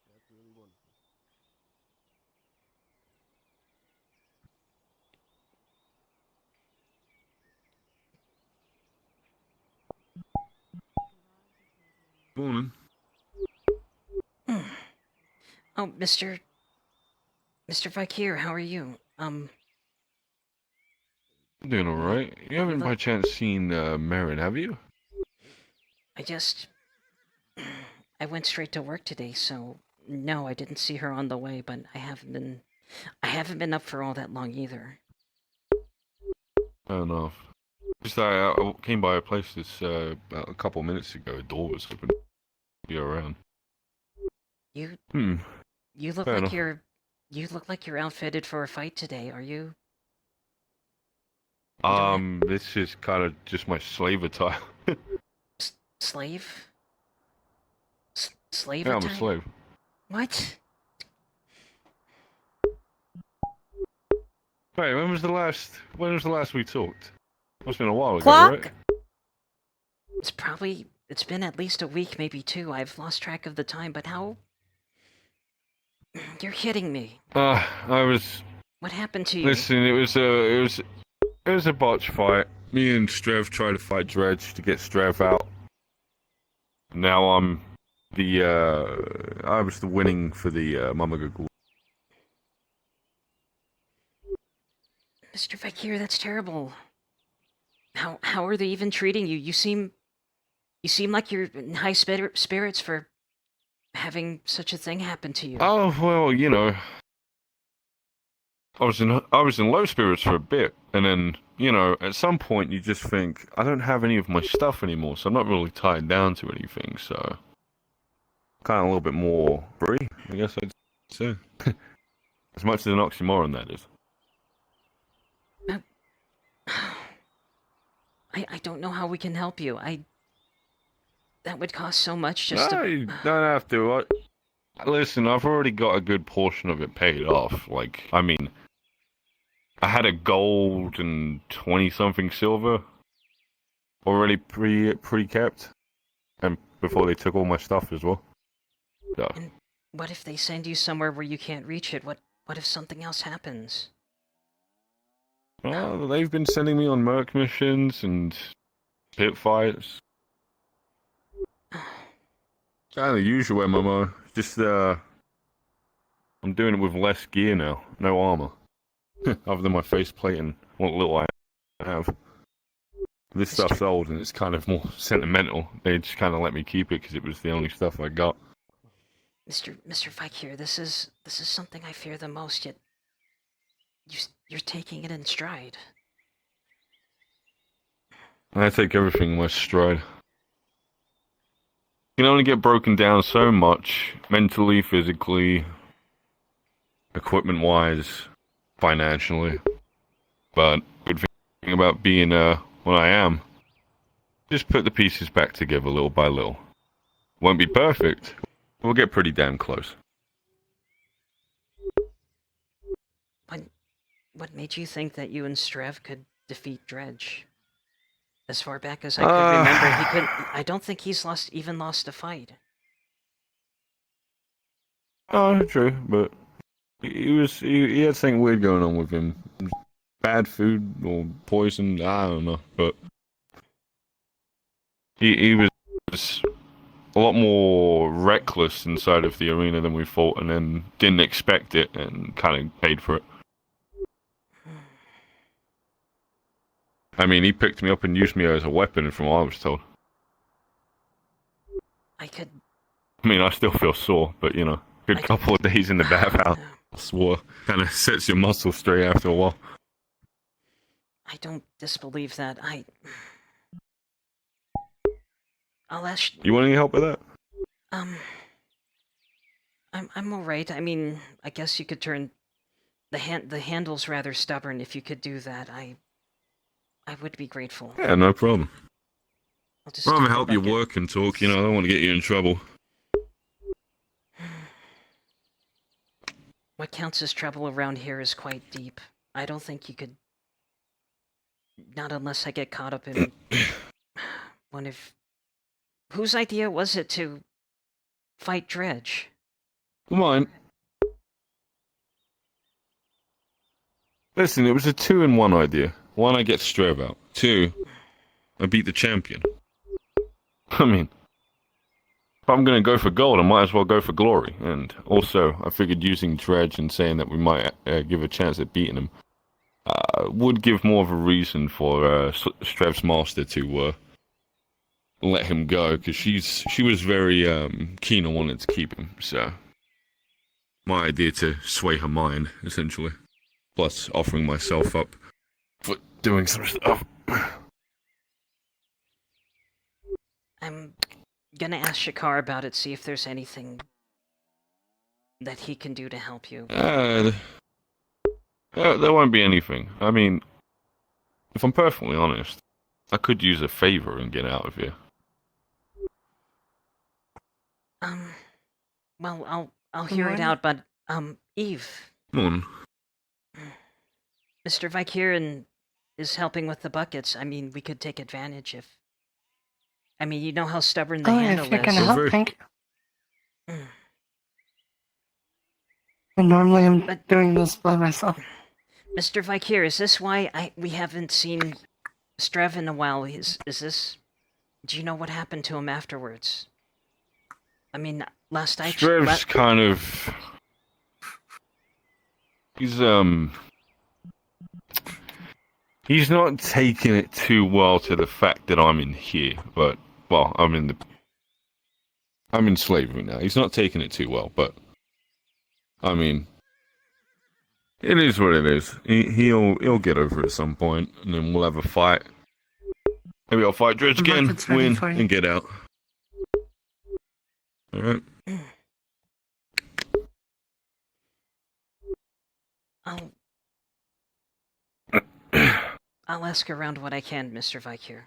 That's really wonderful. Morning. Oh, Mr. Vikir, how are you? Doing alright. You haven't by chance seen Merrin, have you? I went straight to work today, so no, I didn't see her on the way, but I haven't been up for all that long either. Fair enough. Just I came by a place this about a couple minutes ago. The door was open. Be around. You Hmm. you look Fair like enough. you're outfitted for a fight today. Are you? This is kind of just my slave attire. Slave? Slave Yeah, I'm a attire? slave. What? Wait, when was the last we talked? Must have been a while ago, Clock? right? It's been at least a week, maybe two. I've lost track of the time, but how? You're kidding me. I was. What happened to you? Listen, it was a botch fight. Me and Strev tried to fight Dredge to get Strev out. Now I was the winning for the Mamaga. Mr. Fakir, that's terrible. How are they even treating you? You seem like you're in high spirits for having such a thing happen to you. Oh well, you know, I was in low spirits for a bit, and then at some point you just think I don't have any of my stuff anymore, so I'm not really tied down to anything. So kind of a little bit more free, I guess I'd say. As much as an oxymoron that is. I don't know how we can help you. That would cost so much No, you don't have to. Listen, I've already got a good portion of it paid off. Like, I mean, I had a gold and 20-something silver already pre-kept, and before they took all my stuff as well. So. And what if they send you somewhere where you can't reach it? What if something else happens? Well, they've been sending me on merc missions and pit fights. Kind of the usual MMO. Just I'm doing it with less gear now, no armor, other than my faceplate and what little I have. This stuff's old and it's kind of more sentimental. They just kind of let me keep it because it was the only stuff I got. Mr. Fakir, this is something I fear the most. Yet you're taking it in stride. I take everything in my stride. You can only get broken down so much, mentally, physically, equipment-wise, financially. But good thing about being what I am, just put the pieces back together little by little. Won't be perfect. We'll get pretty damn close. What made you think that you and Strev could defeat Dredge? As far back as I could remember, he couldn't. I don't think he's lost a fight. Oh, true, but he had something weird going on with him. Bad food or poison, I don't know, but he was a lot more reckless inside of the arena than we thought, and then didn't expect it and kind of paid for it. I mean, he picked me up and used me as a weapon, from what I was told. I mean, I still feel sore, but good couple of days in the bathhouse kind of sets your muscles straight after a while. I don't disbelieve that. I'll ask. You want any help with that? I'm alright. I mean, I guess you could turn the handle's rather stubborn. If you could do that, I would be grateful. Yeah, no problem. I'll just I'd rather take the help you bucket. work and talk, you know, I don't want to get you in trouble. What counts as trouble around here is quite deep. I don't think you could... Not unless I get caught up in... one of... Whose idea was it to fight Dredge? Mine. Listen, it was a 2-in-1 idea. 1, I get Strev out. 2, I beat the champion. I mean, if I'm gonna go for gold, I might as well go for glory. And also, I figured using Dredge and saying that we might give a chance at beating him would give more of a reason for Strev's master to let him go, because she was very keen on wanting to keep him. So, my idea to sway her mind, essentially. Plus, offering myself up for doing some stuff. I'm gonna ask Shakar about it, see if there's anything that he can do to help you. There won't be anything. I mean, if I'm perfectly honest, I could use a favor and get out of here. Well, I'll hear it out, but, Eve. Come on. Mr. Vykirin is helping with the buckets. I mean, we could take advantage if... I mean, you know how stubborn the handle if you're is. gonna help, Very- thank you. Mm. And normally I'm But- doing this by myself. Mr. Vikir, is this why we haven't seen Strev in a while? Is this... Do you know what happened to him afterwards? I mean, last I... Strev's kind of... He's not taking it too well to the fact that I'm in here, but... Well, I'm in slavery now. He's not taking it too well, but... I mean... It is what it is. He'll get over it at some point, and then we'll have a fight. Maybe I'll fight Dredge The again, bucket's ready win, for you. and get out. Alright. I'll ask around what I can, Mr. Vikir.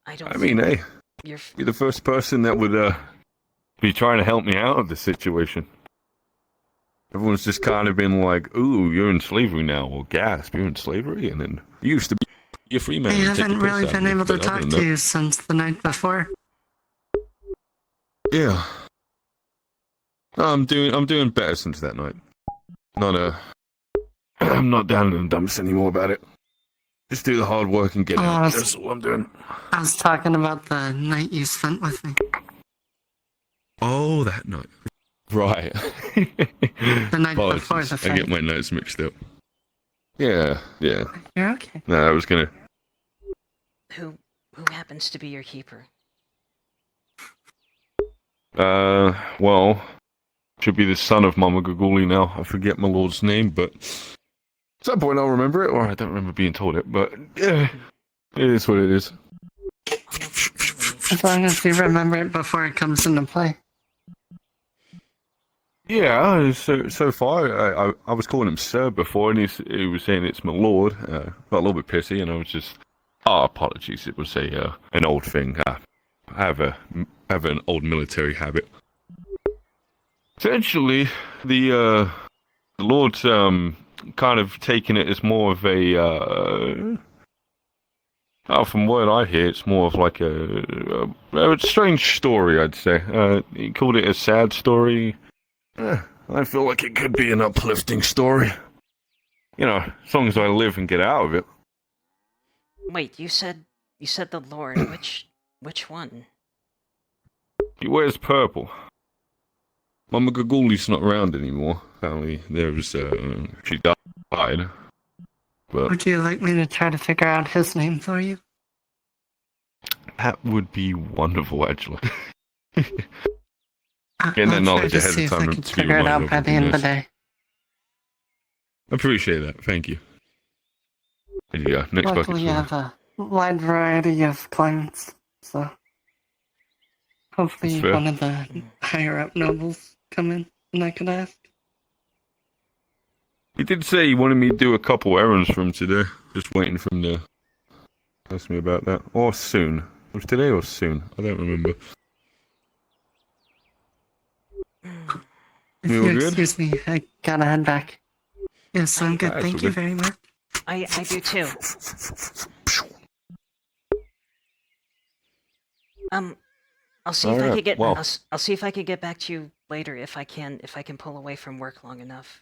I don't I mean, think hey, you're... you're the first person that would be trying to help me out of this situation. Everyone's just kind of been like, ooh, you're in slavery now, or gasp, you're in slavery, and then you used to be a free man. I and take the haven't piss really out of been me, able to but other talk than to that- you since the night before. Yeah. I'm doing better since that night. I'm not down in the dumps anymore about it. Just do the hard work and get out. That's all I'm doing. I was talking about the night you spent with me. Oh, that night. Right. The night before Apologies, the I fight. get my notes mixed up. Yeah. You're okay. No, I was gonna... Who happens to be your keeper? Well... Should be the son of Mama Guguli now. I forget my lord's name, but... At some point I'll remember it, or I don't remember being told it, but... Yeah, it is what it is. As long as you remember it before it comes into play. Yeah, so far, I was calling him sir before, and he was saying it's my lord. Got a little bit pissy, and I was just... Oh, apologies, it was an old thing. I have an old military habit. Essentially, the Lord's kind of taking it as more of a... from what I hear, it's more of like a strange story, I'd say. He called it a sad story. I feel like it could be an uplifting story. You know, as long as I live and get out of it. Wait, you said the Lord. Which one? He wears purple. Mama Gaguli's not around anymore. Apparently, she died. But Would you like me to try to figure out his name for you? that would be wonderful, actually. I'll Getting that try knowledge to ahead see of if I time can to be figure it out reminded by of the would end be of the nice. day. I appreciate that. Thank you. There you go. Next Luckily, bucket. you have a wide variety of clients, so hopefully That's fair. one of the higher up nobles come in and I could ask. He did say he wanted me to do a couple errands for him today. Just waiting for him to Ask me about that. Or soon. It was today or soon? I don't remember. If You you all good? excuse me, I gotta head back. Yes, I'm good. That's Thank all you good. very much. I do too. I'll see if I Alright, could get. well. I'll see if I could get back to you later if I can pull away from work long enough.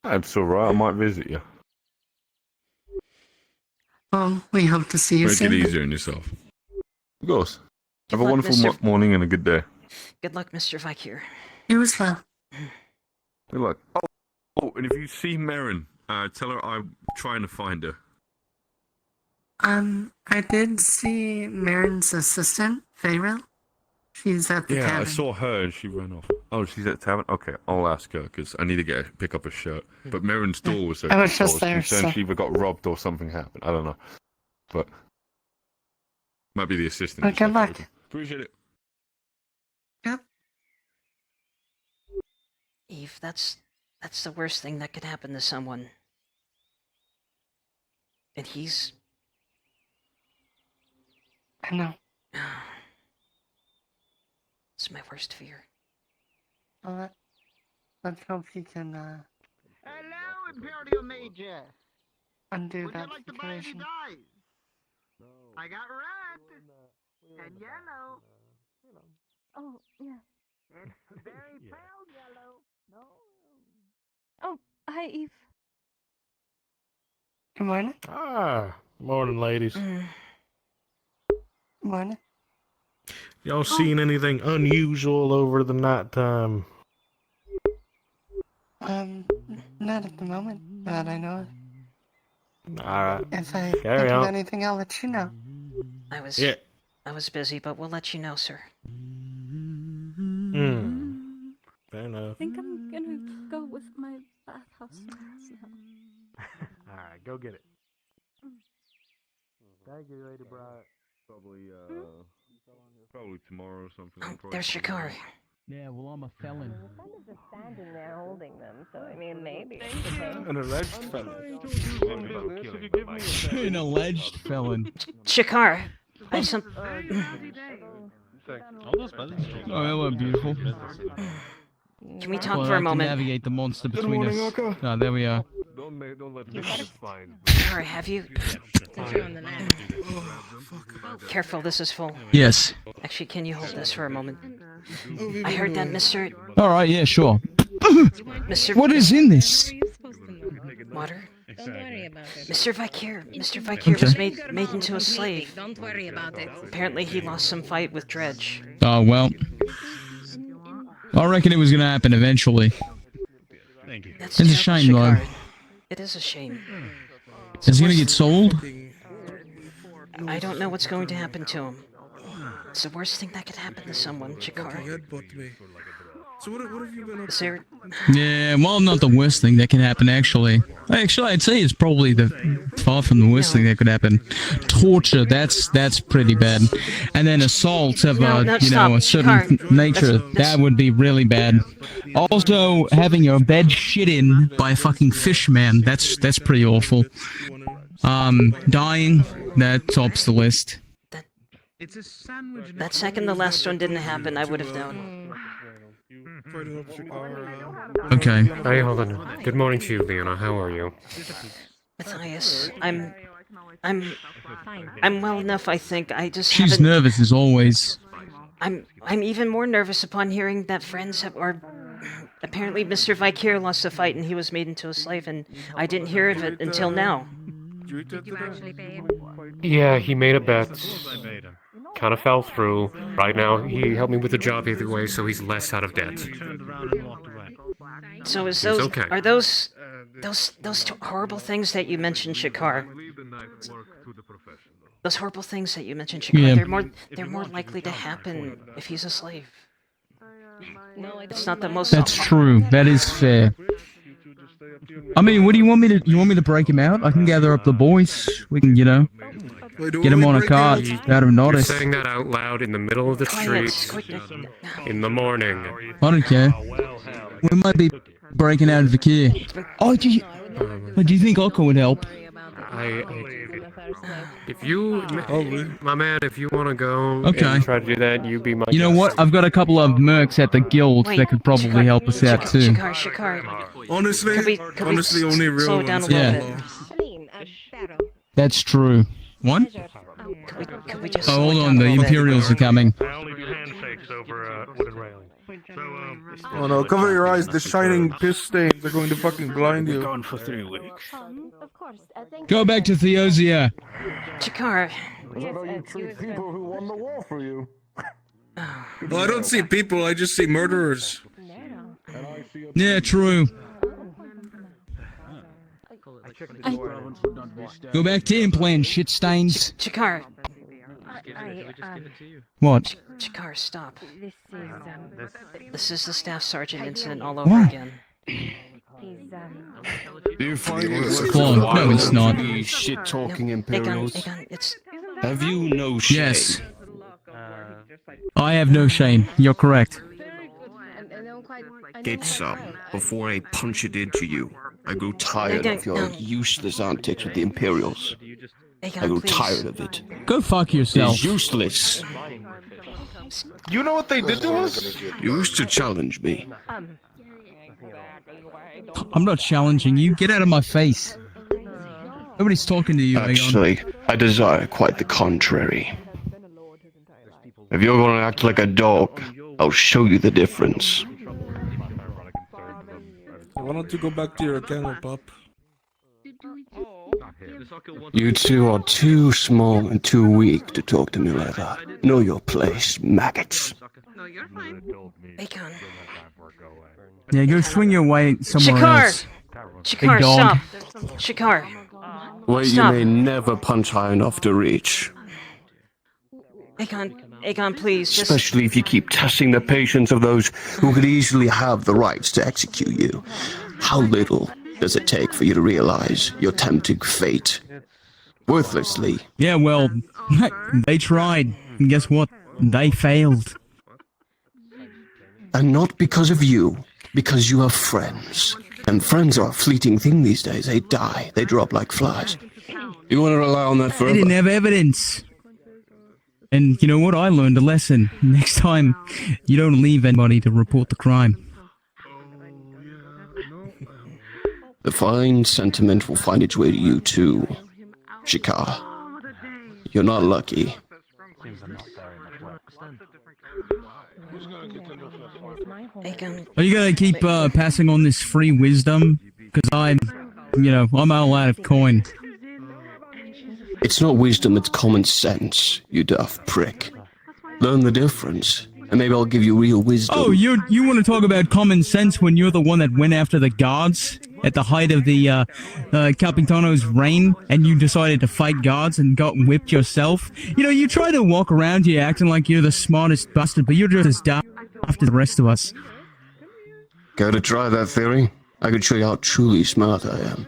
That's alright, I might visit you. Well, we hope to see you Make it soon. easier on yourself. Of course. Have a luck, wonderful Mr. morning and a good day. Good luck, Mr. Vikir. You as well. Good luck. Oh, and if you see Marin, tell her I'm trying to find her. I did see Marin's assistant, Feyre. She's at the Yeah, cabin. I saw her and she ran off. Oh, she's at the tavern? Okay, I'll ask her because I need to pick up a shirt. But Marin's door was open. I was so just there, concerned so... she either got robbed or something happened. I don't know. But might be the assistant. Well, just good left it luck. open. Appreciate it. Yep. Eve, that's the worst thing that could happen to someone. And he's... I know. It's my worst fear. Well, let's hope he can, Hello, Imperial Major. undo Would you that like to buy any situation. dyes? I got red and yellow. Oh, yeah. And very pale yellow. No. Oh, hi, Eve. Good morning. Morning, ladies. Mm. Good morning. Y'all seen anything unusual over the night time? Not at the moment that I know of. Alright. If I Carry think of on. anything, I'll let you know. I was Yeah. I was busy, but we'll let you know, sir. Fair enough. I think I'm gonna go with my bathhouse now. Alright, go get it. Thank you, Lady Bright. Probably tomorrow or something. Oh, there's Shikari. Yeah, well, I'm a felon. We're kind of just standing there holding them, so I mean, maybe. An alleged felon. An alleged felon. Shikar, I have some... Oh, hello, beautiful. Can we talk Well, for I a can moment? navigate the monster between us. Oh, there we are. Don't let me find. Shikari, have you... Careful, this is full. Yes. Actually, can you hold this for a moment? I heard that Mr. Alright, yeah, sure. Mr. What is in this? Water? Don't worry about it. Mr. Vikir was made into a slave. Don't worry about it. Apparently he lost some fight with Dredge. Oh, well. I reckon it was gonna happen eventually. Thank you. That's It's a terrible, shame, though. Shikari. It is a shame. Is he gonna get sold? I don't know what's going to happen to him. It's the worst thing that could happen to someone, Shikari. So what have you been up Is there... Yeah, well, not the worst thing that can happen, actually. Actually, I'd say it's probably the far from the worst thing that could happen. Torture, that's pretty bad. And then assault of No, no, a stop. certain Shikari. nature, That's- that would be really bad. Also, having your bed shit in by a fucking fish man, that's pretty awful. Dying, that tops the list. It's a sandwich. That second the last one didn't happen, I would have known. Okay. Hey, hold on. Good morning to you, Leona. How are you? Matthias, I'm well enough, I think. I just She's haven't... nervous as always. I'm even more nervous upon hearing that friends have... Or... Apparently Mr. Vikir lost a fight and he was made into a slave, and I didn't hear of it until now. Did you actually pay him? Yeah, he made a bet. Kind of fell through. Right now, he helped me with the job either way, so he's less out of debt. So is It's those... okay. Are those two horrible things that you mentioned, Shikar? Those horrible things that you mentioned, Shikar, Yeah. they're more likely to happen if he's a slave. No, It's not the most... That's true. That is fair. I mean, what do you want me to... You want me to break him out? I can gather up the boys. We can, get him on a cart out of You're notice. saying that out loud in the middle of the street in the morning. I don't care. We might be breaking out of the key. Oh, do you think Oko would help? If you, Probably. my man, if you want to go Okay. and try to do that, you be my You know guest. what? I've got a couple of mercs at the guild Wait, that could probably help us out too. Shikar. Honestly, Could we honestly, only real slow down ones a little follow. bit? Celine, a barrel. That's true. What? Could we just Oh, slow hold it on. down a The little bit? Imperials are coming. I only do handshakes over wooden railing. Oh no, cover your eyes. The shining piss stains are going to fucking blind you. Gone for 3 weeks. Of course. Go back to Theosia. Shikar. people who won the war for you. Well, I don't see people, I just see murderers. Yeah, true. Go back to implant shit stains. Shikar. What? Shikar, stop. This is This is the staff sergeant incident all over again. Do you find Clone. No, it's not. shit talking Aegon, it's... Have you no shame? Yes. I have no shame. You're correct. Get some before I punch it into you. I grew tired of your useless antics with the Imperials. I grew tired of it. Go fuck yourself. It's useless. You know what they did to us? You used to challenge me. I'm not challenging you. Get out of my face. Nobody's talking to you, Aegon. Actually, I desire quite the contrary. If you're going to act like a dog, I'll show you the difference. Why don't you go back to your kennel, pup? You two are too small and too weak to talk to me like that. Know your place, maggots. Aegon. Yeah, go swing your way somewhere Shikar! else. Shikar, Big dog. stop! Shikar. Where you Stop. may never punch high enough to reach. Aegon, please, just... Especially if you keep testing the patience of those who could easily have the rights to execute you. How little does it take for you to realize your tempting fate? Worthlessly. Yeah, well, they tried. And guess what? They failed. And not because of you, because you have friends. And friends are a fleeting thing these days. They die. They drop like flies. You want to rely on that They forever? didn't have evidence. And you know what? I learned a lesson. Next time, you don't leave anybody to report the crime. The fine sentiment will find its way to you too, Shikar. You're not lucky. Aegon, Are you gonna keep passing on this free wisdom? Because I'm all out of coin. It's not wisdom, it's common sense, you daft prick. Learn the difference, and maybe I'll give you real wisdom. Oh, you want to talk about common sense when you're the one that went after the guards at the height of the Capitano's reign, and you decided to fight guards and got whipped yourself? You know, you try to walk around here acting like you're the smartest bastard, but you're just as daft after the rest of us. Care to try that theory? I could show you how truly smart I am.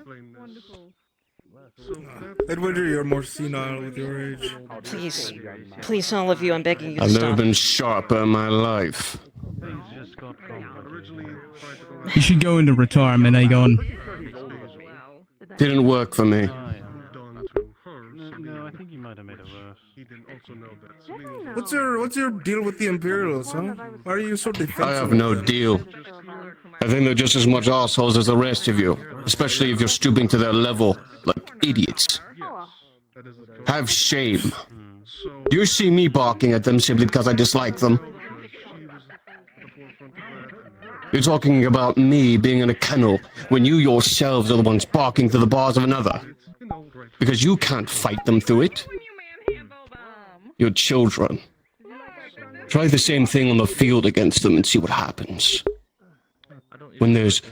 Edward, you're more senile with your age. please, all of you, I'm begging you to I've never stop. been sharper in my life. You should go into retirement, Aegon. Didn't work for me. No, I think you might have made it worse. He didn't also know that. What's your deal with the Imperials, huh? Why are you so defensive? I have no deal. I think they're just as much assholes as the rest of you, especially if you're stooping to their level, like idiots. Have shame. You see me barking at them simply because I dislike them. You're talking about me being in a kennel when you yourselves are the ones barking through the bars of another. Because you can't fight them through it. You're children. Try the same thing on the field against them and see what happens. When there's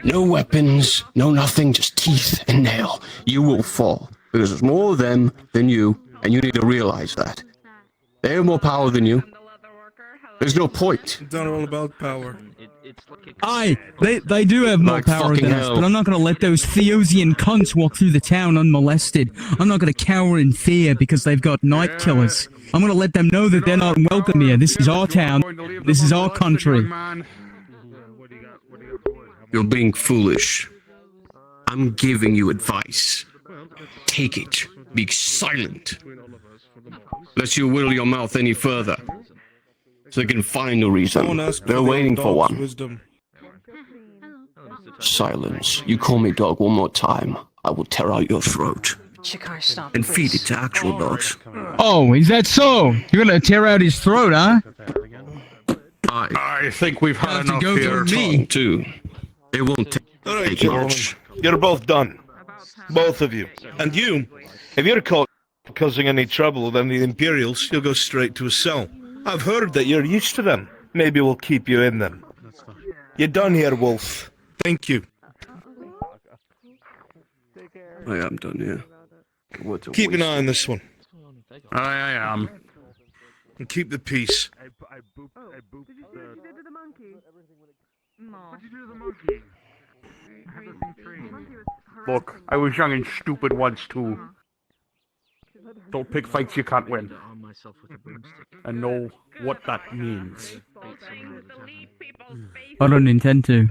no weapons, no nothing, just teeth and nail, you will fall. Because there's more of them than you, and you need to realize that. They have more power than you. There's no point. It's not all about power. They do have more Like power fucking than us, hell. but I'm not gonna let those Theosian cunts walk through the town unmolested. I'm not gonna cower in fear because they've got night killers. I'm gonna let them know that they're not welcome here. This is our town. This is our country. You're being foolish. I'm giving you advice. Take it. Be silent. Lest you will your mouth any further. So they can find a reason. They're waiting for one. Wisdom. Silence. You call me dog one more time, I will tear out your throat. Shikar, stop, And feed please. it to actual dogs. Oh, is that so? You're gonna tear out his throat, huh? I think we've You'll have to go through me. too. It won't take much. You're both done. Both of you. And you, if you're caught causing any trouble, then the Imperials, you'll go straight to a cell. I've heard that you're used to them. Maybe we'll keep you in them. You're done here, Wolf. Thank you. I am done here. Keep an eye on this one. I am. And keep the peace. Did you see what you did to the monkey? No. What'd you do to the monkey? Look, I was young and stupid once too. Don't pick fights you can't win. And know what that means. I don't intend to.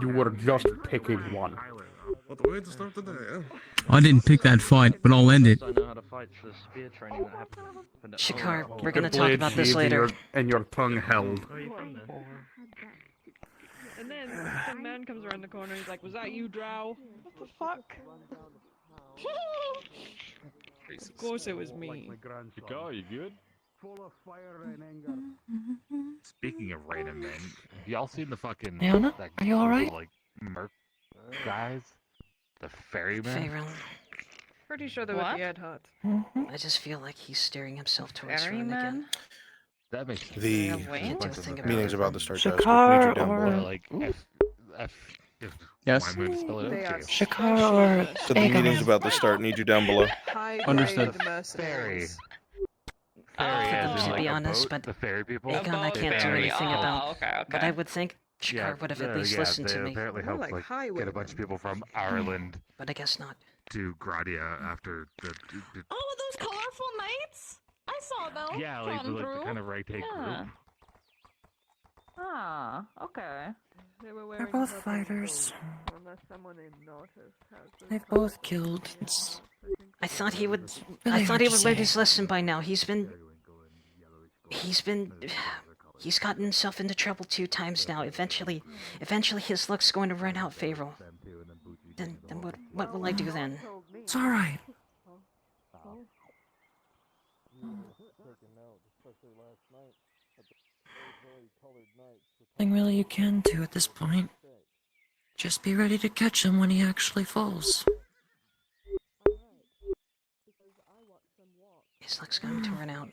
You were just picking one. I didn't pick that fight, but I'll end it. Shikar, we're gonna The talk blade about this sheathed later. and your tongue held. And then some man comes around the corner. He's like, "Was that you, Drow?" What the fuck? Of course it was me. Go, you good? Full of fire and anger. Speaking of random men, have y'all seen the fucking Leona, that are you alright? like merc guys? The ferryman? Pharaoh, Pretty sure they were the Ed Hut. I just feel like he's steering himself towards ruin again. That makes The Can't do a thing about meeting's it. about to start, guys. Shakar Need you down or- below. like if Yes. my moon spell it They out are to you. Shakar or So the meeting's Aegon? about to start. Need you down below. Understood. Ferry. For them, as in, to like, be a honest, boat, but the ferry people. Aegon I They can't do ferry anything out. about. But I would think Shikar would have at least listened they to me. apparently helped like like get a bunch of people from Ireland But I guess not. to Gradia after the Oh, those colorful knights! I saw them. yeah, like the kind of right take group. Ah, okay. They were They're both fighters. Unless someone noticed. They've both killed. I thought he would. Really I thought hard he to would learn say. his lesson by now. He's gotten himself into trouble 2 times now. Eventually his luck's going to run out, Pharaoh. Then what will I do then? It's alright. Nothing really you can do at this point. Just be ready to catch him when he actually falls. His luck's going to run out.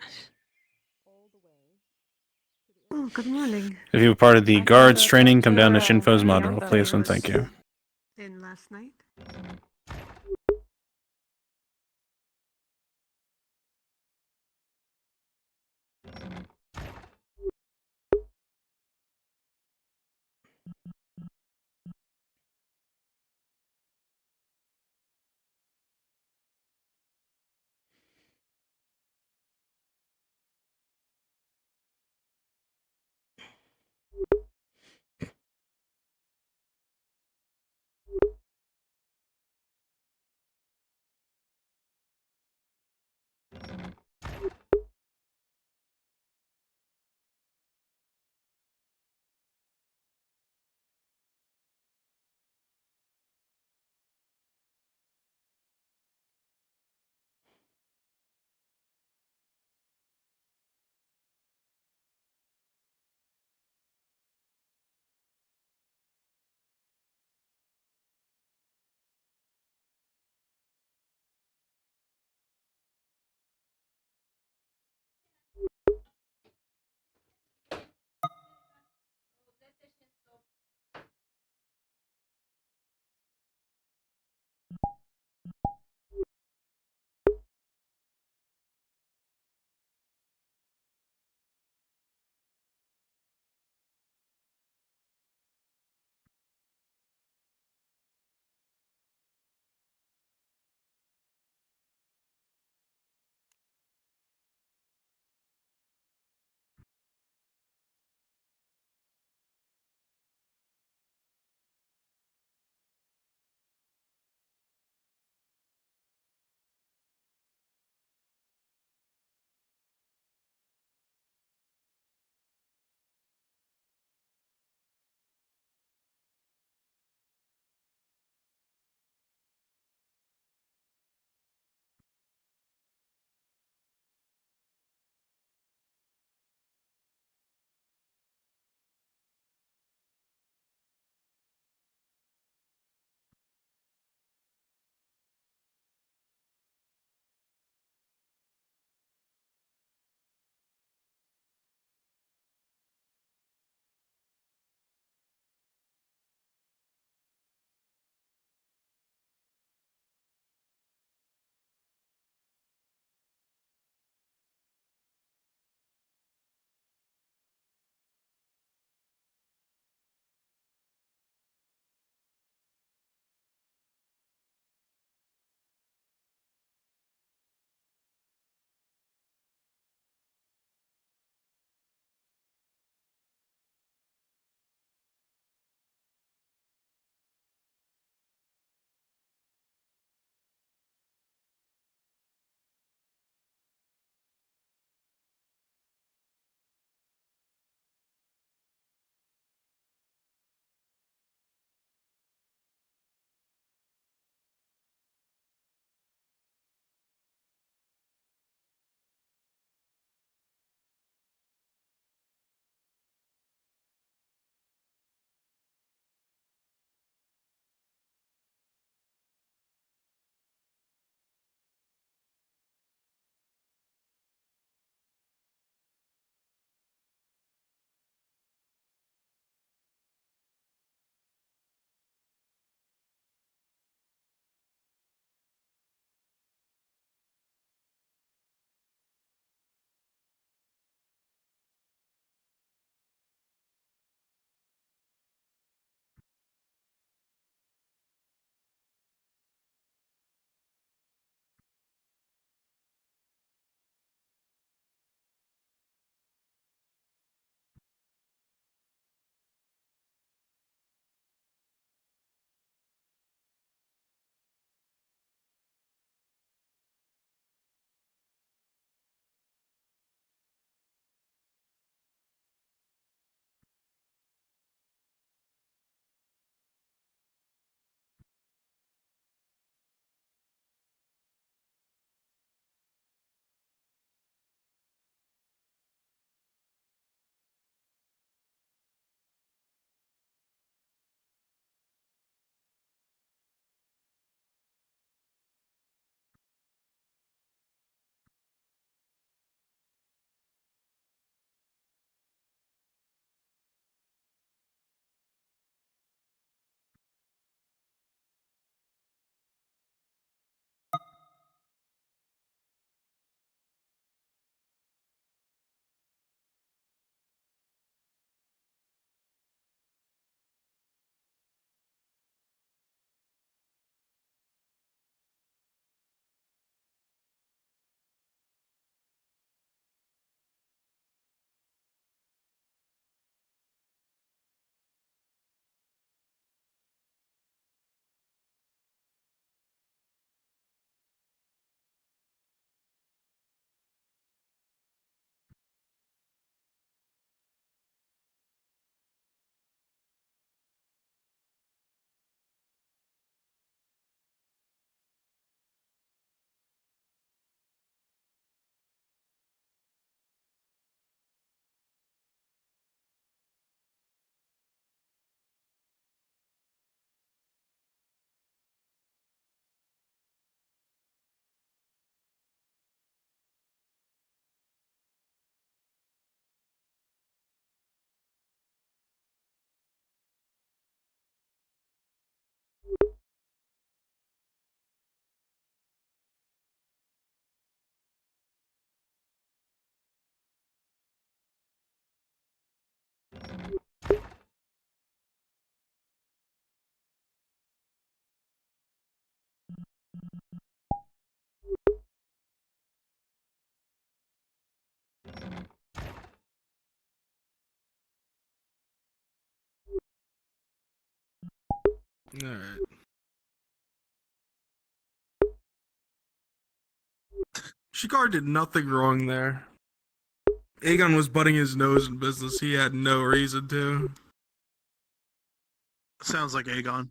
Oh, good morning. If you were part of the guards training, come down to Shinfo's module, please and thank you. In last night? Alright. Shikar did nothing wrong there. Aegon was butting his nose in business. He had no reason to. Sounds like Aegon.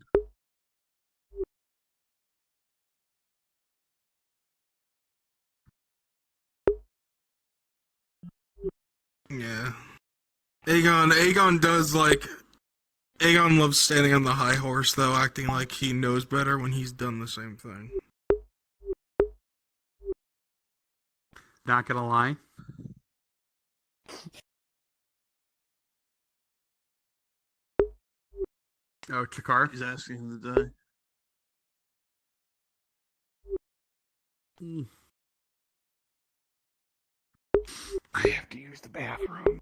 Yeah. Aegon does like... Aegon loves standing on the high horse, though, acting like he knows better when he's done the same thing. Not gonna lie. Oh, Chikar? He's asking him to die. I have to use the bathroom.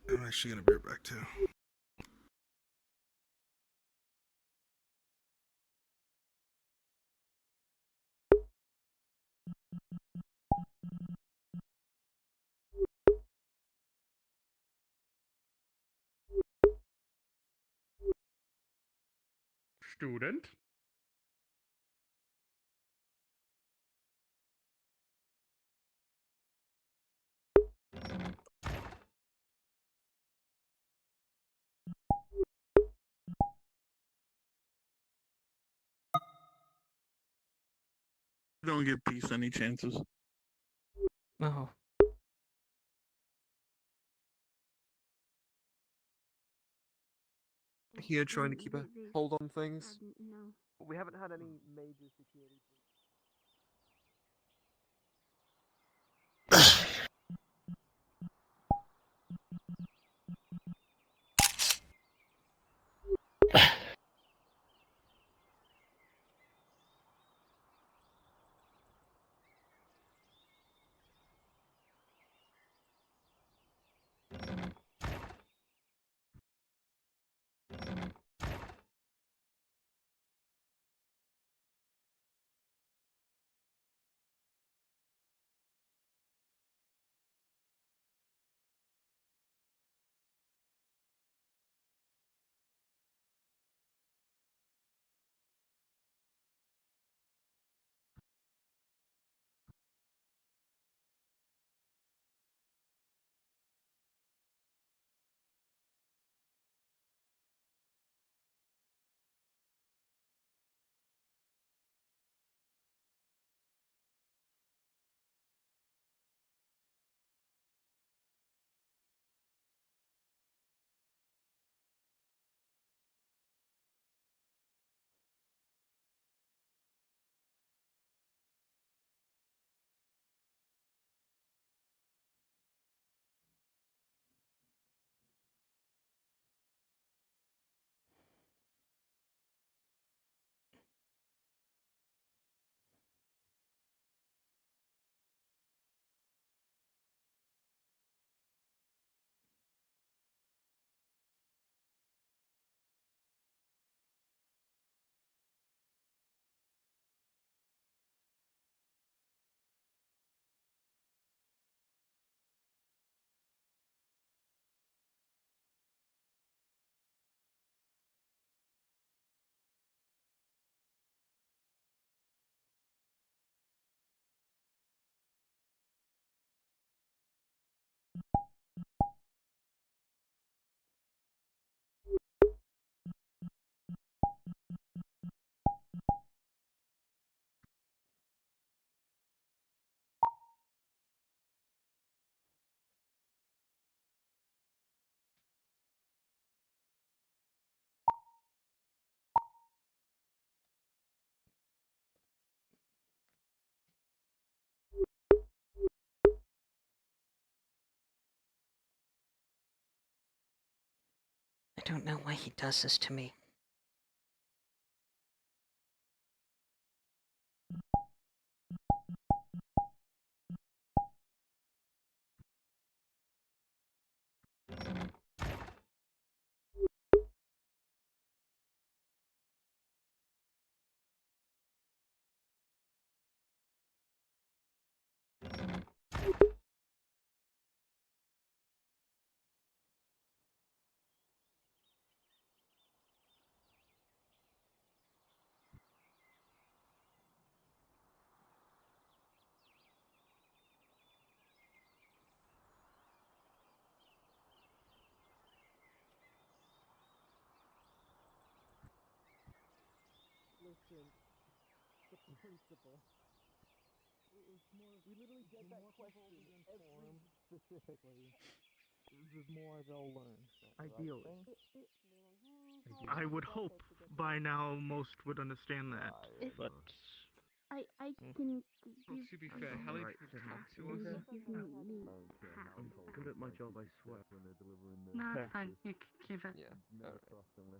I'm actually gonna be right back, too. Student? Don't give peace any chances. Oh. Here trying to keep a hold on things. We haven't had any major security. I don't know why he does this to me. I would hope by now most would understand that, but I can give To be fair, how many people talk to us? I'm good at my job, I swear. No, it's fine. You keep it. Yeah.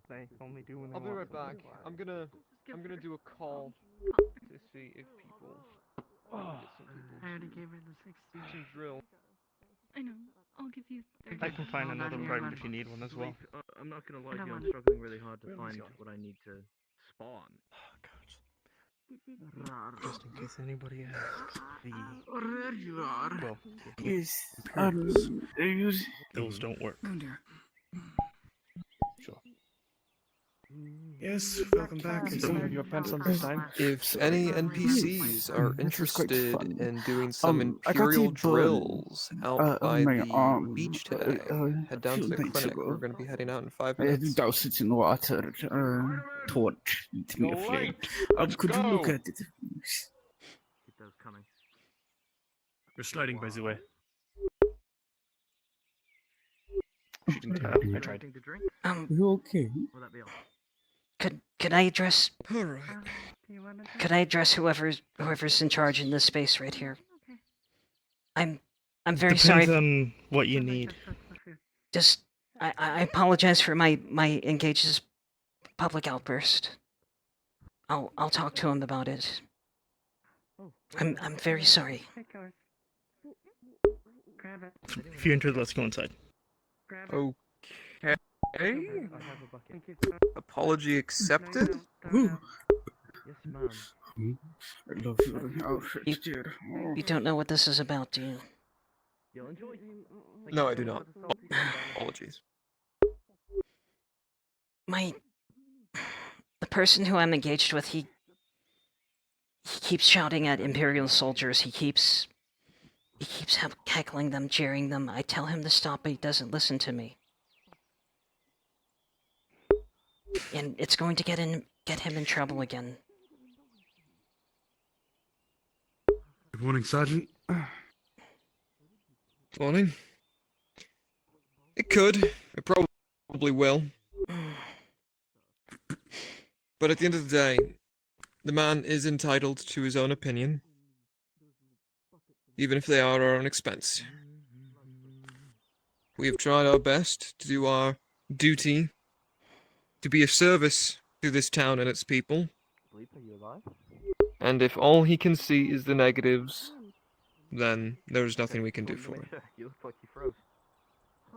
they only do when they I'll be want right back. something. I'm gonna do a call to see if people get some people I already to gave her the 60. do some drill. I know. I'll give you 30. I can find Hold another on, private man. if you need one as well. I'm not gonna lie I to don't you, I'm want- struggling really hard to find what I need to spawn. Just in case anybody asks, There you are. well, Yes. Imperials, those don't work. Oh dear. Sure. Yes, welcome back. Your pants on this time? If any NPCs are This is quite interested fun. in doing some I got Imperial the drills out by my the arm beach today, head down to few the nights clinic. ago. We're going to be heading out in 5 I had to minutes. douse it in water. Torch. It's me a flame. Could you look at it? Keep those coming. We're sliding, by the way. Shooting I tried. Anything to drink? You okay? Will that be all? Could I address Alright. could I address whoever's in charge in this space right here? I'm very Depends sorry. on what you need. Just I apologize for my engage's public outburst. I'll talk to him about it. I'm very sorry. Grab it. If you're interested, let's go inside. Grab it. Okay. I have a bucket. Thank you, sir. Apology accepted? Ooh. Yes, ma'am. I love your outfit, dear. Oh. You don't know what this is about, do you? You'll enjoy. No, I do not. Apologies. The person who I'm engaged with, he keeps shouting at Imperial soldiers. He keeps heckling them, jeering them. I tell him to stop, but he doesn't listen to me. And it's going to get him in trouble again. Good morning, Sergeant. Morning. It could. It probably will. But at the end of the day, the man is entitled to his own opinion, even if they are at our own expense. We have tried our best to do our duty, to be of service to this town and its people. Bleep, are you alive? And if all he can see is the negatives, then there is nothing we can do for him. You look like you froze.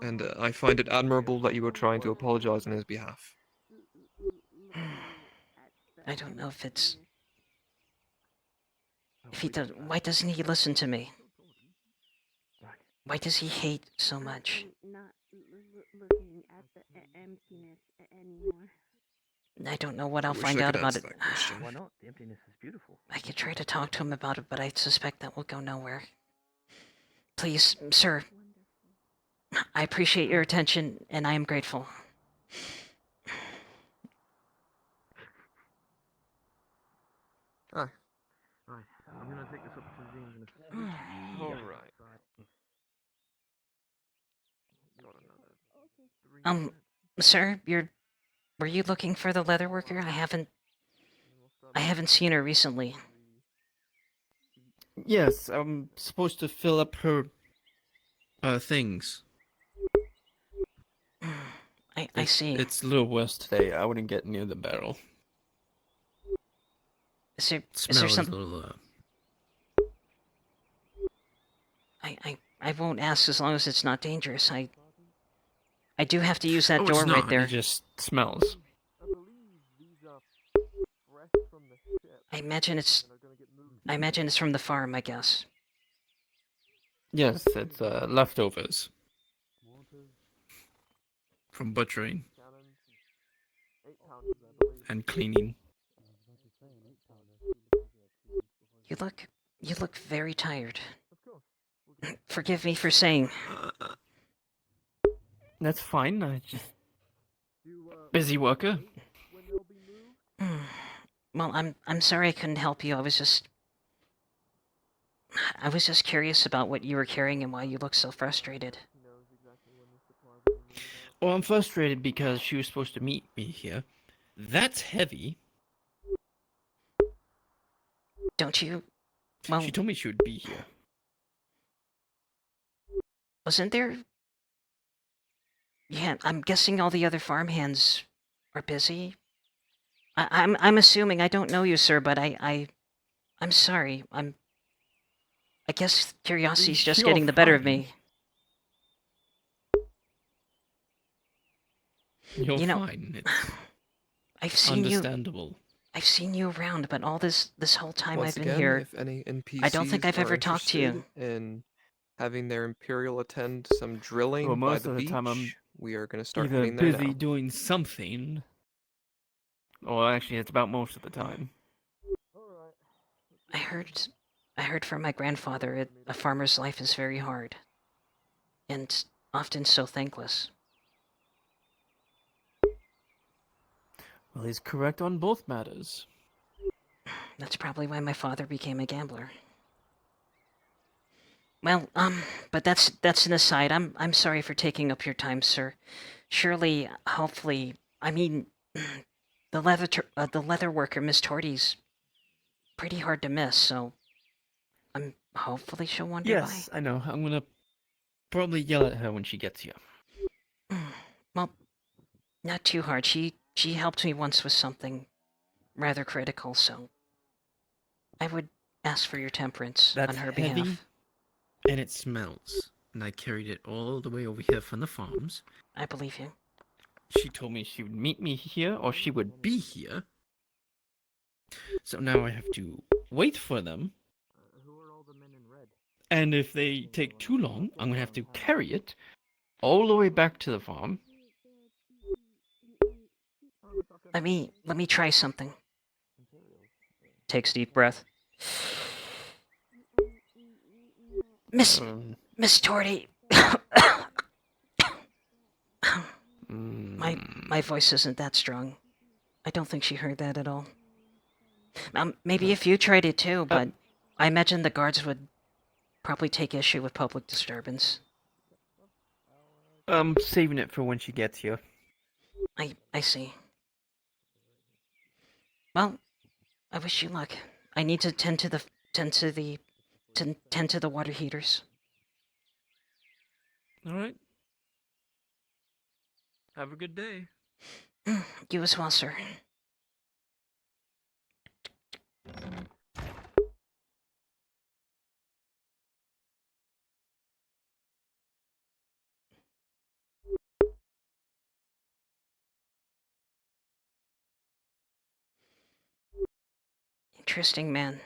And I find it admirable that you are trying to apologize on his behalf. I don't know if it's... If he does... Why doesn't he listen to me? Why does he hate so much? Not looking at the emptiness anymore. I don't know what I I'll wish find I out could about answer it. that question. Why not? The emptiness is beautiful. I could try to talk to him about it, but I suspect that will go nowhere. Please, sir. I appreciate your attention, and I am grateful. Ah. Right, I'm gonna take this up to the in a second. Alright. Sir, were you looking for the leather worker? I haven't seen her recently. Yes, I'm supposed to fill up her things. I see. It's a little worse today. I wouldn't get near the barrel. Is there Smells some... a little, I won't ask as long as it's not dangerous. I do have to use that oh, door it's not. right there. It just smells. I imagine it's from the farm, I guess. Yes, it's leftovers from butchering and cleaning. You look very tired. Forgive me for saying. That's fine. I just busy worker. Well, I'm sorry I couldn't help you. I was just curious about what you were carrying and why you look so frustrated. Well, I'm frustrated because she was supposed to meet me here. That's heavy. Don't you? Well, she told me she would be here. Wasn't there? Yeah, I'm guessing all the other farmhands are busy. I'm assuming. I don't know you, sir, but I'm sorry. I guess curiosity's just You're getting the better of fine. me. You're You know, fine. It's I've seen you. understandable. I've seen you around, but all this whole time Once I've been again, here, if any NPCs I don't think I've are ever talked to you. interested in having their Imperial attend some drilling Well, by most the of the beach, time I'm we are going to start either heading there busy now. doing something. Well, actually, it's about most of the time. I heard from my grandfather a farmer's life is very hard, and often so thankless. Well, he's correct on both matters. That's probably why my father became a gambler. Well, but that's an aside. I'm sorry for taking up your time, sir. Surely, hopefully, I mean, the leather worker, Miss Torty's pretty hard to miss, so hopefully she'll wander Yes, I know. I'm gonna probably yell at her when she gets here. by. Well, not too hard. She helped me once with something rather critical, so I would ask for your temperance That's on her heavy, behalf. and it smells. And I carried it all the way over here from the farms. I believe you. She told me she would meet me here, or she would be here. So now I have to wait for them. And if they take too long, I'm gonna have to carry it all the way back to the farm. Let me try something. Takes deep breath. Miss Torty. My voice isn't that strong. I don't think she heard that at all. Maybe if you tried it too, but I imagine the guards would probably take issue with public disturbance. I'm saving it for when she gets here. I see. Well, I wish you luck. I need to tend to the water heaters. All right. Have a good day. You as well, sir. Interesting man.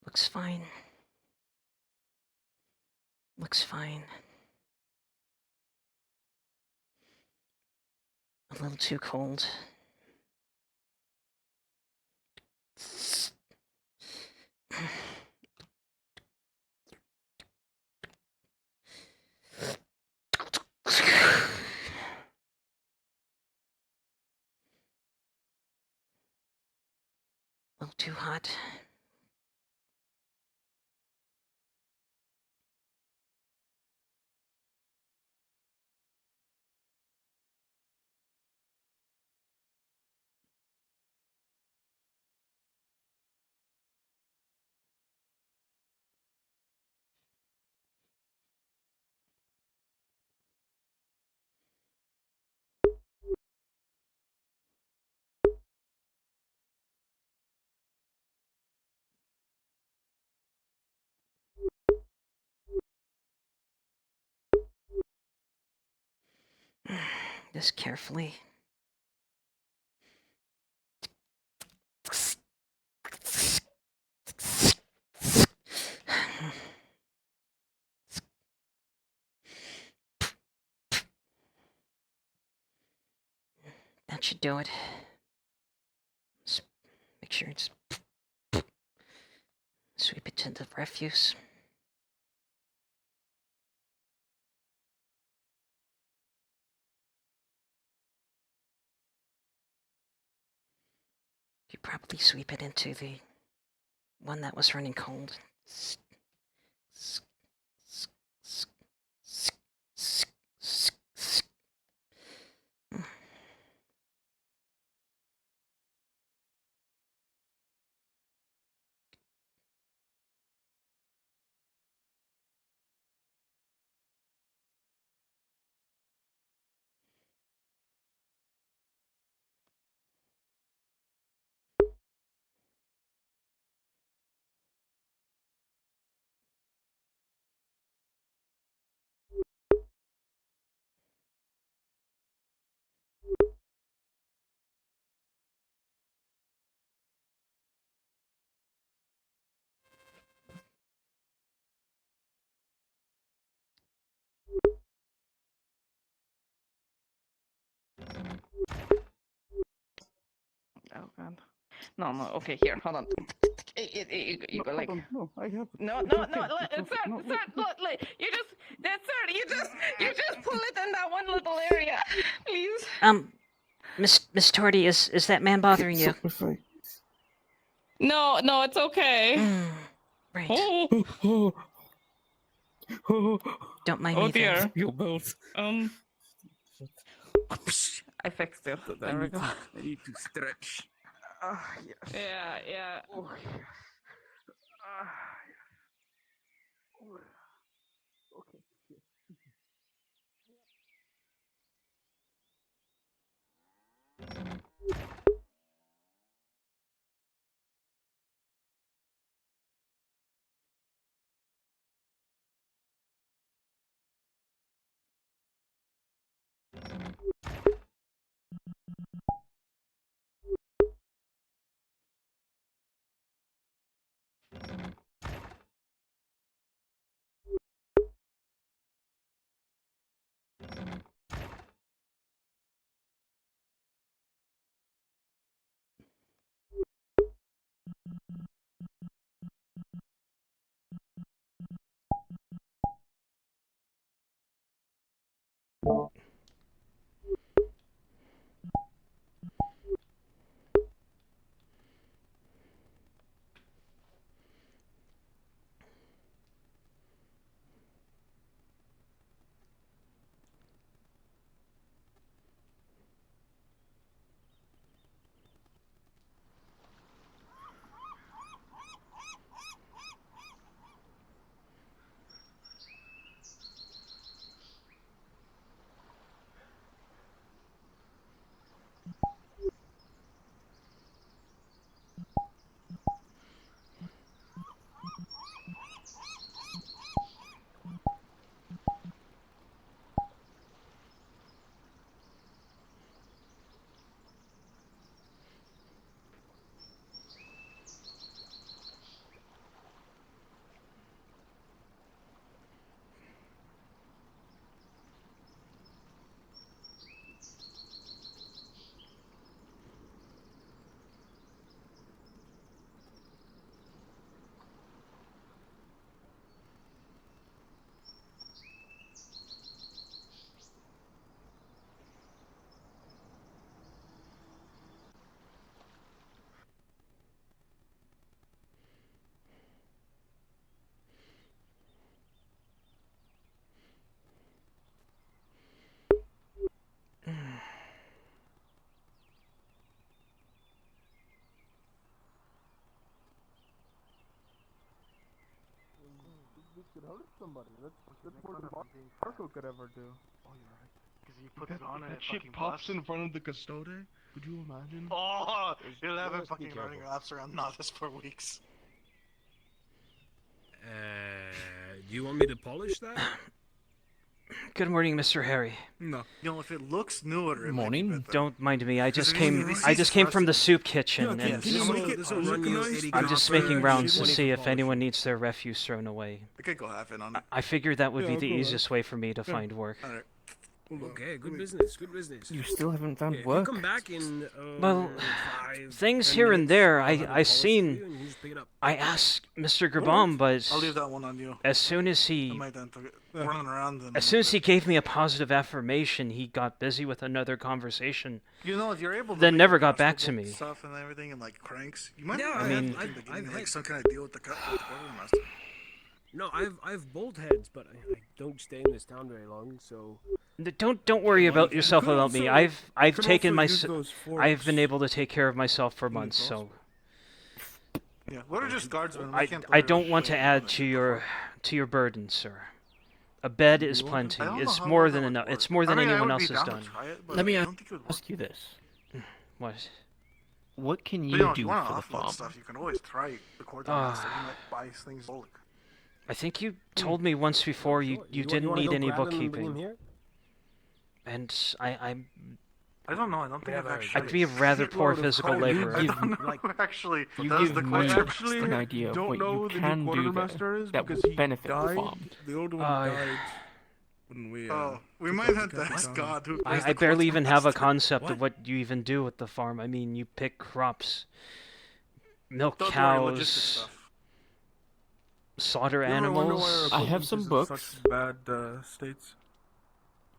Looks fine. Looks fine. A little too cold. A little too hot. Just carefully. That should do it. Just make sure it's Sweep it to the refuse. You probably sweep it into the one that was running cold. Oh god. No, no. Okay, here. Hold on. You go like. No, I have. No, It's no, okay. no, It's okay. sir, No, sir, look, you just, that's sir, you just pull it in that one little area, please. Miss Torty, is that man bothering you? No, no, it's okay. Right. Oh, Don't mind oh me dear. then. You both. I fixed it. There we go. I need to stretch. Yes. Yeah, yeah. Oh, yes. Okay. This could hurt somebody. That's more than Marco could ever do. Oh, you're right. Because you put it on That shit pops in front of the custode. Could you imagine? Oh, you'll have him fucking running laps around Nautis for weeks. Do you want me to polish that? Good morning, Mr. Harry. No. You know, if it looks newer, it Morning. might be better. Don't mind me. I just Because came. these I just came from the trusted- soup kitchen, Yeah, and can you make it organized? I'm just making rounds to see if anyone needs their refuse thrown away. I could go half in on it. I figured that would be Yeah, the I'll go easiest way for me to find work. Alright. Okay, good business, good business. You still haven't found If work? you come back in, Well, 5, things 10 here and minutes, there, I'll have it I polished for you seen. and you just pick it up. I asked Mr. Grabam, but I'll leave that one on you. as soon as I he, might then forget running around. And as soon as he gave me a positive affirmation, he got busy with another conversation. you know, if you're able to Then make never the got back to constable me. stuff and everything and like cranks, you might. No, I mean, I've like some kind of deal with the quartermaster. No, I've bolt heads, but I don't stay in this town very long, so. Don't worry about yourself could about me. also- I've could taken also my use those I've been forks able to take care of myself for months, so Yeah, we're just guardsmen. We I can't I put don't our want to shit add on to your burden, sir. A bed is plenty. I don't know It's how more well than that enough. would It's work. more I than mean, I anyone would be else has down to done. try it, but Let me I don't think it would work. ask you this. What? What can But, you if do you want for to the offload farm? stuff, you can always try the quartermaster. He might buy things bulk. I think you told me once before you didn't wanna need go any grab him and bring him bookkeeping, here? and I don't know. I don't think I've actually. I'd be a rather poor physical laborer. I don't know who actually You does give the me quartermaster. an idea of don't what know you the new can do quartermaster there is that because will he benefit the died. farm. The old one Uh, died when we. We took might out have the to ask Capitano. God who. I barely even have a concept of what you even do with the farm. I mean, you pick crops, milk Don't worry, logistics cows, stuff. slaughter You ever wonder why animals. our I have equipment some is in books. Such bad states.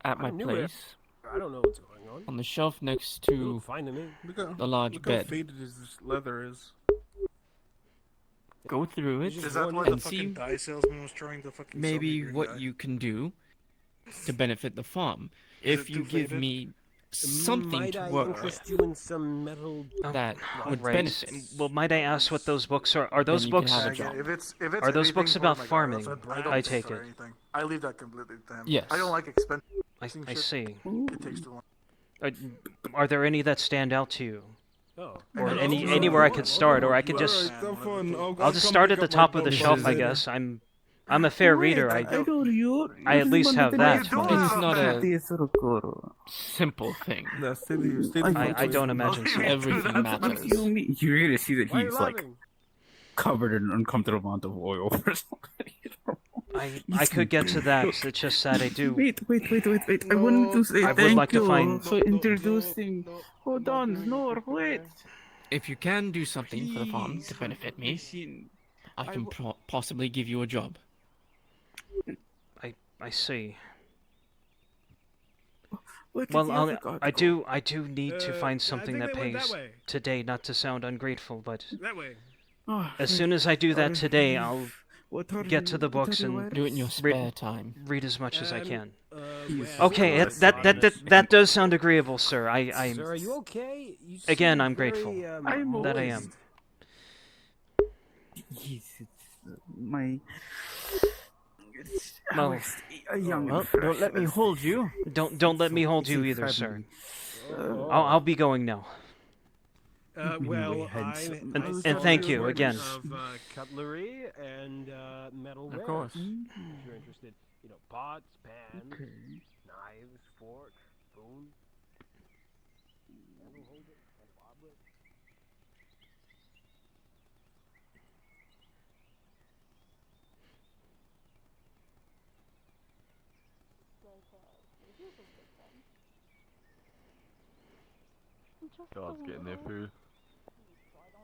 At my I knew place, I don't know what's going on. on the shelf next You to look fine to me. the large Look how bed. faded this leather is. Go through it Is that what the and fucking see dye salesman was trying to fucking sell me maybe green what dye? you can do to benefit the farm. Is If it you too give faded? me something Might to I work interest with you in some metal? that would Right. benefit, Well, might I ask what those books are? Are those then you can books? have a Again, job. if it's Are those anything books for about my guy, farming? I don't I pay take for it. anything. I leave that completely to him. Yes. I don't like expensive. I shit. see. It takes too long. Are there any that stand out to you? Oh. Or Hello? anywhere I could start, or I could just I'll just start at the top of the shelf, I guess. I'm a fair reader. I at least have that. It's not a simple thing. I don't imagine so. Everything matters. You're gonna see that Why are you he's like laughing? covered in an uncomfortable amount of oil. I could get to that. It's just that I do. Wait. I wanted to say I would thank like to you find- for introducing. Hold on, Snor, wait. If you can do something for the farm to benefit me, I can possibly give you a job. I see. Where did Well, the other guy I go? do need to find something that think they went pays that way. today. Not to sound ungrateful, but That way. Oh, as soon as I do that today, I'll what are get to the you- what books are you and Do it in your spare time. read as much as I can. Well, Okay, that does sound agreeable, sir. I Sir, are you okay? You Again, seem I'm very, grateful. I'm that I always- am. Yes, it's my. Well, a young. Well, don't let me hold you. Don't let me hold you either, sir. I'll be going now. Well, And thank you again. Of cutlery and metal Of wares. course. If you're interested, pots, pans, knives, forks, spoons. Metal holder and goblet. God's getting their food.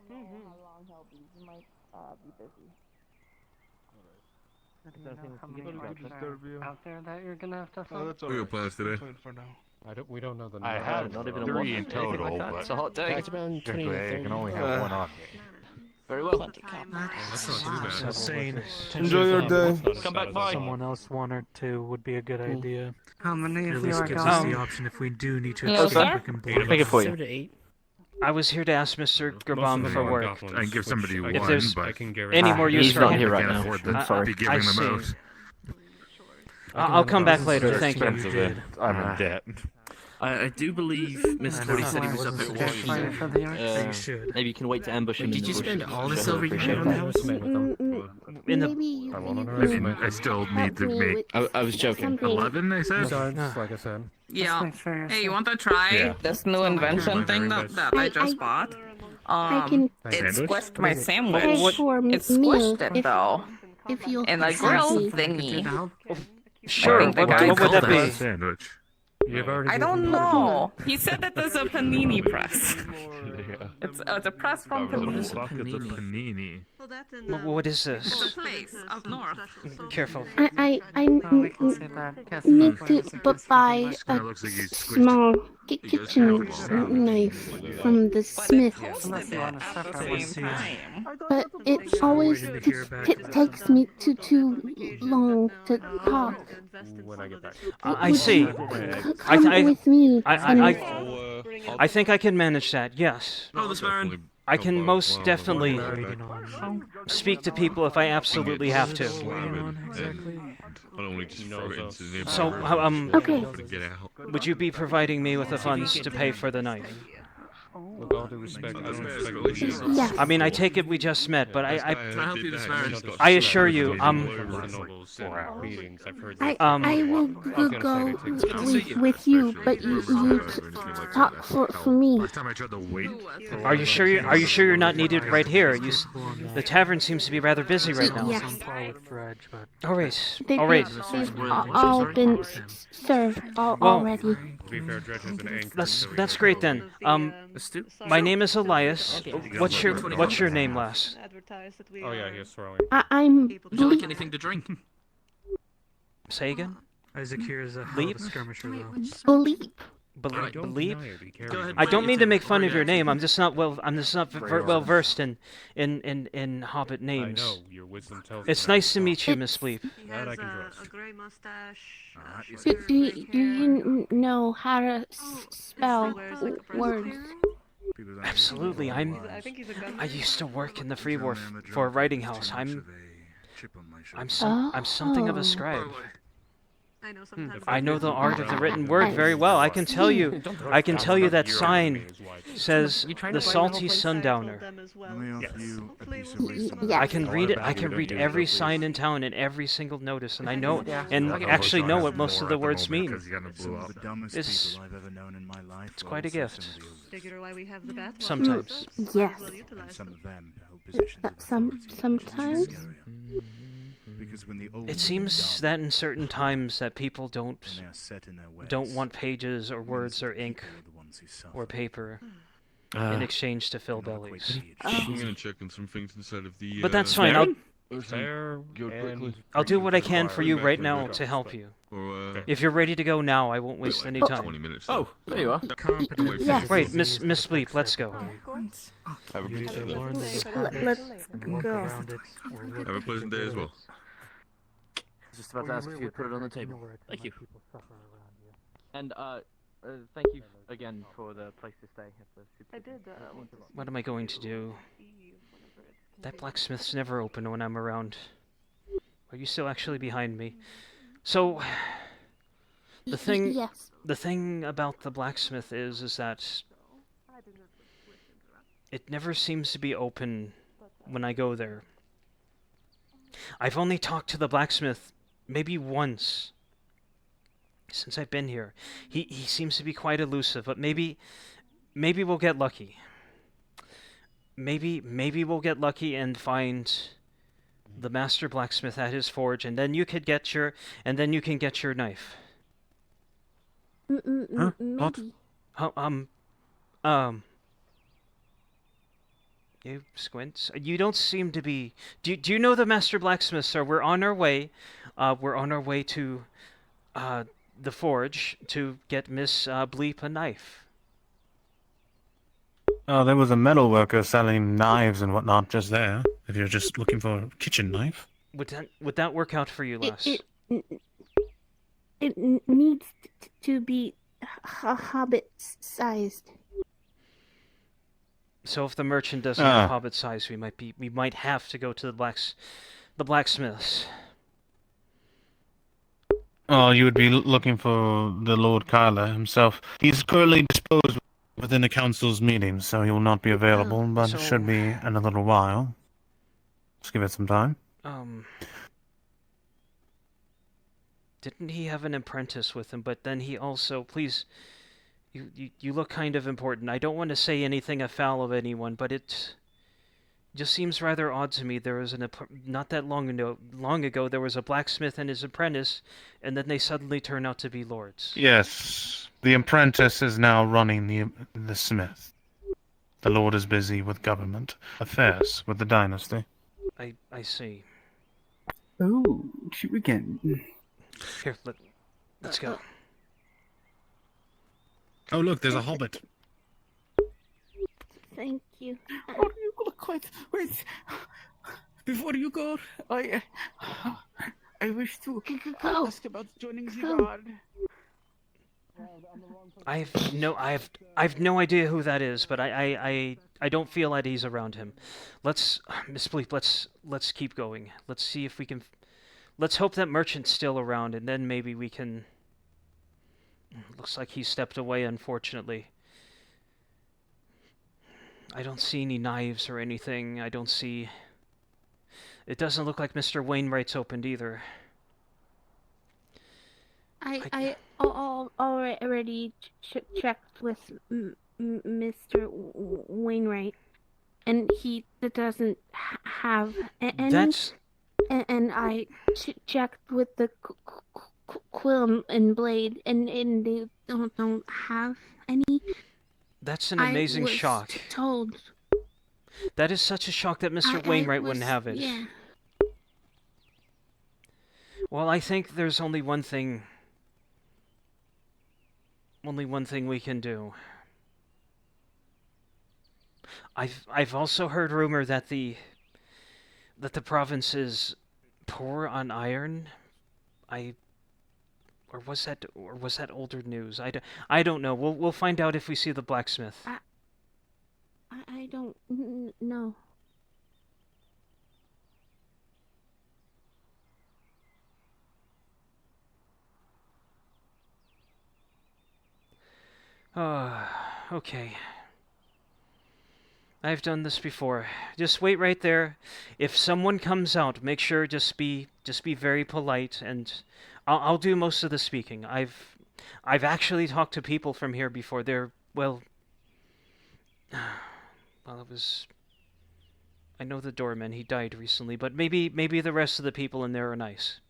How long he'll be. He might be busy. Out there that you're gonna have to Oh, fight. that's We got plans today. For now. We don't know the I number. have Not even a 3 in month, anything total, like that. but It's a hot day. It's around 20 technically I can only have one on me. Very well. That's not too bad. Insane. Enjoy your day. Come back by. Someone else, one or two, would be a good idea. How many At of you least are gives us the going? option if we do need to Hello, escape, sir? we can Make blow it for you. 7 to 8. I was here to ask Mr. Grabam for work. I can give somebody one, there's but any more use he's for not him. here right can't now. afford to I'm sorry. be giving I them see. out. I'll come back later. Thank you. I'm in debt. I do believe Miss Cody said he was up at Just fighting for the arch. Uh, You should. maybe you can wait to ambush him. Did you spend all the silver you appreciate had on the that. house? In the I mean, I still need to make I was joking. 11, I said? Besides, like I said. Yeah. Make sure you're Hey, you want to try Yeah. this new invention thing that I just bought? can- It Sandwich? squished my sandwich. for It me squished it though. if you In a grill thingy. Sure. I think the What guy would that told be? us. Sandwich. I don't know. He said that there's a panini press. It's a press from panini. What is this? It's a place up north. Careful. I need to buy a small kitchen knife from the smith. But it always takes me too long to talk. I see. Come with me. I think I can manage that. Yes. Oh, this Baron. I can most definitely speak to people if I absolutely have to. So, Okay. would you be providing me with the funds to pay for the knife? With all due respect, I don't expect Yes. I mean, I take it we just met, but I assure you, I will go with you, but you talk for me. Are you sure? Are you sure you're not needed right here? The tavern seems to be rather busy right now. Yes. All right. They've All right. all been served already. That's great then. My name is Elias. What's your name, lass? Oh yeah, he's throwing. I'm Would you like anything to drink? Say again? Isaac here is a Leap? skirmisher though. Bleep. Bleep? I don't mean to make fun of your name. I'm just not well versed in Hobbit names. I know, your wisdom tells It's me nice to meet you, Miss Bleep. That I can trust. A grey mustache. Do you know how to spell words? Absolutely. I used to work in the Free War for a writing house. I'm something of a scribe. I know the art of the written word very well. I can tell you that sign says the salty sundowner. I can read it. I can read every sign in town and every single notice, and I know and actually know what most of the words mean. It's quite a gift. Sometimes. Yes. Sometimes. It seems that in certain times that people don't want pages or words or ink or paper in exchange to fill bellies. I'm gonna check on some things inside of the. But that's fine. Quickly. I'll do what I can for you right now to help you. If you're ready to go now, I won't waste any time. 20 minutes. Oh, there you are. Yes. Wait, Miss Bleep, let's go. Have a good day. Let's go. Have a pleasant day as well. Just about to ask if you put it on the table. Thank you. And thank you again for the place to stay. I did. What am I going to do? That blacksmith's never open when I'm around. Are you still actually behind me? So, the thing about the blacksmith is that it never seems to be open when I go there. I've only talked to the blacksmith maybe once since I've been here. He seems to be quite elusive, but maybe we'll get lucky. Maybe we'll get lucky and find the master blacksmith at his forge, and then you can get your knife. Maybe. You squint. You don't seem to be. Do you know the master blacksmith, sir? We're on our way. We're on our way to the forge to get Miss Bleep a knife. Oh, there was a metal worker selling knives and whatnot just there. If you're just looking for a kitchen knife. Would that work out for you, lass? It needs to be hobbit-sized. So if the merchant doesn't have hobbit size, we might have to go to the blacksmiths. Oh, you would be looking for the Lord Kyler himself. He's currently disposed within the council's meeting, so he will not be available, but it should be in a little while. Just give it some time. Didn't he have an apprentice with him? But then he also, please, you look kind of important. I don't want to say anything afoul of anyone, but just seems rather odd to me. There was not that long ago there was a blacksmith and his apprentice, and then they suddenly turn out to be lords. Yes, the apprentice is now running the smith. The lord is busy with government affairs with the dynasty. I see. Oh, shoot again. Here, let's go. Oh, look, there's a hobbit. Thank you. Oh, you look wait. Before you go, I wish to ask about joining the guard. I've no idea who that is, but I don't feel at ease around him. Let's, Miss Bleep, let's keep going. Let's see if we can. Let's hope that merchant's still around, and then maybe we can. Looks like he stepped away, unfortunately. I don't see any knives or anything. I don't see. It doesn't look like Mr. Wainwright's opened either. I already checked with Mr. Wainwright, and he doesn't have any. That's. And I checked with the Quill and Blade, and they don't have any. That's an amazing shock. Told. That is such a shock that Mr. Wainwright wouldn't have it. Yeah. Well, I think there's only one thing. Only one thing we can do. I've also heard rumor that the province is poor on iron. Or was that older news? I don't know. We'll find out if we see the blacksmith. I don't know. Okay. I've done this before. Just wait right there. If someone comes out, make sure just be very polite, and I'll do most of the speaking. I've actually talked to people from here before. They're well, it was. I know the doorman. He died recently, but maybe the rest of the people in there are nice.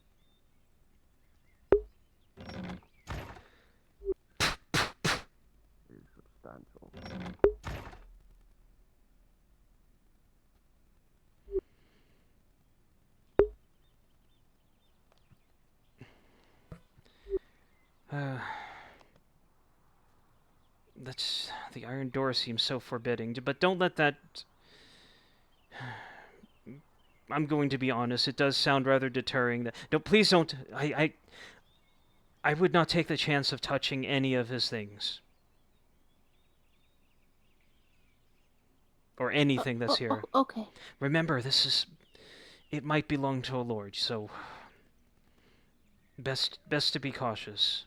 The iron door seems so forbidding, but don't let that. I'm going to be honest. It does sound rather deterring. Please don't. I would not take the chance of touching any of his things. Or anything that's here. Okay. Remember, it might belong to a lord, so best to be cautious.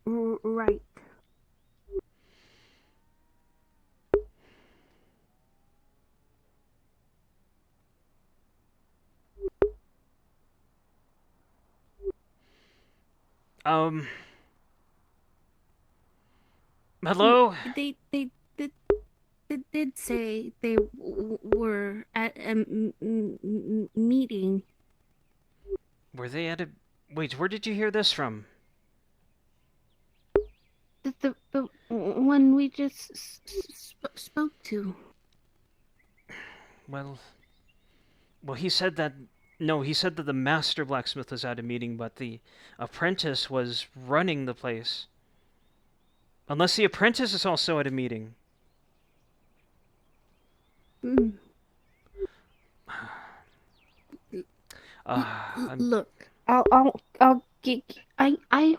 Right. Hello? They did say they were at a meeting. Were they at a... Wait, where did you hear this from? The one we just spoke to. Well, he said that... No, he said that the master blacksmith was at a meeting, but the apprentice was running the place. Unless the apprentice is also at a meeting. Look, I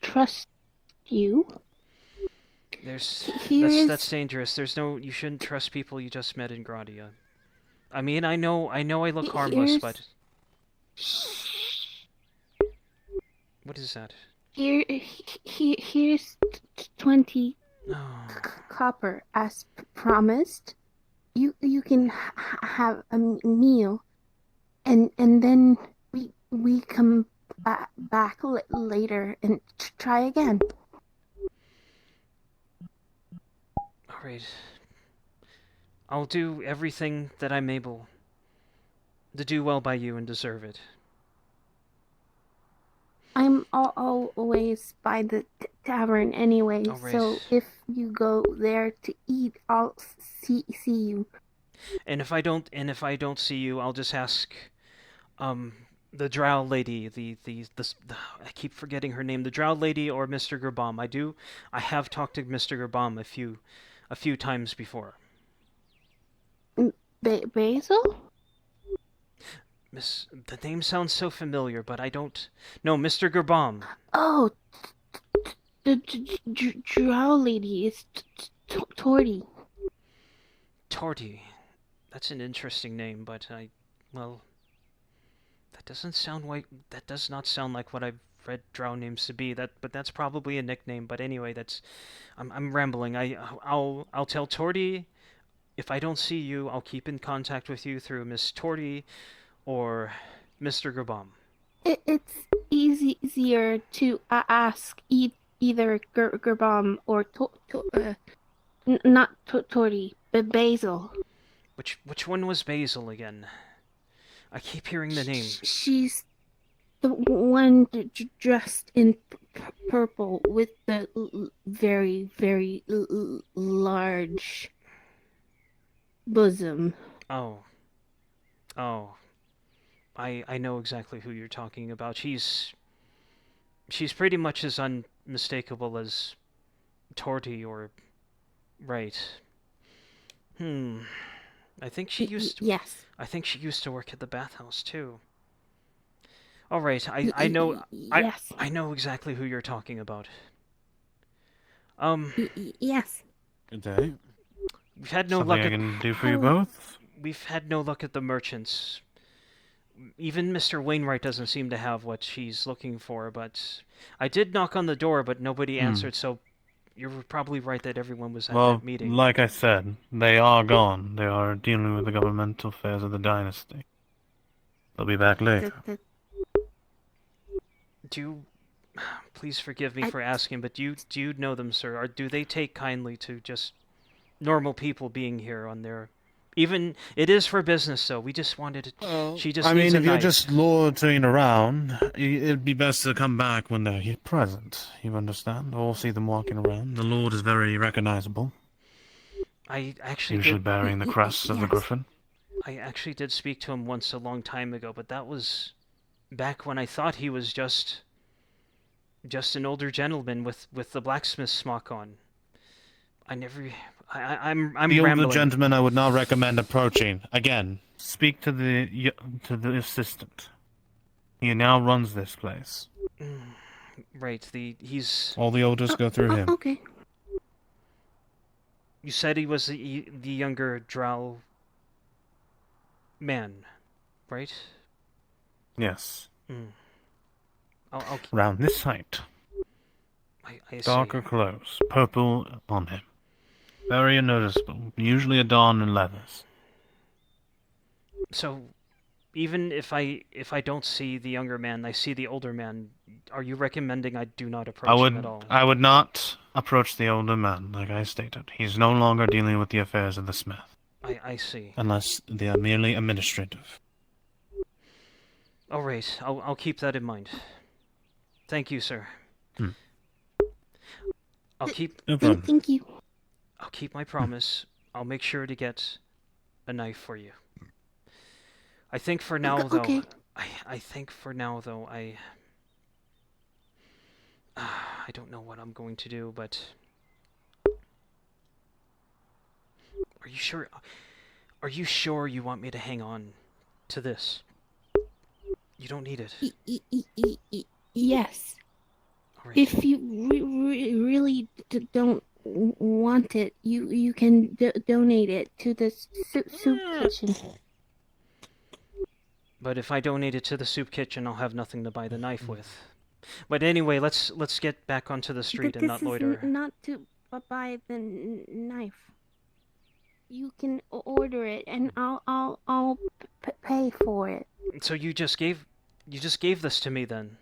trust you. That's dangerous. You shouldn't trust people you just met in Gradia. I mean, I know I look harmless, but what is that? Here's 20 copper as promised. You can have a meal, and then we come back later and try again. All right. I'll do everything that I'm able to do well by you and deserve it. I'm always by the tavern anyway, All right. so if you go there to eat, I'll see you. And if I don't see you, I'll just ask, the drow lady, I keep forgetting her name, the drow lady or Mr. Gerbam. I have talked to Mr. Gerbam a few times before. Basil? The name sounds so familiar, but I don't... No, Mr. Gerbam. Oh, the drow lady is Torty. Torty. That's an interesting name, but well, that does not sound like what I've read drow names to be. But that's probably a nickname. But anyway, I'm rambling. I'll tell Torty, if I don't see you, I'll keep in contact with you through Miss Torty or Mr. Gerbam. It's easier to ask either Gerbam or not Torty, but Basil. Which one was Basil again? I keep hearing the name. She's the one dressed in purple with the very, very large bosom. Oh. I know exactly who you're talking about. She's pretty much as unmistakable as Torty or... Right. I think she used to... Yes. I think she used to work at the bathhouse, too. Alright, I know... Yes. I know exactly who you're talking about. Yes. Good day. We've had no Something luck I can do for you both? We've had no luck at the merchants. Even Mr. Wainwright doesn't seem to have what she's looking for, but... I did knock on the door, but nobody answered, so... You're probably right that everyone was at that meeting. Well, like I said, they are gone. They are dealing with the governmental affairs of the dynasty. They'll be back later. Please forgive me for asking, but do you know them, sir? Or do they take kindly to just normal people being here on their... Even, it is for business, though. We just wanted to... she just needs a if you're knife. just loitering around, it'd be best to come back when they're here present. You understand? Or see them walking around. The Lord is very recognizable. I actually usually did... bearing the crest of the Griffin. I actually did speak to him once a long time ago, but that was back when I thought he was just an older gentleman with the blacksmith smock on. I'm The rambling. older gentleman I would not recommend approaching. Again, speak to the assistant. He now runs this place. Right, he's... All the orders go through him. Okay. You said he was the younger drow man, right? Yes. I'll Round this height. I see. Darker clothes, purple on him. Very unnoticeable. Usually adorned in leathers. So, even if I don't see the younger man, I see the older man. Are you recommending I do not approach him at all? I would not approach the older man, like I stated. He's no longer dealing with the affairs of the smith. I see. Unless they are merely administrative. All right, I'll keep that in mind. Thank you, sir. I'll keep... No problem. Thank you. I'll keep my promise. I'll make sure to get a knife for you. I think for now, though... Okay. I think for now, though, I don't know what I'm going to do, but... Are you sure... Are you sure you want me to hang on to this? You don't need it. Yes. Right. If you really don't want it, you can donate it to the soup kitchen. But if I donate it to the soup kitchen, I'll have nothing to buy the knife with. But anyway, let's get back onto the street and not loiter. This is not to buy the knife. You can order it, and I'll pay for it. So you just gave this to me then?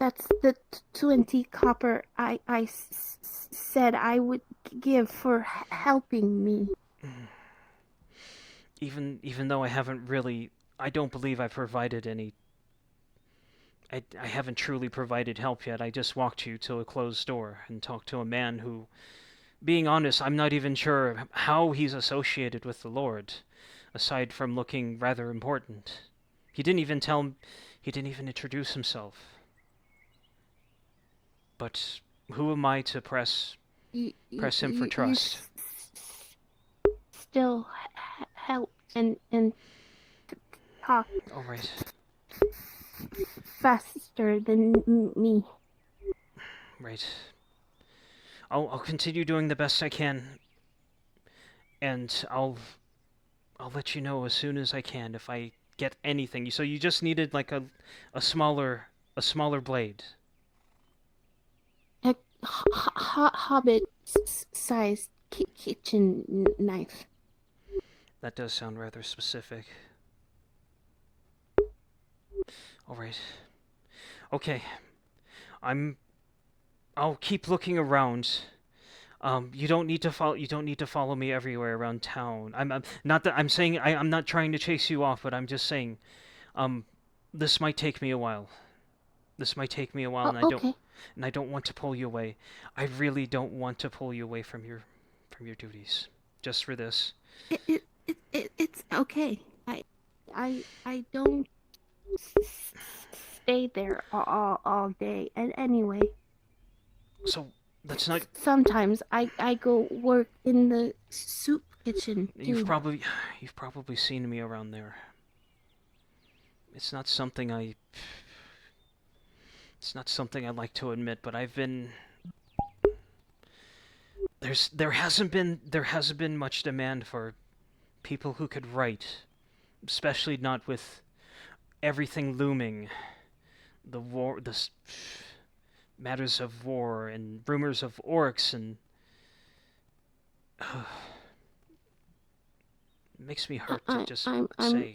That's the 20 copper I said I would give for helping me. Even though I haven't really, I don't believe I've provided any. I haven't truly provided help yet. I just walked you to a closed door and talked to a man who, being honest, I'm not even sure how he's associated with the Lord, aside from looking rather important. He didn't even introduce himself. But who am I to press him for trust? Still help and talk. All right. Faster than me. Right. I'll continue doing the best I can, and I'll let you know as soon as I can if I get anything. So you just needed like a smaller blade. A hobbit-sized kitchen knife. That does sound rather specific. All right. Okay. I'll keep looking around. You don't need to follow me everywhere around town. I'm not that I'm saying I'm not trying to chase you off, but I'm just saying, this might take me a while. And I don't want to pull you away. I really don't want to pull you away from your duties. Just for this. It's okay. I don't stay there all day. And anyway. So that's not. Sometimes I go work in the soup kitchen too. You've probably seen me around there. It's not something I like to admit, but I've been. There hasn't been much demand for people who could write, especially not with everything looming. The matters of war and rumors of orcs and it makes me hurt to just say.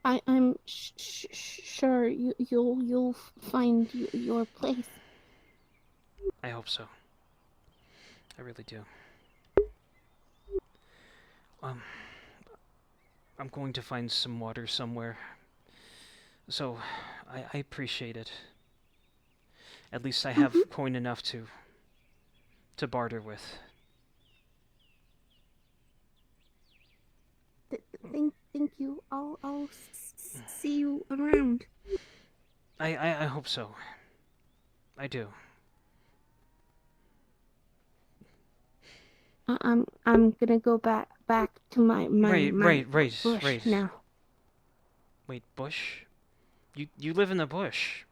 I'm sure you'll find your place. I hope so. I really do. I'm going to find some water somewhere. So, I appreciate it. At least I have coin enough to barter with. Thank you. I'll see you around. I hope so. I do. I'm gonna go back to my bush now. Wait, bush? You live in the bush?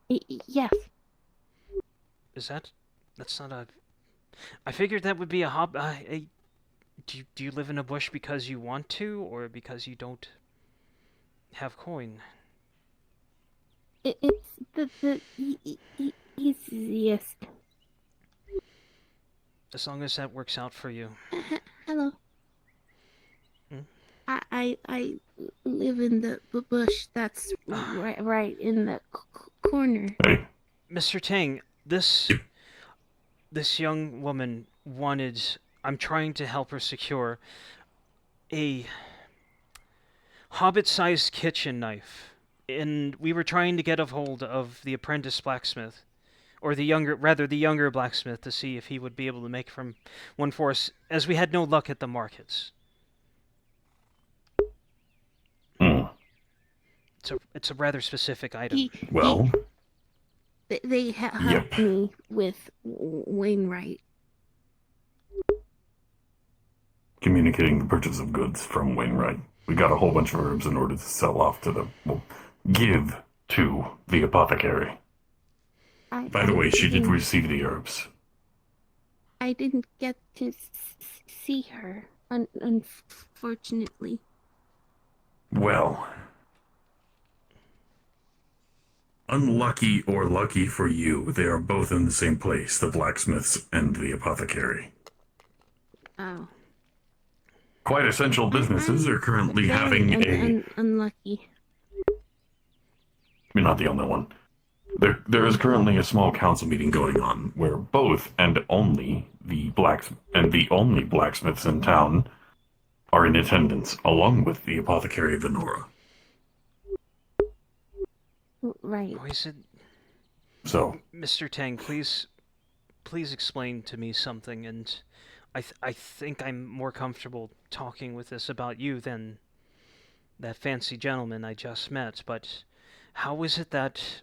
Yes. Is that's not a... I figured that would be a hobby. Do you live in a bush because you want to, or because you don't have coin? It's the easiest. As long as that works out for you. Hello. I live in the bush that's right in the corner. Mr. Tang, this young woman wanted... I'm trying to help her secure a hobbit-sized kitchen knife. And we were trying to get a hold of the apprentice blacksmith. Or the younger blacksmith, to see if he would be able to make from one for us, as we had no luck at the markets. It's a rather specific item. They helped me with Wainwright. Communicating the purchase of goods from Wainwright. We got a whole bunch of herbs in order to sell off to give to the apothecary. By the way, she did receive the herbs. I didn't get to see her, unfortunately. Well, unlucky or lucky for you, they are both in the same place, the blacksmiths and the apothecary. Oh. Quite essential businesses are currently having unlucky. You're not the only one. There is currently a small council meeting going on where both and only the only blacksmiths in town are in attendance, along with the apothecary Venora. Right. Why is it... So, Mr. Tang, please explain to me something, and I think I'm more comfortable talking with this about you than that fancy gentleman I just met, but how is it that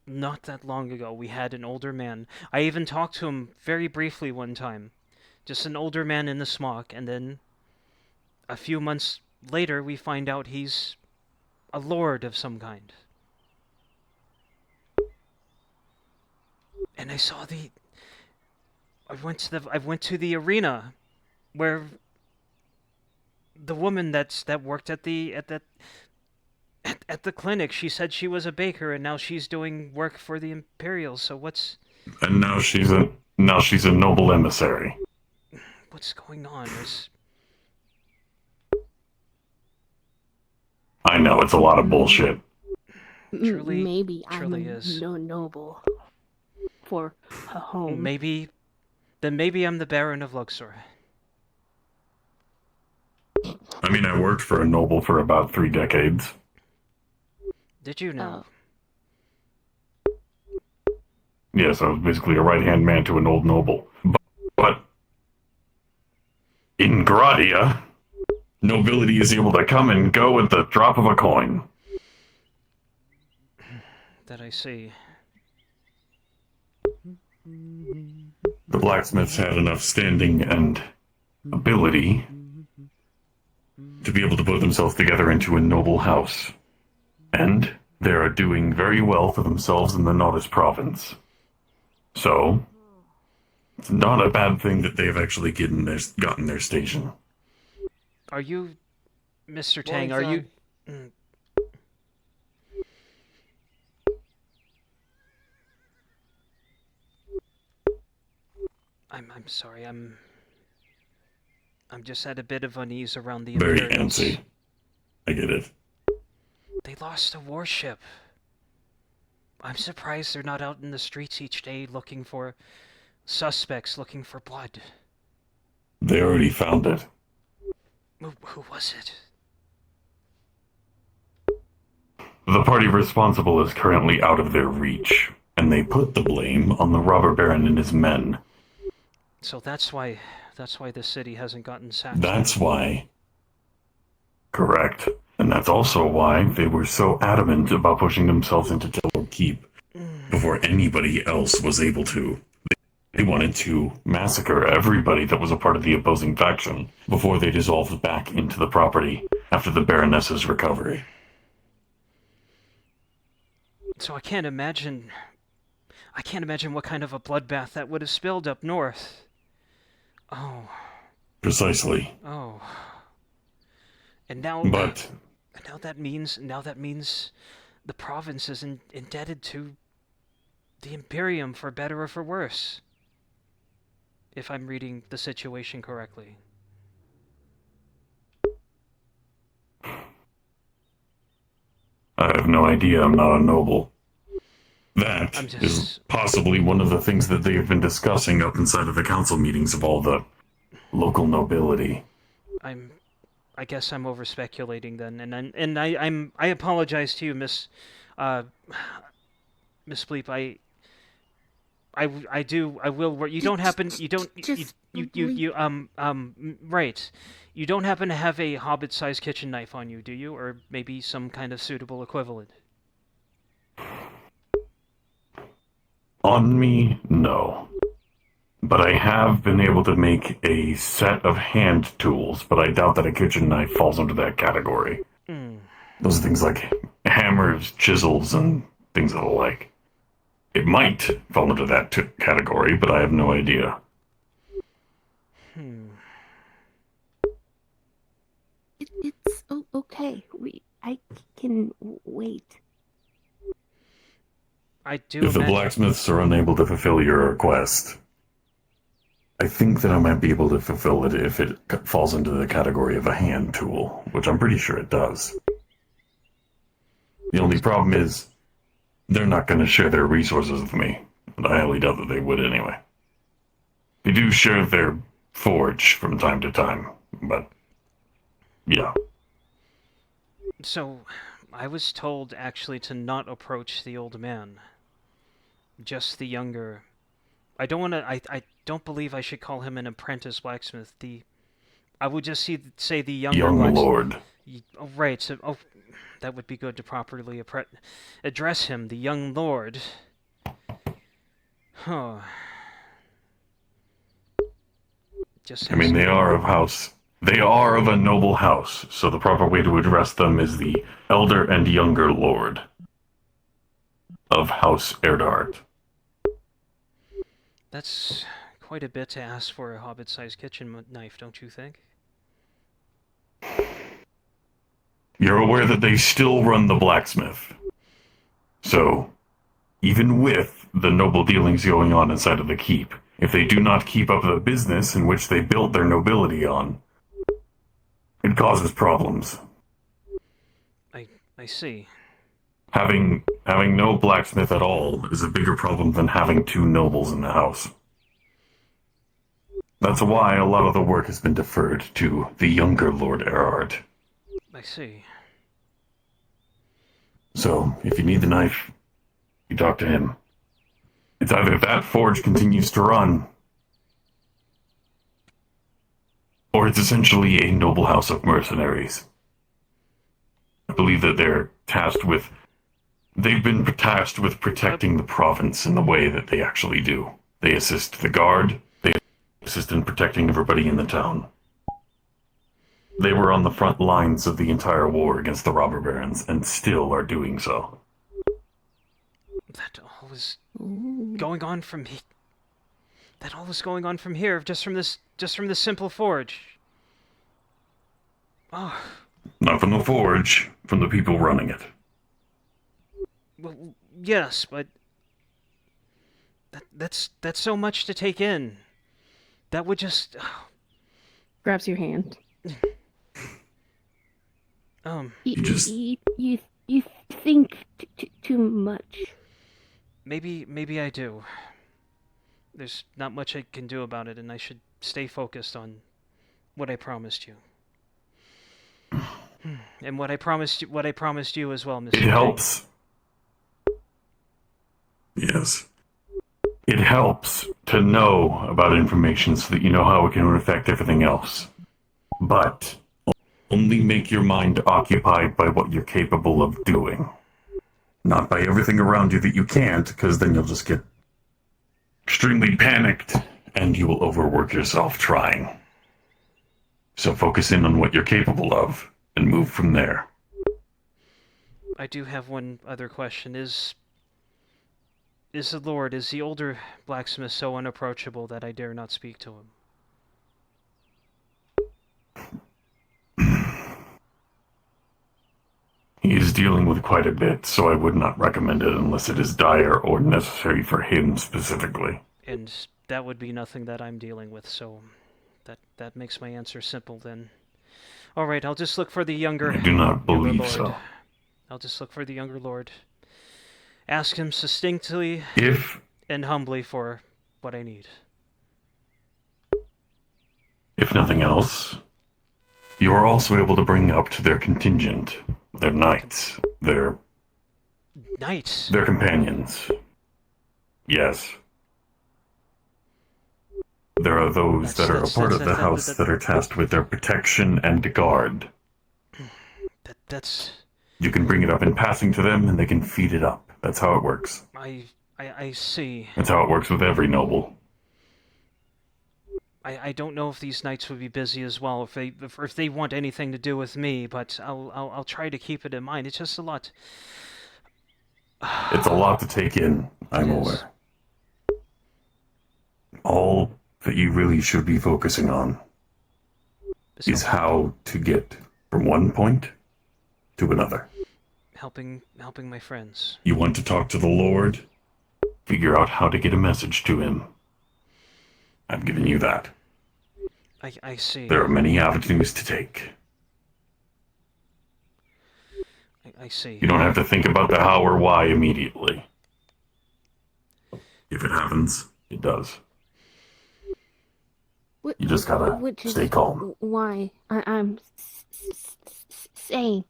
not that long ago we had an older man? I even talked to him very briefly one time. Just an older man in the smock, and then a few months later we find out he's a lord of some kind. And I saw I went to the arena where the woman that worked at the clinic, she said she was a baker, and now she's doing work for the Imperials. So what's... And now she's a noble emissary. What's going on? I know, it's a lot of bullshit. Truly, maybe truly I'm is. no noble for a home. Maybe I'm the Baron of Luxor. I mean, I worked for a noble for about 3 decades. Did you know? Yes, I was basically a right-hand man to an old noble. But in Gradia, nobility is able to come and go at the drop of a coin. That I see. The blacksmiths had enough standing and ability to be able to put themselves together into a noble house. And they are doing very well for themselves in the Nodus province. So, it's not a bad thing that they've actually gotten their station. Are you, Mr. Tang, are you... I'm sorry, I'm just at a bit of unease around the Very Imperials. antsy. I get it. They lost a warship. I'm surprised they're not out in the streets each day looking for suspects, looking for blood. They already found it. Who was it? The party responsible is currently out of their reach, and they put the blame on the robber baron and his men. So that's why the city hasn't gotten sacked. That's why. Correct. And that's also why they were so adamant about pushing themselves into Tellur Keep before anybody else was able to. They wanted to massacre everybody that was a part of the opposing faction before they dissolved back into the property after the Baroness's recovery. So I can't imagine what kind of a bloodbath that would have spilled up north. Oh. Precisely. Oh. And now... But... Now that means the province is indebted to the Imperium for better or for worse. If I'm reading the situation correctly. I have no idea, I'm not a noble. That is possibly one of the things that they have been discussing up inside of the council meetings of all the local nobility. I guess I'm over speculating then, and I apologize to you, Miss Bleep. I will. You don't happen. You don't. Right. You don't happen to have a hobbit-sized kitchen knife on you, do you? Or maybe some kind of suitable equivalent. On me, no. But I have been able to make a set of hand tools, but I doubt that a kitchen knife falls under that category. Those are things like hammers, chisels, and things of the like. It might fall under that category, but I have no idea. It's okay. I can wait. I do. If the blacksmiths are unable to fulfill your request, I think that I might be able to fulfill it if it falls into the category of a hand tool, which I'm pretty sure it does. The only problem is, they're not going to share their resources with me, and I highly doubt that they would anyway. They do share their forge from time to time, but yeah. So, I was told actually to not approach the old man. Just the younger. I don't want to. I don't believe I should call him an apprentice blacksmith. I would just say the younger Young lord. Oh, right. So, that would be good to properly address him, the young lord. Huh. I mean, they are of a noble house, so the proper way to address them is the elder and younger lord of House Erdart. That's quite a bit to ask for a hobbit-sized kitchen knife, don't you think? You're aware that they still run the blacksmith. So, even with the noble dealings going on inside of the keep, if they do not keep up the business in which they built their nobility on, it causes problems. I see. Having no blacksmith at all is a bigger problem than having two nobles in the house. That's why a lot of the work has been deferred to the younger Lord Erard. I see. So, if you need the knife, you talk to him. It's either that forge continues to run, or it's essentially a noble house of mercenaries. I believe that they've been tasked with protecting the province in the way that they actually do. They assist the guard, they assist in protecting everybody in the town. They were on the front lines of the entire war against the robber barons, and still are doing so. That all was going on from here. That all was going on from here, just from this simple forge. Oh. Not from the forge, from the people running it. Well, yes, but that's so much to take in. That would just Grabs your hand. You think too much. Maybe I do. There's not much I can do about it, and I should stay focused on what I promised you. And what I promised you as well, Mr. It helps. Yes. It helps to know about information so that you know how it can affect everything else. But only make your mind occupied by what you're capable of doing. Not by everything around you that you can't, because then you'll just get extremely panicked and you will overwork yourself trying. So focus in on what you're capable of and move from there. I do have one other question. Is the older blacksmith so unapproachable that I dare not speak to him? He is dealing with quite a bit, so I would not recommend it unless it is dire or necessary for him specifically. And that would be nothing that I'm dealing with, so that makes my answer simple then. Alright, I'll just look for the younger... I do not believe lord. so. I'll just look for the younger lord. Ask him succinctly and humbly for what I need. If nothing else, you are also able to bring up to their contingent, their knights, their companions. Yes. There are those that are a part of the house that are tasked with their protection and guard. That's... You can bring it up in passing to them, and they can feed it up. That's how it works. I see. That's how it works with every noble. I don't know if these knights would be busy as well, if they want anything to do with me, but I'll try to keep it in mind. It's just a lot. It's a lot to take in, I'm aware. All that you really should be focusing on is how to get from one point to another. Helping my friends. You want to talk to the Lord? Figure out how to get a message to him. I'm giving you that. I see. There are many avenues to take. I see. You don't have to think about the how or why immediately. If it happens, it does. You just gotta stay calm. Why I'm saying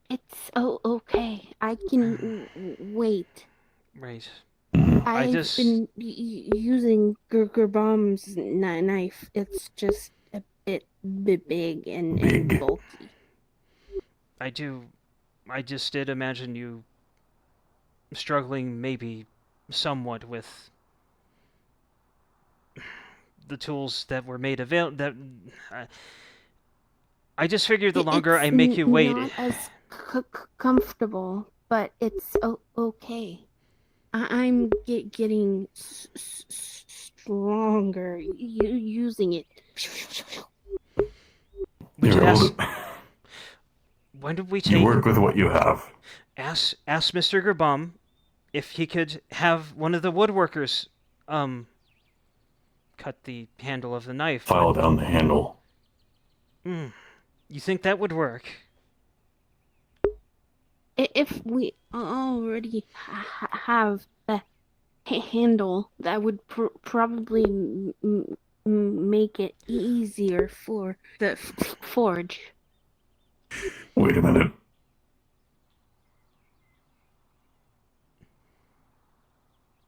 it's okay. I can wait. Right. I've been using Gerbom's knife. It's just a bit big and bulky. I just did imagine you struggling maybe somewhat with the tools that were made available. I just figured the longer I make you wait... Not as comfortable, but it's okay. I'm getting stronger using it. When did we take... You work with what you have. Ask Mr. Gerbom if he could have one of the woodworkers cut the handle of the knife. File down the handle. You think that would work? If we already have the handle, that would probably make it easier for the forge. Wait a minute.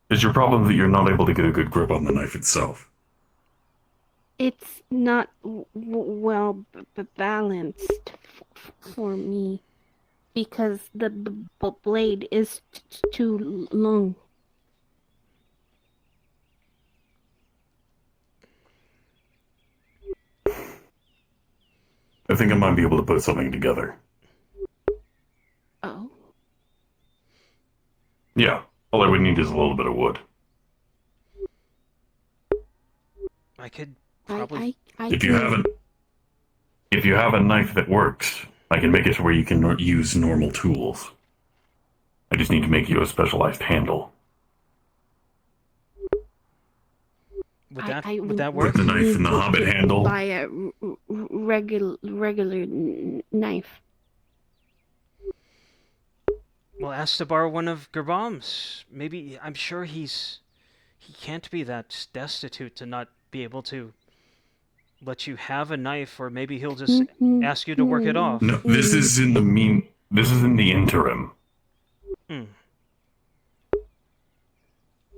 Is your problem that you're not able to get a good grip on the knife itself? It's not well balanced for me because the blade is too long. I think I might be able to put something together. Oh? Yeah, all I would need is a little bit of wood. I could probably... If you have a knife that works, I can make it to where you can use normal tools. I just need to make you a specialized handle. Would that work? With the knife and the hobbit handle. Buy a regular knife. Well, ask to borrow one of Gerbom's. Maybe, I'm sure he can't be that destitute to not be able to let you have a knife, or maybe he'll just ask you to work it off. No, this is in the interim. Oh,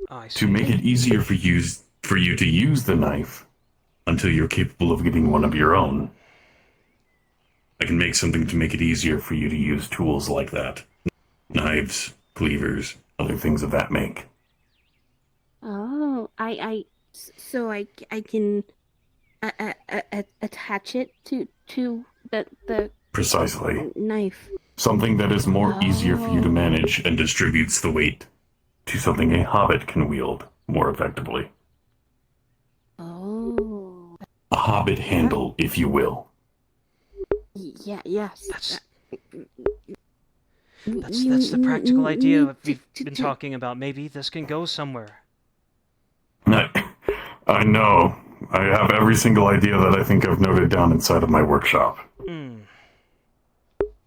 I see. To make it easier for you to use the knife until you're capable of getting one of your own, I can make something to make it easier for you to use tools like that. Knives, cleavers, other things of that make. Oh, so I can attach it to the Precisely. knife. Something that is easier for you to manage and distributes the weight to something a hobbit can wield more effectively. Oh. A hobbit handle, if you will. Yes. That's the practical idea we've been talking about. Maybe this can go somewhere. I know. I have every single idea that I think I've noted down inside of my workshop.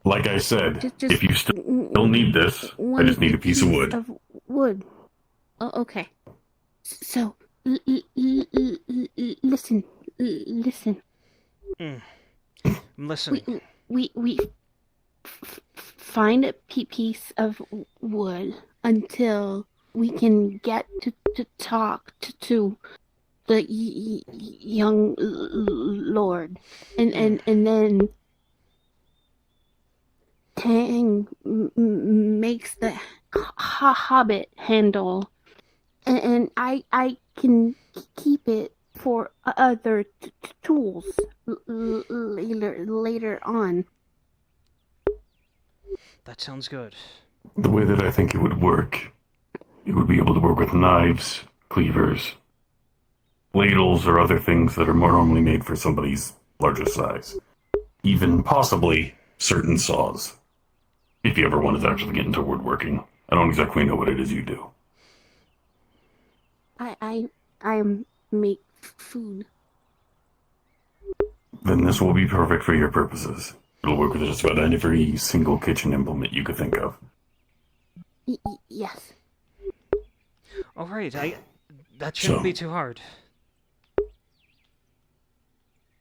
Like I said, if you still need this, I just need a piece of wood. Oh, okay. So, listen. I'm listening. We find a piece of wood until we can get to talk to the young lord, and then Tang makes the hobbit handle, and I can keep it for other tools later on. That sounds good. The way that I think it would work, you would be able to work with knives, cleavers, ladles, or other things that are more normally made for somebody's larger size. Even possibly certain saws. If you ever wanted to actually get into woodworking. I don't exactly know what it is you do. I make food. Then this will be perfect for your purposes. It'll work with just about every single kitchen implement you could think of. Yes. All right, that shouldn't be too hard.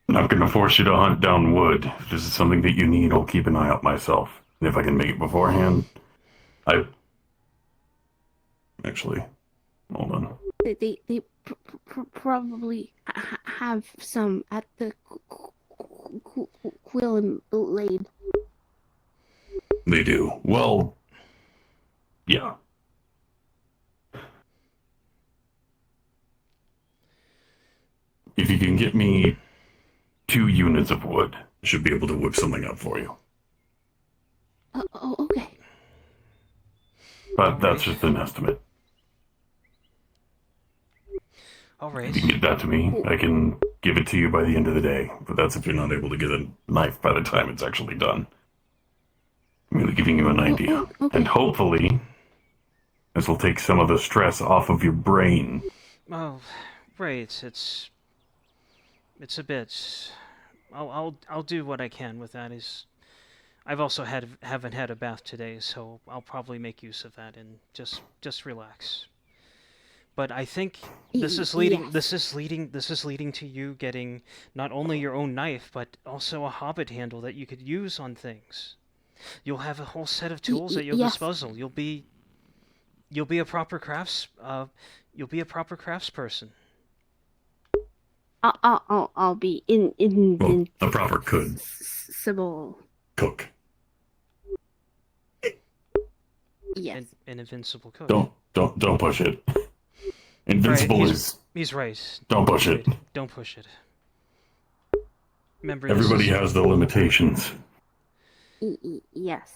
I'm not going to force you to hunt down wood. If this is something that you need, I'll keep an eye out myself. And if I can make it beforehand, Actually, hold on. They probably have some at the Quill and Blade. They do. Well, yeah. If you can get me 2 units of wood, I should be able to whip something up for you. Oh, okay. But that's just an estimate. All right. If you can get that to me, I can give it to you by the end of the day. But that's if you're not able to get a knife by the time it's actually done. I'm really giving you an idea. Okay. And hopefully, this will take some of the stress off of your brain. Oh, right. It's a bit. I'll do what I can with that. I've also haven't had a bath today, so I'll probably make use of that and just relax. But I think this is leading to you getting not only your own knife, but also a hobbit handle that you could use on things. You'll have a whole set of tools at your disposal. You'll be a proper craftsperson. I'll be in a proper could. Cook. Yes. An invincible cook. Don't push it. Invincible right, is. He's right. Don't push it. Don't push it. Remember, everybody has their limitations. Yes.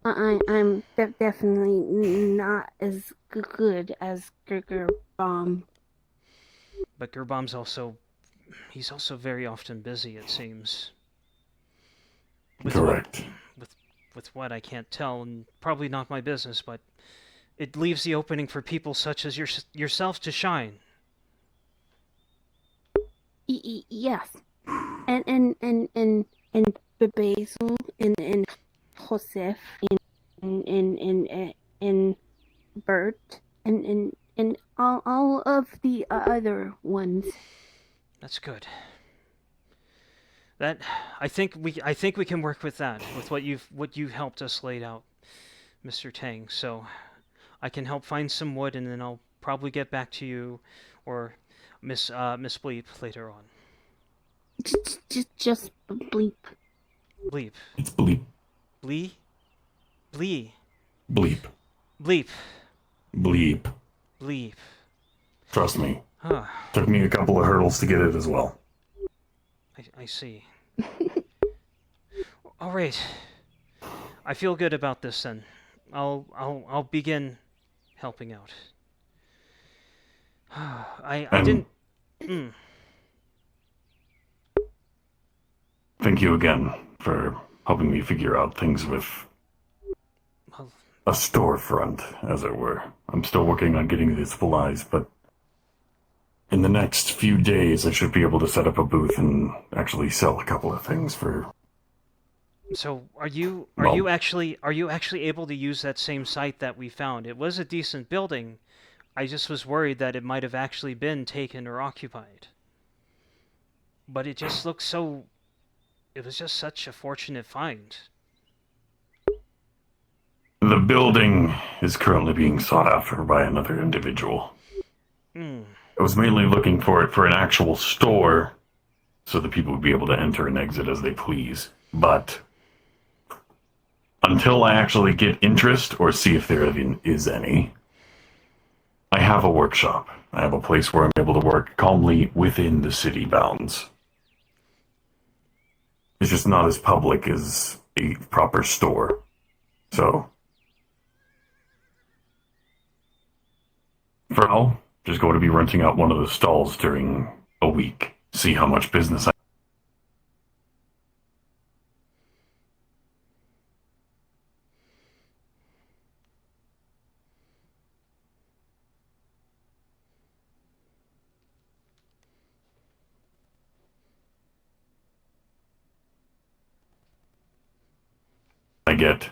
I'm definitely not as good as Gerbomb. But Gerbomb's he's also very often busy, it seems. Correct. With what I can't tell, and probably not my business, but it leaves the opening for people such as yourself to shine. Yes. And Basil and Joseph and Bert and all of the other ones. That's good. I think we can work with that, with what you helped us lay out, Mr. Tang. So I can help find some wood, and then I'll probably get back to you or Miss Bleep later on. Just Bleep. Bleep. It's Bleep. Bleep. Bleep. Bleep. Bleep. Bleep. Bleep. Trust me. Huh. Took me a couple of hurdles to get it as well. I see. All right. I feel good about this then. I'll begin helping out. I didn't. Thank you again for helping me figure out things with a storefront, as it were. I'm still working on getting the supplies, but in the next few days I should be able to set up a booth and actually sell a couple of things for. So are you actually able to use that same site that we found? It was a decent building. I just was worried that it might have actually been taken or occupied. But it just looked so. It was just such a fortunate find. The building is currently being sought after by another individual. I was mainly looking for it for an actual store, so that people would be able to enter and exit as they please. But until I actually get interest or see if there is any, I have a workshop. I have a place where I'm able to work calmly within the city bounds. It's just not as public as a proper store. So, for now, just going to be renting out one of the stalls during a week. See how much business I. get.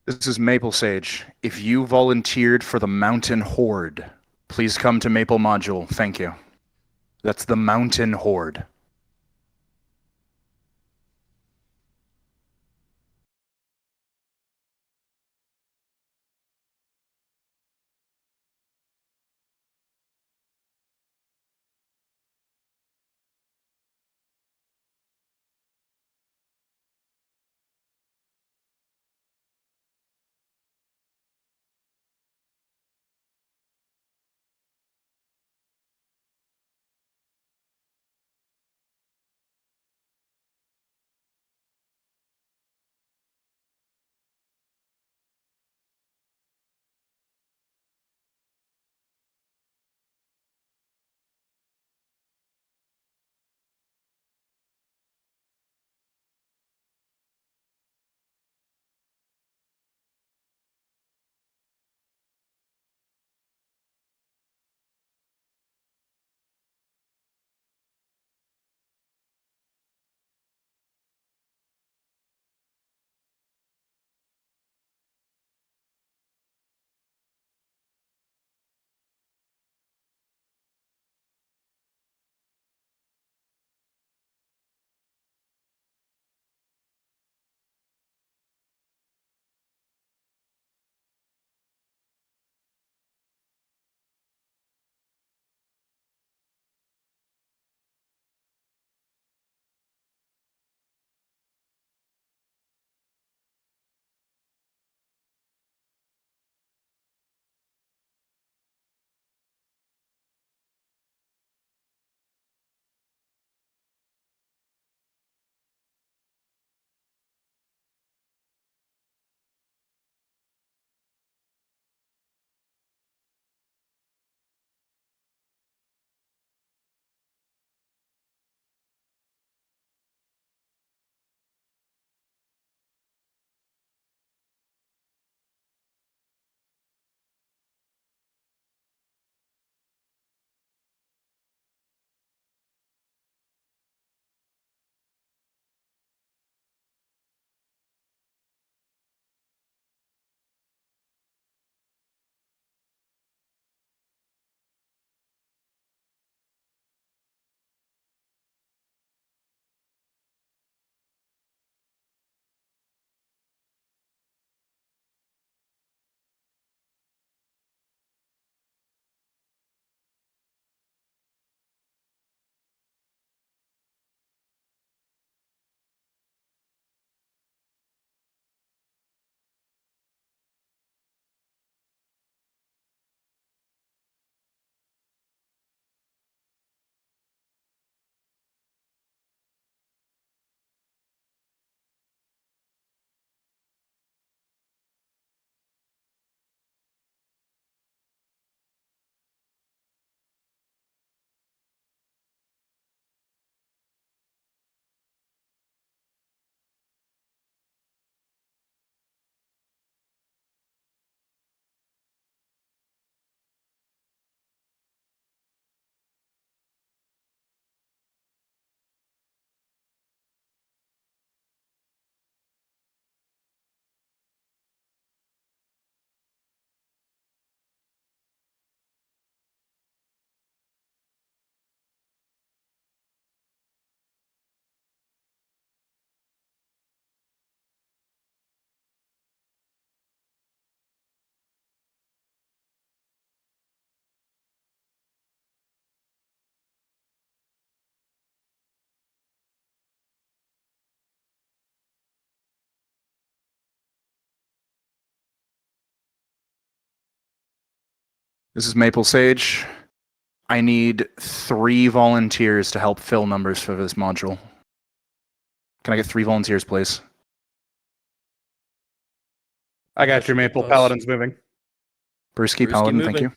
This is Maple Sage. If you volunteered for the Mountain Horde, please come to Maple Module. Thank you. That's the Mountain Horde. This is Maple Sage. I need 3 volunteers to help fill numbers for this module. Can I get 3 volunteers, please? I got you, Maple. Paladin's moving. Brewski, Paladin, thank you.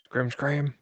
Scram.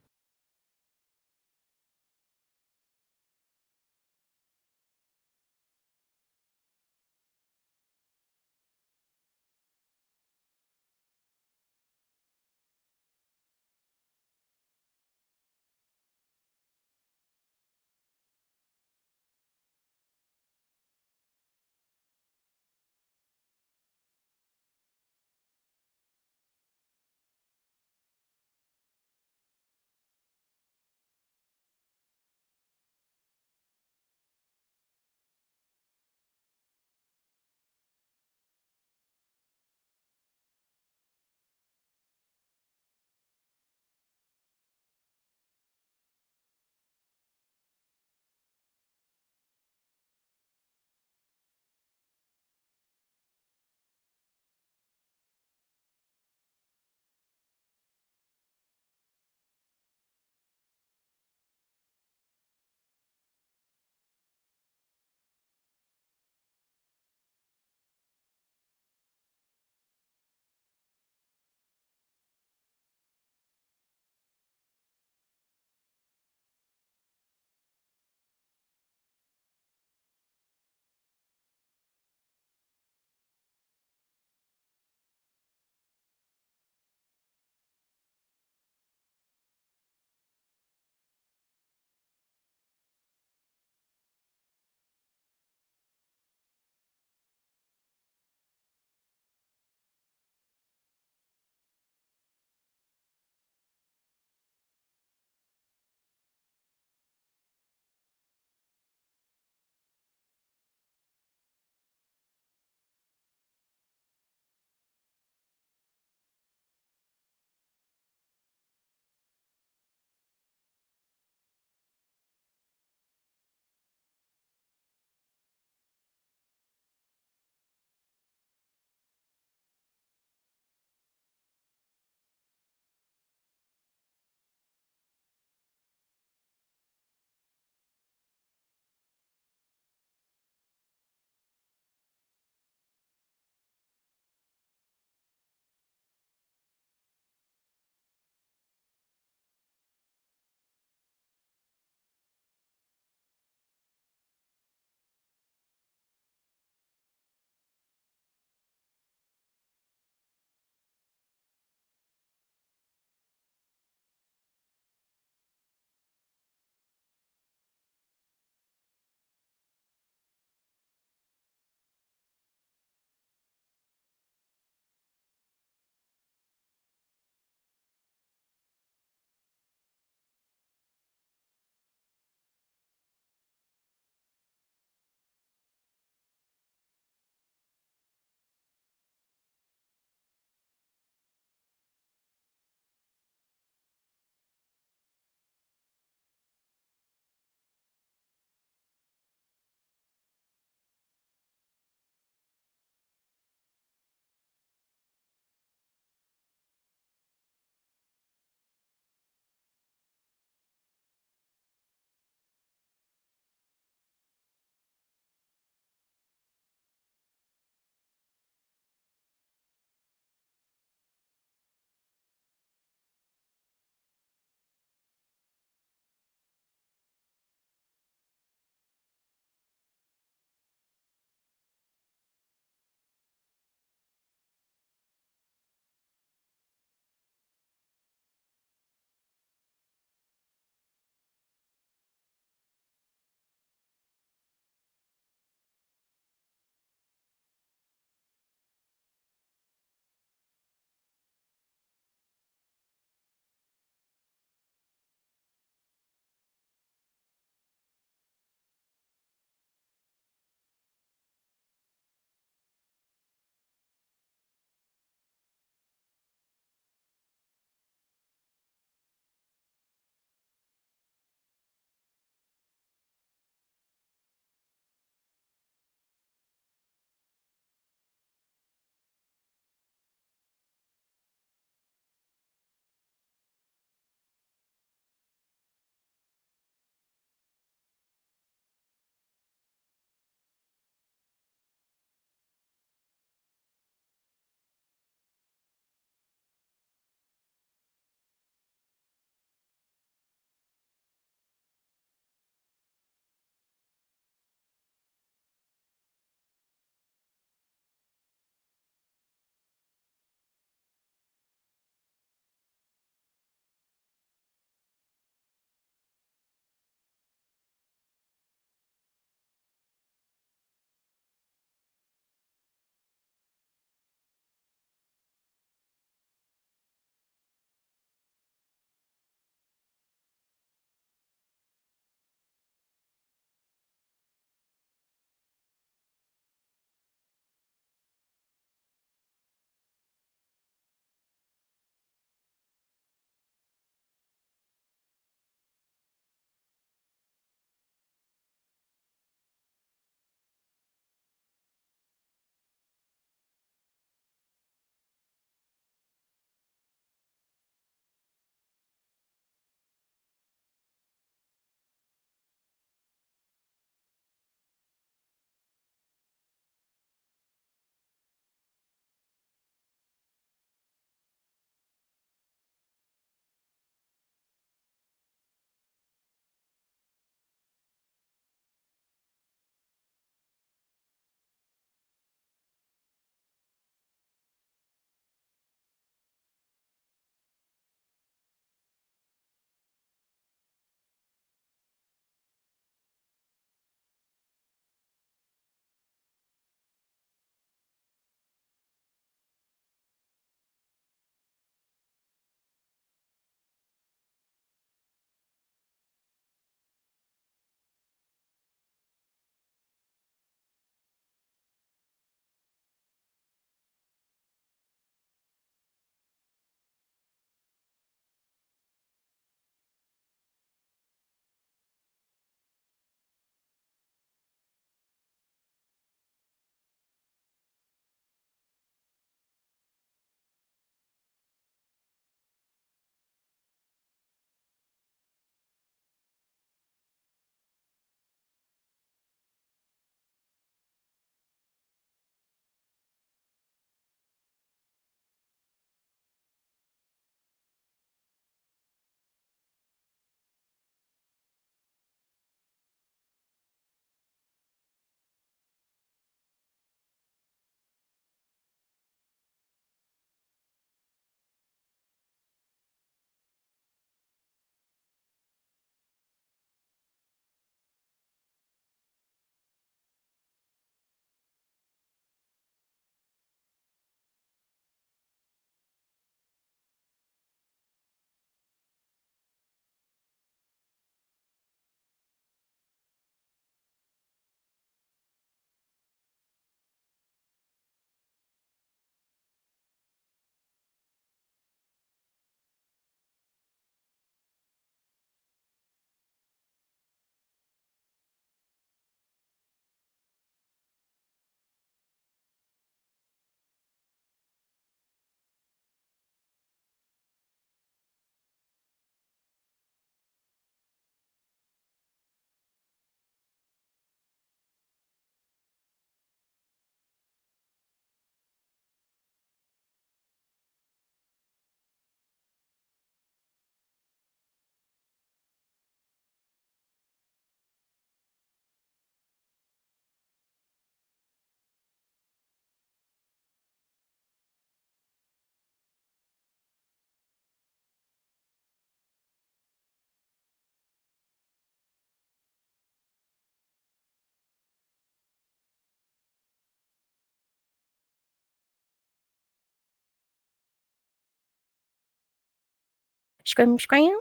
Scrim scram.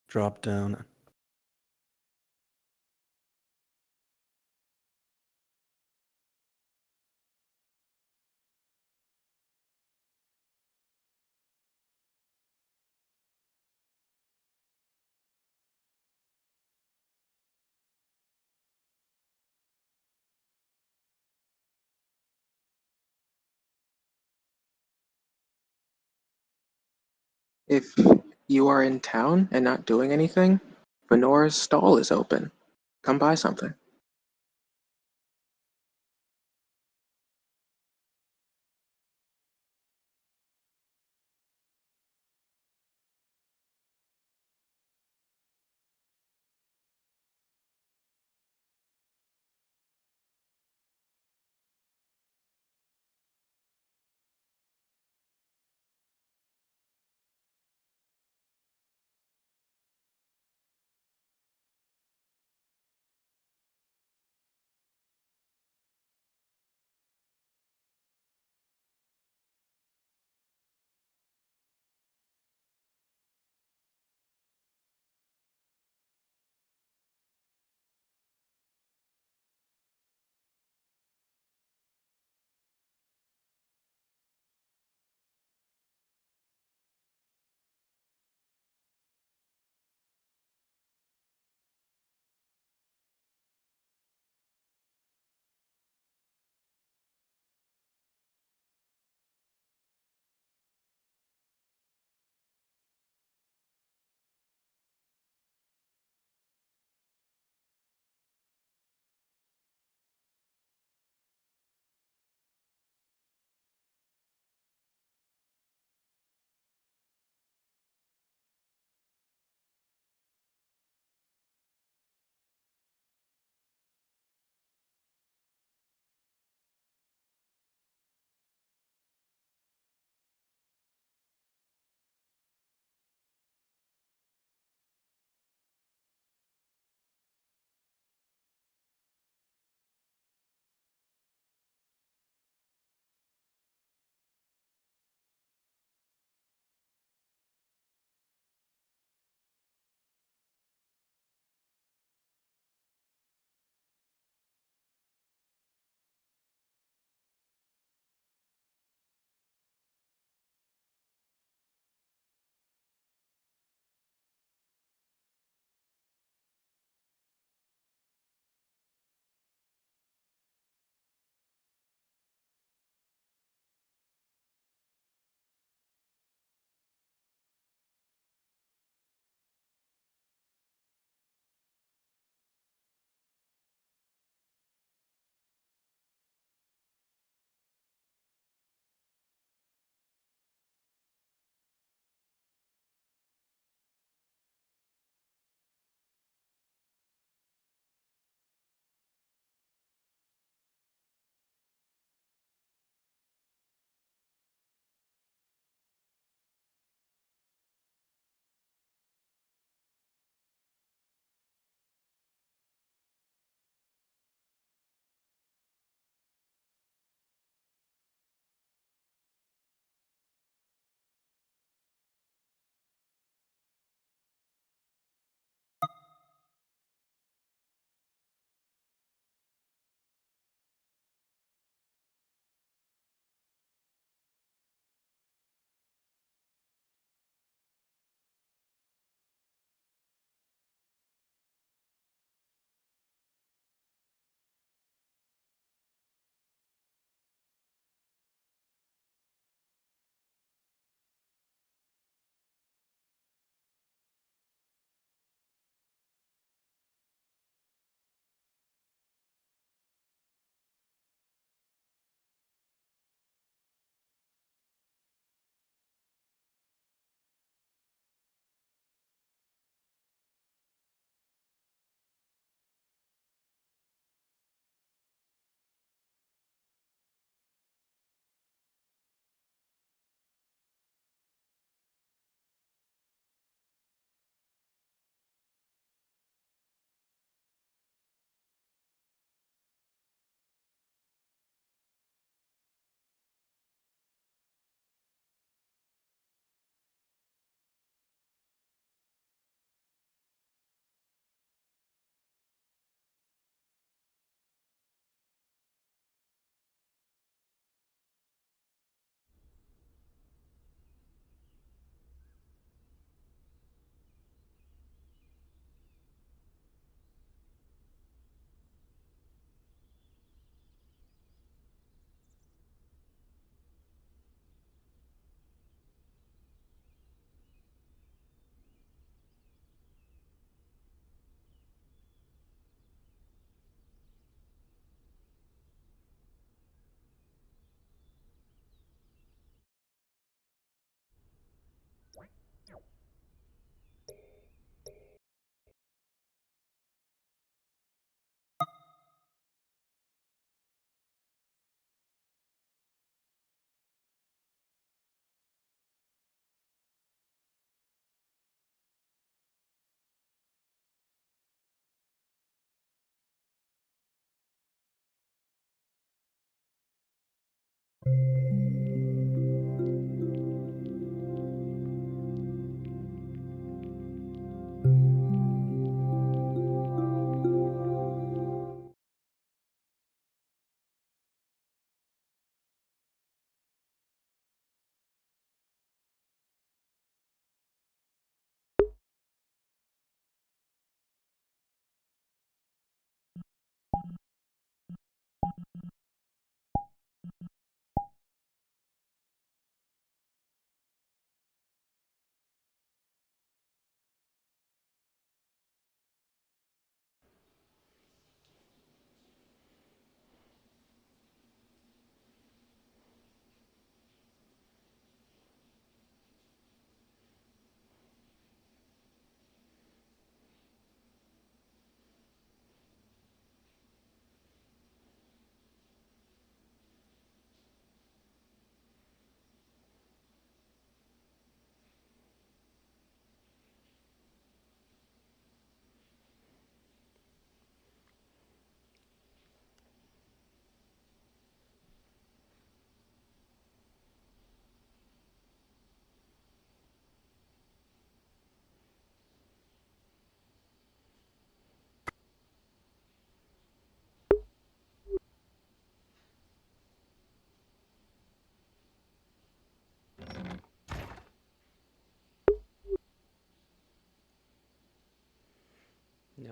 Drop down. If you are in town and not doing anything, Venora's stall is open. Come buy something.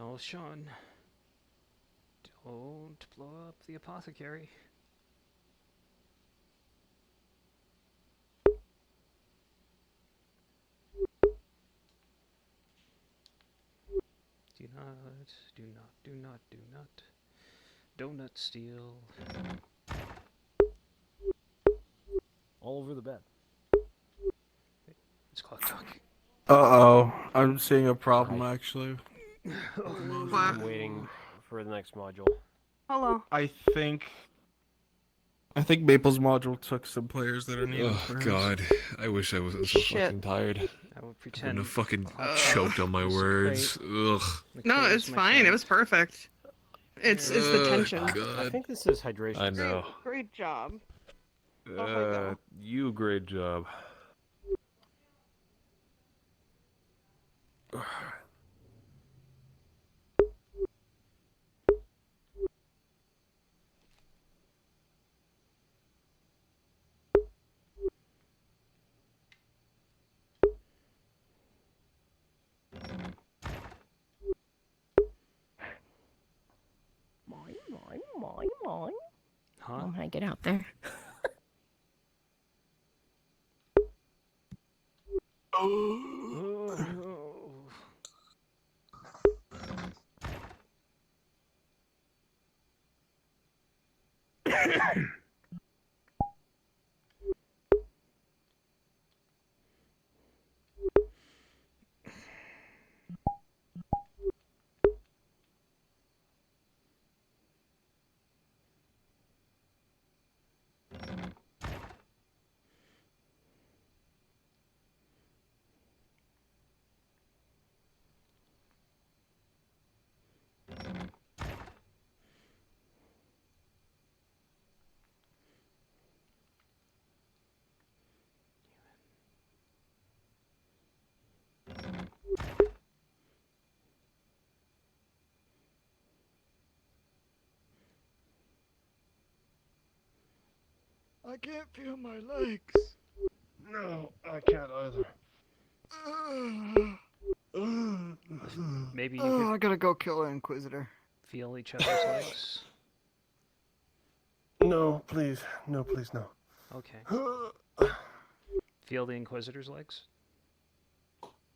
No, Sean. Don't blow up the apothecary. Do not. Donut steal. All over the bed. It's clock talk. Uh-oh. I'm seeing a problem, actually. I'm waiting for the next module. Hello. I think Maple's module took some players that are needed for Oh hers. God, I wish I wasn't so Shit. fucking tired. I will I pretend. wouldn't have fucking choked on my words. Ugh. No, it's fine. It was perfect. It's the tension. God. I think this is hydration. I know. Great job. Oh You great job. Mine. Huh? I'm gonna get out there. I can't feel my legs. No, I can't either. Maybe you Oh, could I gotta go kill an Inquisitor. feel each other's legs. No, please. No, please, no. Okay. Feel the Inquisitor's legs?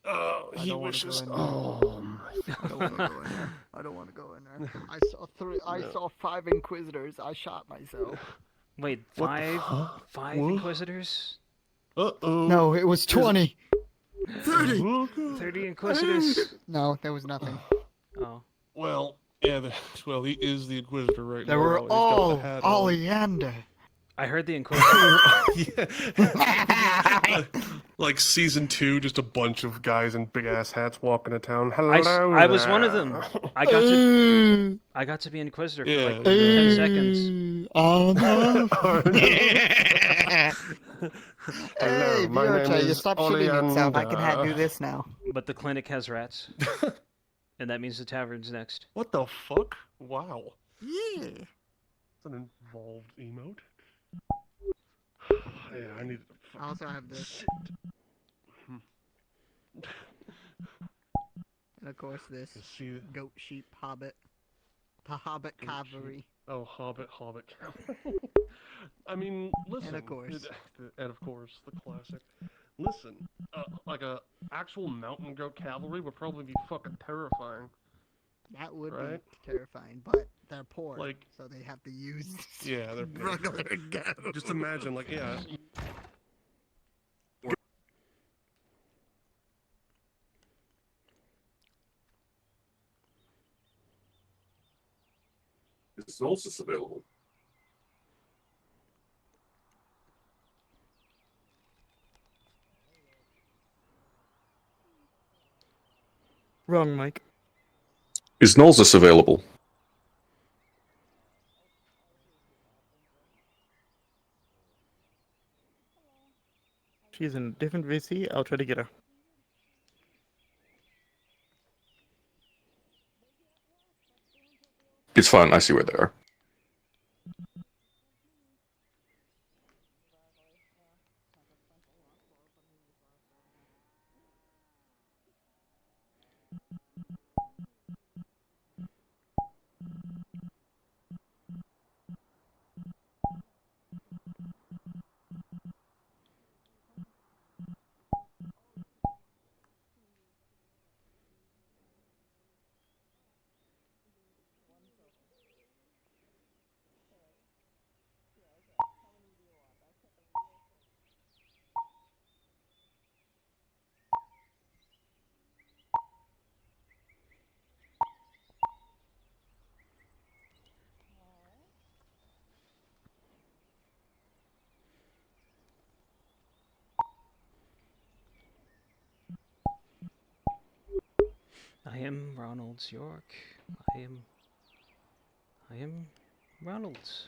Oh, I he don't wanna go wishes. in there. Oh, my I don't want to go in there. I don't want to go in there. I No. saw 5 Inquisitors. I shot myself. Wait, What the five? fuck? Five What? Inquisitors? Uh-oh. No, it was 20. 30 Inquisitors? No, there was nothing. Oh. Well, yeah, well, he is the Inquisitor right They now. were He's got the all hat on. Oleander. I heard the Inquisitor. Yeah. Like season 2, just a bunch of guys in big ass hats walking to town. Hello I was one of there. them. I got to be Inquisitor for like 10 seconds. Oh no. Hello, Hey, my name Bjorcha, you is stop shitting yourself. I can Oleander. do this now. But the clinic has rats. And that means the tavern's next. What the fuck? Wow. Yeah. It's an involved emote. Yeah, I need to. I also have this. And of course this. See Goat, sheep, hobbit. The hobbit cavalry. Oh, Hobbit. I mean, listen. And of course. And of course, the classic. Listen, like a actual mountain goat cavalry would probably be fucking terrifying. That would Right? be terrifying, but they're poor, Like- so they have to use Yeah, they're regular goats. Just imagine, like, yeah. Is Solstice available? Wrong, Mike. Is Nolzus available? She's in a different VC. I'll try to get her. It's fine, I see where they are. I am Ronald's York. I am Ronald's.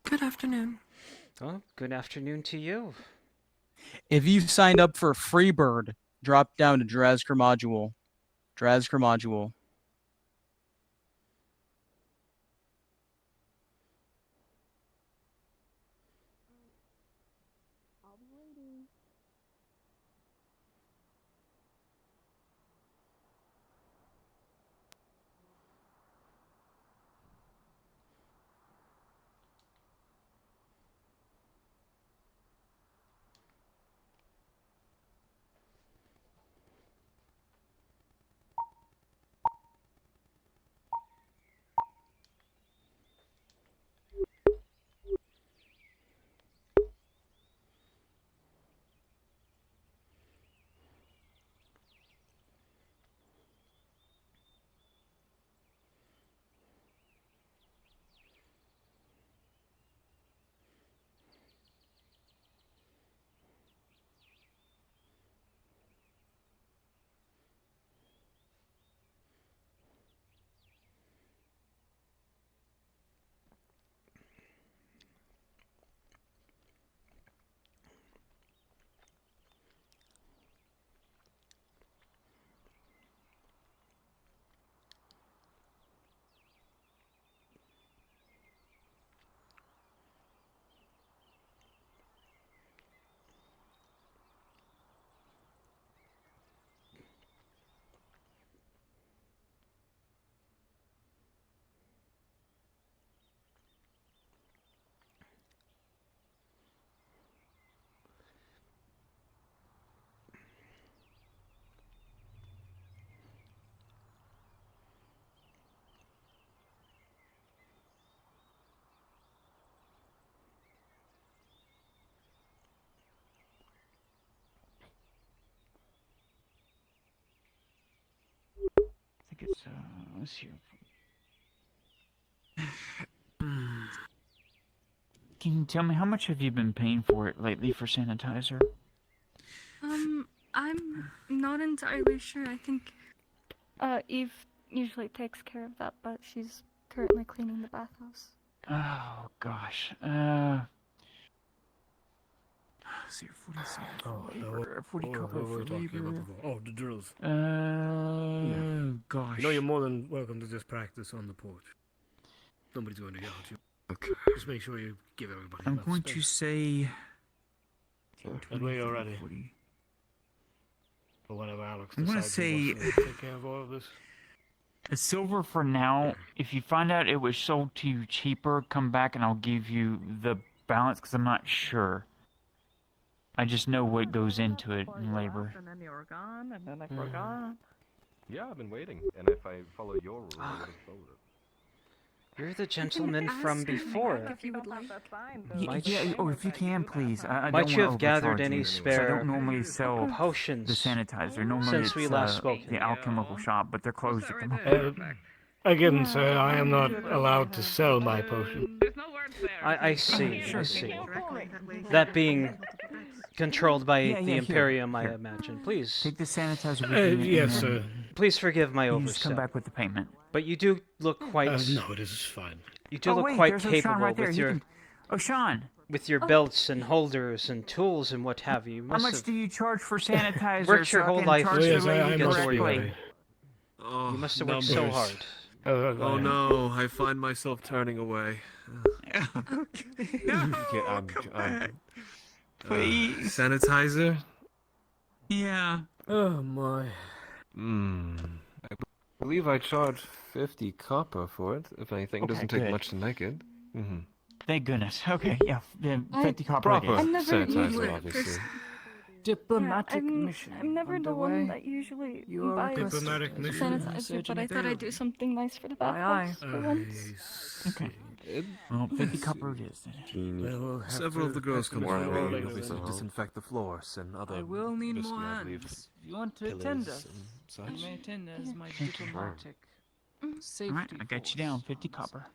Good afternoon. Oh, good afternoon to you. If you've signed up for Freebird, drop down to Drazker Module. Drazker Module. I think it's let's see. Can you tell me how much have you been paying for it lately for sanitizer? I'm not entirely sure. I think Eve usually takes care of that, but she's currently cleaning the bathhouse. Oh gosh. See, 40 copper for labor. Oh, the drills. Gosh. You know, you're more than welcome to just practice on the porch. Nobody's going to yell at you. Okay. Just make sure you give everybody I'm enough going space. to say. That way you're ready. For whenever Alex I'm gonna decides he say- wants to take care of all of this. A silver for now. If you find out it was sold to you cheaper, come back and I'll give you the balance because I'm not sure. I just know what goes into it in labor. And then you were gone, and then I forgot. Yeah, I've been waiting, and if I follow your rules, I would have sold it. You're the gentleman from before. If you would like that sign, Yeah, oh, if you can, please. I Might don't you wanna have gathered overcharge any you, 'cause spare I don't normally sell potions the sanitizer. Normally since it's we last spoke? the alchemical shop, but they're closed at the moment. Again, sir, I am not allowed to sell my potion. I see. I see. That being controlled by Yeah, the here, Imperium, I here. imagine. Please. Take the sanitizer with you. Yes, and then sir. Please forgive my you oversight. just come back with the payment. But you do look quite. No, it is fine. You do Oh, look wait, quite there's O'Shawn capable right there. with He your. can- O'Shawn. With your belts and holders and tools and what have you. You How must much have do you charge for sanitizer? worked your so I whole can life charge to the lady get to where you correctly? are. Oh, You must have worked so numbers. hard. Oh no, I find myself turning away. Please. Sanitizer? Yeah. Oh my. I believe I charge 50 copper for it. If anything, it Okay, doesn't take good. much to make it. Thank goodness. Okay, yeah, 50 copper. Proper it is. sanitizer, obviously. diplomatic I'm, mission I'm never the one underway. that usually You are buys requested as a sanitizer, but I thought I'd do something nice for the bathhouse for once. Okay. Well, 50 copper it is then. We'll have Several of the girls come more from you'll the be to disinfect the floors and other I will need risky, more I believe, hands. If you want to attend pillars us, and you such. may attend as my Thank you. diplomatic safety Mm. Alright, I got you down, 50 copper.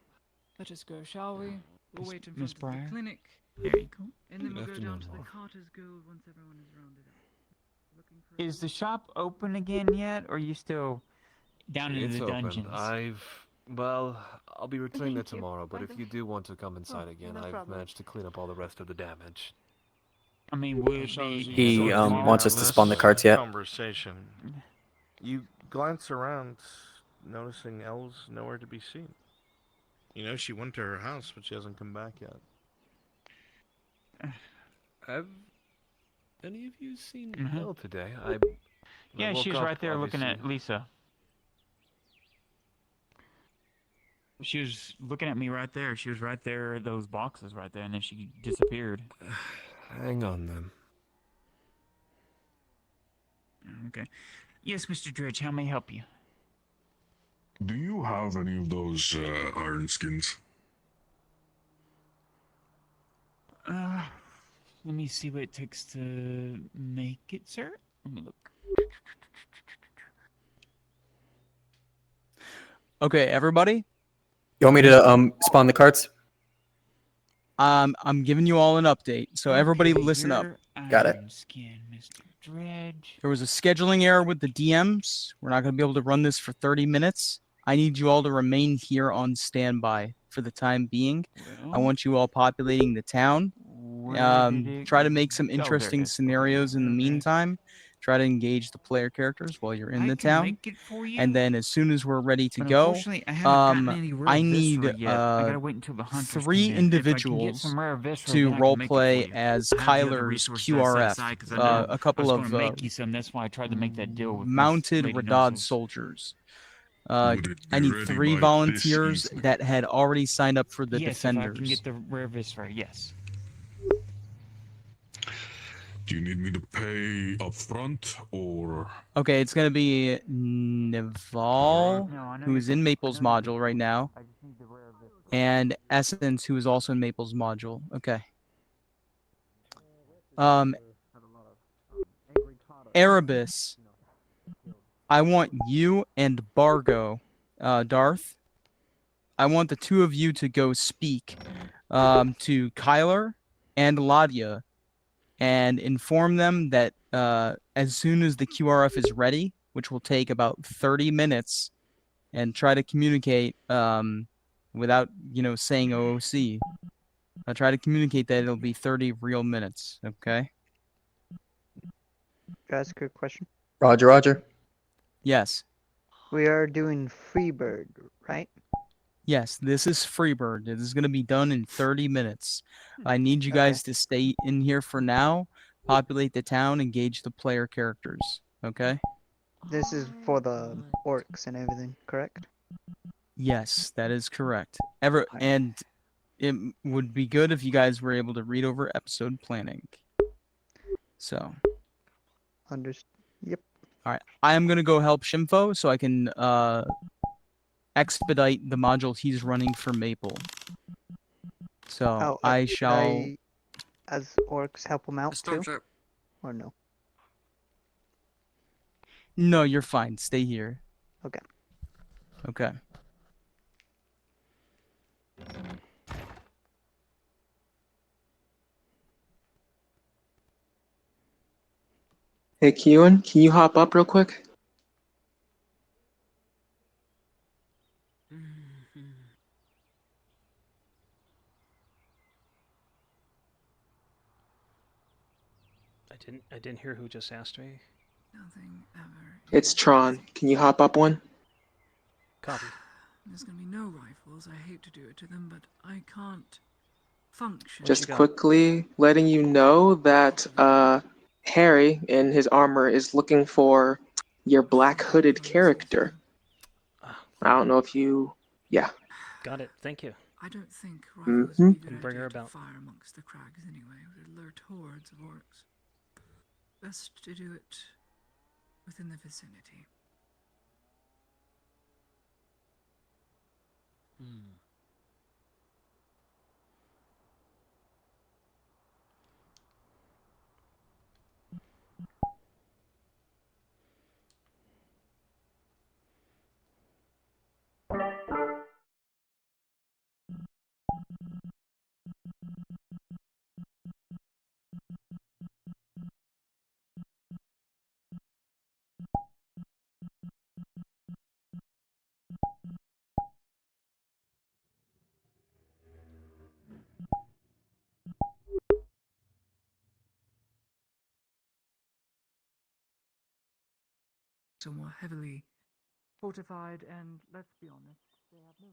Let us go, shall we? We'll wait in Miss front of Breyer. the clinic. There you go. And then we'll Good go down afternoon, to the Lord. Carter's Guild once everyone is rounded up. Is the shop open again yet, or are you still down in It's the open. dungeons? I'll be returning there Thank you, tomorrow, but by if the you way. do want to come inside Oh, again, no I've problem. managed to clean up all the rest of the damage. I mean, would it be... He tomorrow? wants us to spawn the carts yet. Conversation. You glance around, noticing Elle's nowhere to be seen. You know, she went to her house, but she hasn't come back yet. Have any of you seen Mhm. Elle today? Yeah, she woke was up, right there looking at obviously. Lisa. She was looking at me right there. She was right there, those boxes right there, and then she disappeared. Hang on then. Okay. Yes, Mr. Dredge, how may I help you? Do you have any of those iron skins? Let me see what it takes to make it, sir. Let me look. Okay, everybody. You want me to spawn the carts? I'm giving you all an update, so everybody listen up. Got it. Skin, Mr. Dredge. There was a scheduling error with the DMs. We're not going to be able to run this for 30 minutes. I need you all to remain here on standby for the time being. I want you all populating the town. Try to make some interesting scenarios in the meantime. Try to engage the player characters while you're in the town. Make it for you. And then as soon as we're ready to But go, unfortunately, I haven't gotten any rare I need viscera yet. I gotta wait until the hunters 3 come in. If I can get individuals some rare viscera, to then I can make it for roleplay you. as I have the other Kyler's resources I set QRF. aside 'cause I know A couple I was of gonna make you some. That's why I tried to make that deal with Miss mounted Lady Radad Nuzzles. soldiers. Would it I be need ready 3 by volunteers this evening? that had already signed up for the Yes, if I defenders. can get the rare viscera, yes. Do you need me to pay up front or? Okay, it's gonna be Nival, who's in Maple's module right now, and Essence, who is also in Maple's module. Okay. Erebus, I want you and Bargo, Darth. I want the 2 of you to go speak to Kyler and Ladia and inform them that as soon as the QRF is ready, which will take about 30 minutes, and try to communicate without, saying OOC. I'll try to communicate that it'll be 30 real minutes, okay? Can I ask a question? Roger, Roger. Yes. We are doing Freebird, right? Yes, this is Freebird. This is going to be done in 30 minutes. I need you guys to stay in here for now, populate the town, engage the player characters, okay? This is for the orcs and everything, correct? Yes, that is correct. And it would be good if you guys were able to read over episode planning. So. Yep. All right. I am going to go help Shimfo so I can expedite the module he's running for Maple. So I shall... I, as orcs, help him out too? Or no? No, you're fine. Stay here. Okay. Okay. Hey, Kewan, can you hop up real quick? I didn't hear who just asked me. Nothing ever. It's Tron. Can you hop up one? Copy. There's gonna be no rifles. I hate to do it to them, but I can't function. Just quickly letting you know that Harry in his armor is looking for your black hooded character. I don't know if you... Yeah. Got it. Thank you. I don't think rifles would be a good Bring her idea to about. fire amongst the crags anyway. It would alert hordes of orcs. best to do it within the vicinity. So more heavily fortified, and let's be honest, they have no.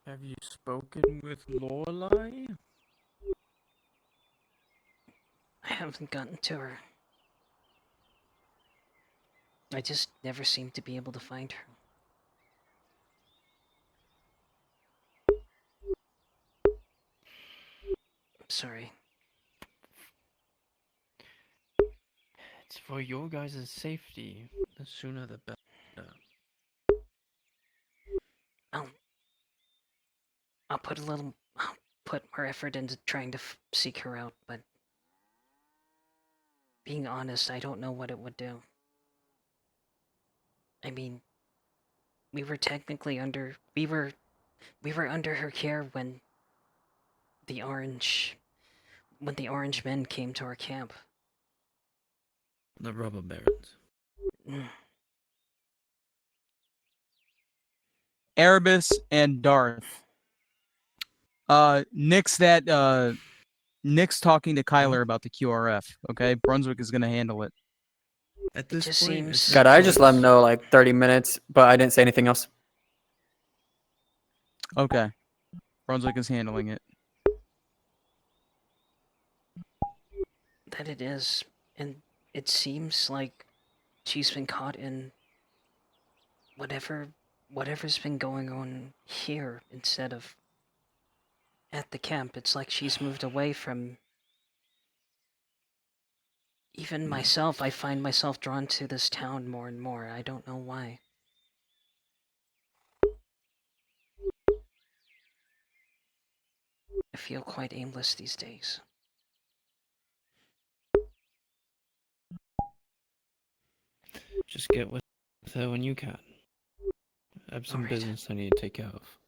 Have you spoken with Lorelai? I haven't gotten to her. I just never seem to be able to find her. I'm sorry. It's for your guys' safety. The sooner the better. I'll put more effort into trying to seek her out, but being honest, I don't know what it would do. I mean, we were technically under her care when the orange men came to our camp. The rubber barons. Erebus and Darth. Nick's talking to Kyler about the QRF. Okay, Brunswick is gonna handle it. At this just point, seems- God, I just let him know like 30 minutes, but I didn't say anything else. Okay, Brunswick is handling it. That it is, and it seems like she's been caught in whatever's been going on here instead of at the camp. It's like she's moved away from... Even myself, I find myself drawn to this town more and more. I don't know why. I feel quite aimless these days. Just get with her when you can. I have some business I need to take care of.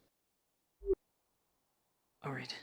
Alright.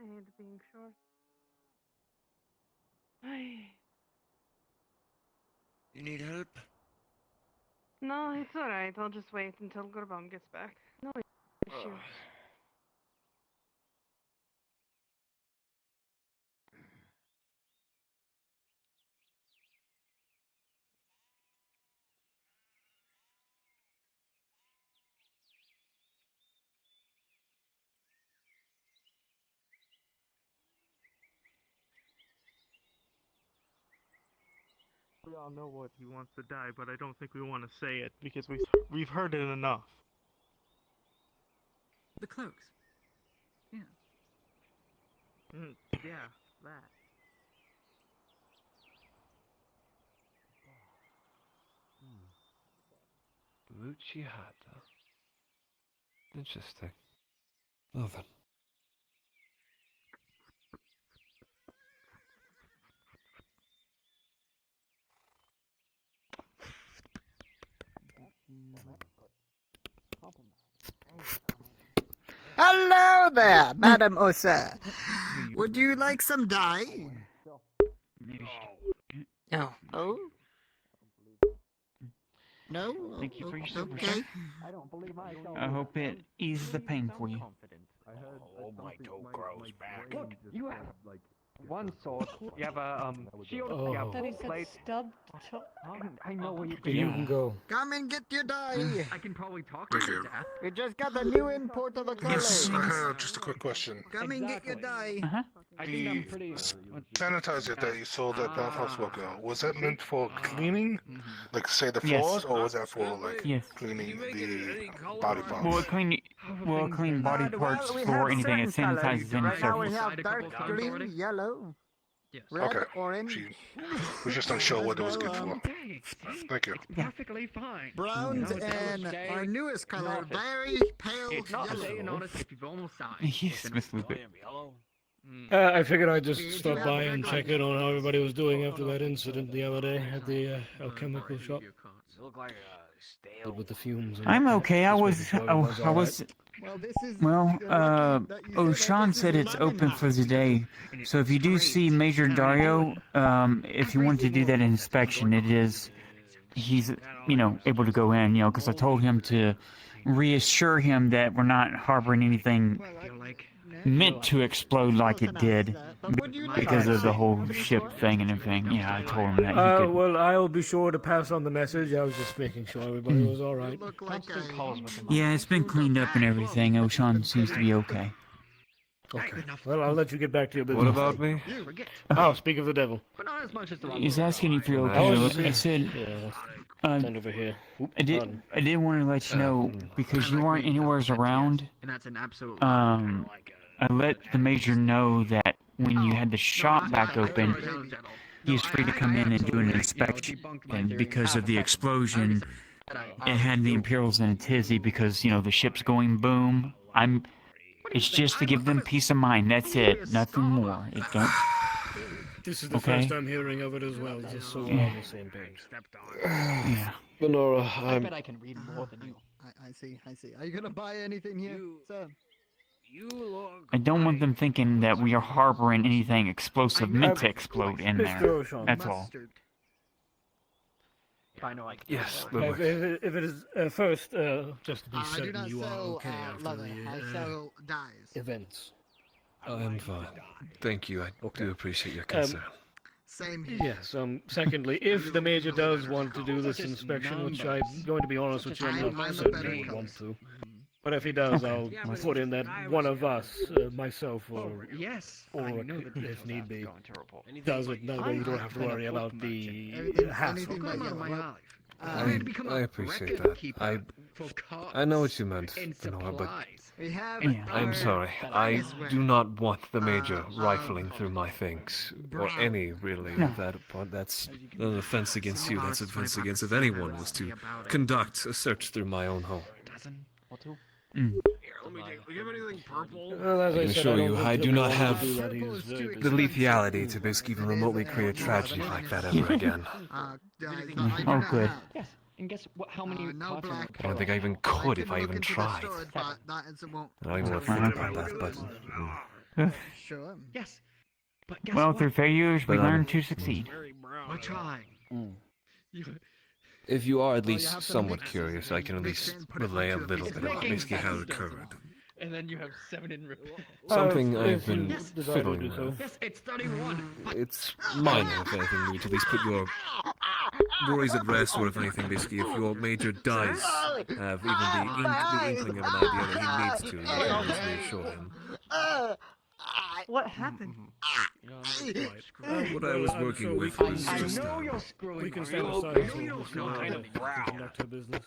I hate being short. You need help? No, it's alright. I'll just wait until Gurbam gets back. No issue. We all know what he wants to die, but I don't think we want to say it because we've heard it enough. The cloaks. Yeah. Yeah, that. Muchihata. Interesting. Well then. Hello there, Madam Osa. Would you like some dye? No. Oh? No? Thank you for your service. Okay. I hope it eases the pain for you. Oh, my toe grows back. Look, you have like one sword. You have a shield. You have That he full said blade. stubbed toe. I know where you Okay, you can go. Come and get your dye. I can probably talk you to death. We just got the new import of the color. Yes, I have just a quick question. Come and get your dye. I think I'm pretty. Sanitizer that you sold at Bathhouse Workout, was that meant for cleaning? Like, say, the Yes. floors, or was that for, like, Yes. cleaning the body parts? We'll clean body parts we for have anything. It certain colors. sanitizes any Right now we surface. have dark green, yellow, red, Okay. orange. We're just unsure what it was good for. Thank you. Perfectly fine. Browns No, it's and okay. our newest color, Notice. very pale It's not a day yellow. to notice if you've almost died. Yes, Miss Lupin. I figured I'd just stop by and check in on how everybody was doing after that incident the other day at the alchemical shop. With the fumes. And I'm okay. I just was. making sure everyone's I all was. right. Well, O'Shawn said it's open for the day. So if you do see Major Dario, if you want to do that inspection, he's, able to go in, because I told him to reassure him that we're not harboring anything meant to explode like it did because of the whole ship thing and everything. Yeah, I told him that. He could, Well, I'll be sure to pass on the message. I was just making sure everybody was all right. yeah, it's been cleaned up and everything. O'Shawn seems to be okay. Okay. Well, I'll let you get back to your business. What about me? Oh, speak of the devil. He's asking if you're I was okay. I said, stand over here. I did want to let you know because you weren't anywhere around. And that's an absolute. I let the major know that when you had the shop back open, he was free to come in and do an inspection. And because of the explosion, it had the Imperials in a tizzy because the ship's going boom. It's just to give them peace of mind. That's it. Nothing more. It don't. This is the first I'm hearing of it as well, just so we're on the same page. Yeah. Lenora, I bet I can read more than you. I see. Are you gonna buy anything here, sir? I don't want them thinking that we are harboring anything explosive meant to explode in there. That's all. I know I can. Yes, If it is first, just to be I do certain not you are sell okay after leather. the I sell dyes. events. I'm fine. Thank you. I do appreciate your concern. Same here. Yes. Secondly, if the major does want to do this inspection, which I'm going to be honest with you, I'm not certain he would want to. But if he does, I'll put in that one of us, myself, or if need be, does it. That way you don't have to worry about the hassle. I appreciate that. I know what you meant, Lenora, but I'm sorry. I do not want the major rifling through my things, or any really of that. That's an offense against you. That's an offense against if anyone was to conduct a search through my own home. Here, let me do you have anything purple? Well, as I can said, assure you, don't I think do he'll not want have to do that. He's very the busy. lethality to basically even remotely create tragedy like that ever again. Oh, good. Yes. And guess what? How many? No black. I don't think I even could if I even tried. That I don't even want to think about that, but Sure. Yes. But guess Well, what? through failures, we But I'm- learn to succeed. We're trying. If you are at least somewhat curious, I can at least relay a little bit about basically how it occurred. And then you have 7 in repair. Something I've if you been desire to fiddling do so. with. Yes, it's 31. It's minor, if anything, need to at least put your worries at rest, or if anything, basically, if your major does have even the inkling of an idea that he needs to, you can always reassure him. What happened? What I was working with was just We can stand aside so Miss Montana can conduct her business.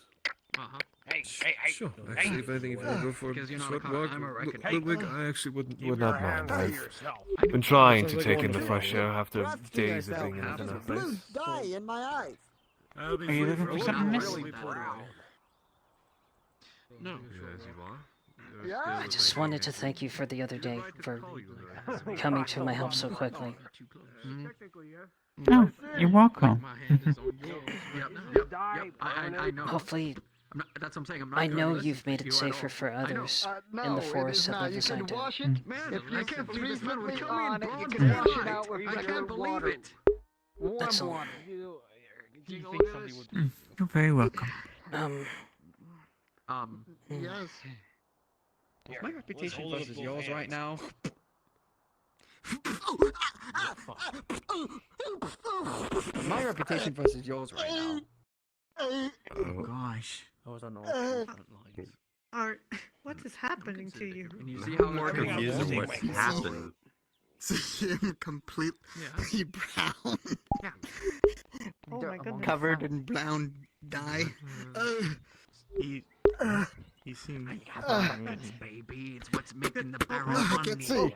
Sure. Actually, if anything, if you want to go for a short walk, Ludwig, I actually would not mind. I've been trying to take in the fresh air after days of being in a thin place. Dye in my eyes. Are you looking for something, miss? No, as you are. I just wanted to thank you for the other day, for coming to my help so quickly. Oh, you're welcome. I know. Hopefully, That's what I'm saying. I'm not I doing know this you've made to it you at safer all. for I know. others No, in the it forest is that not. live You as I can do. wash it. Man, If you I can't believe this man would reasonably kill me in on it, broad you can wash it daylight. out with I regular can't believe water. it. Warm That's all. water. Do you think somebody would... You're very welcome. Yes. Is my reputation versus yours right now? My reputation versus yours right now. Oh gosh. I was on all front lines. Art, what is happening to you? And you see how more confused of what happened. See him completely brown. Yeah. Oh my goodness. Covered in brown dye. He seemed. Baby, it's what's making the barrel I funny. can see.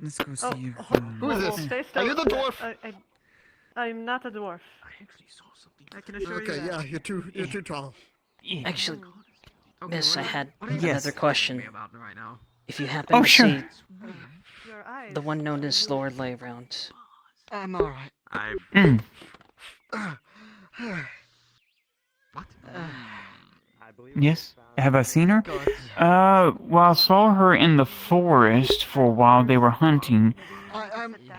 Let's go see Oh, if... Who is this? Stay Are still. you the dwarf? I'm not a dwarf. I actually saw something. I can assure you Okay, that. yeah, you're too tall. Actually, Okay, Miss, I what had are you another question. me about right now? If you happen to sure. see Your eyes. the one known as Lord lay around, I'm alright. Mm. What? Yes? Have I seen her? Well, I saw her in the forest for a while. They were hunting,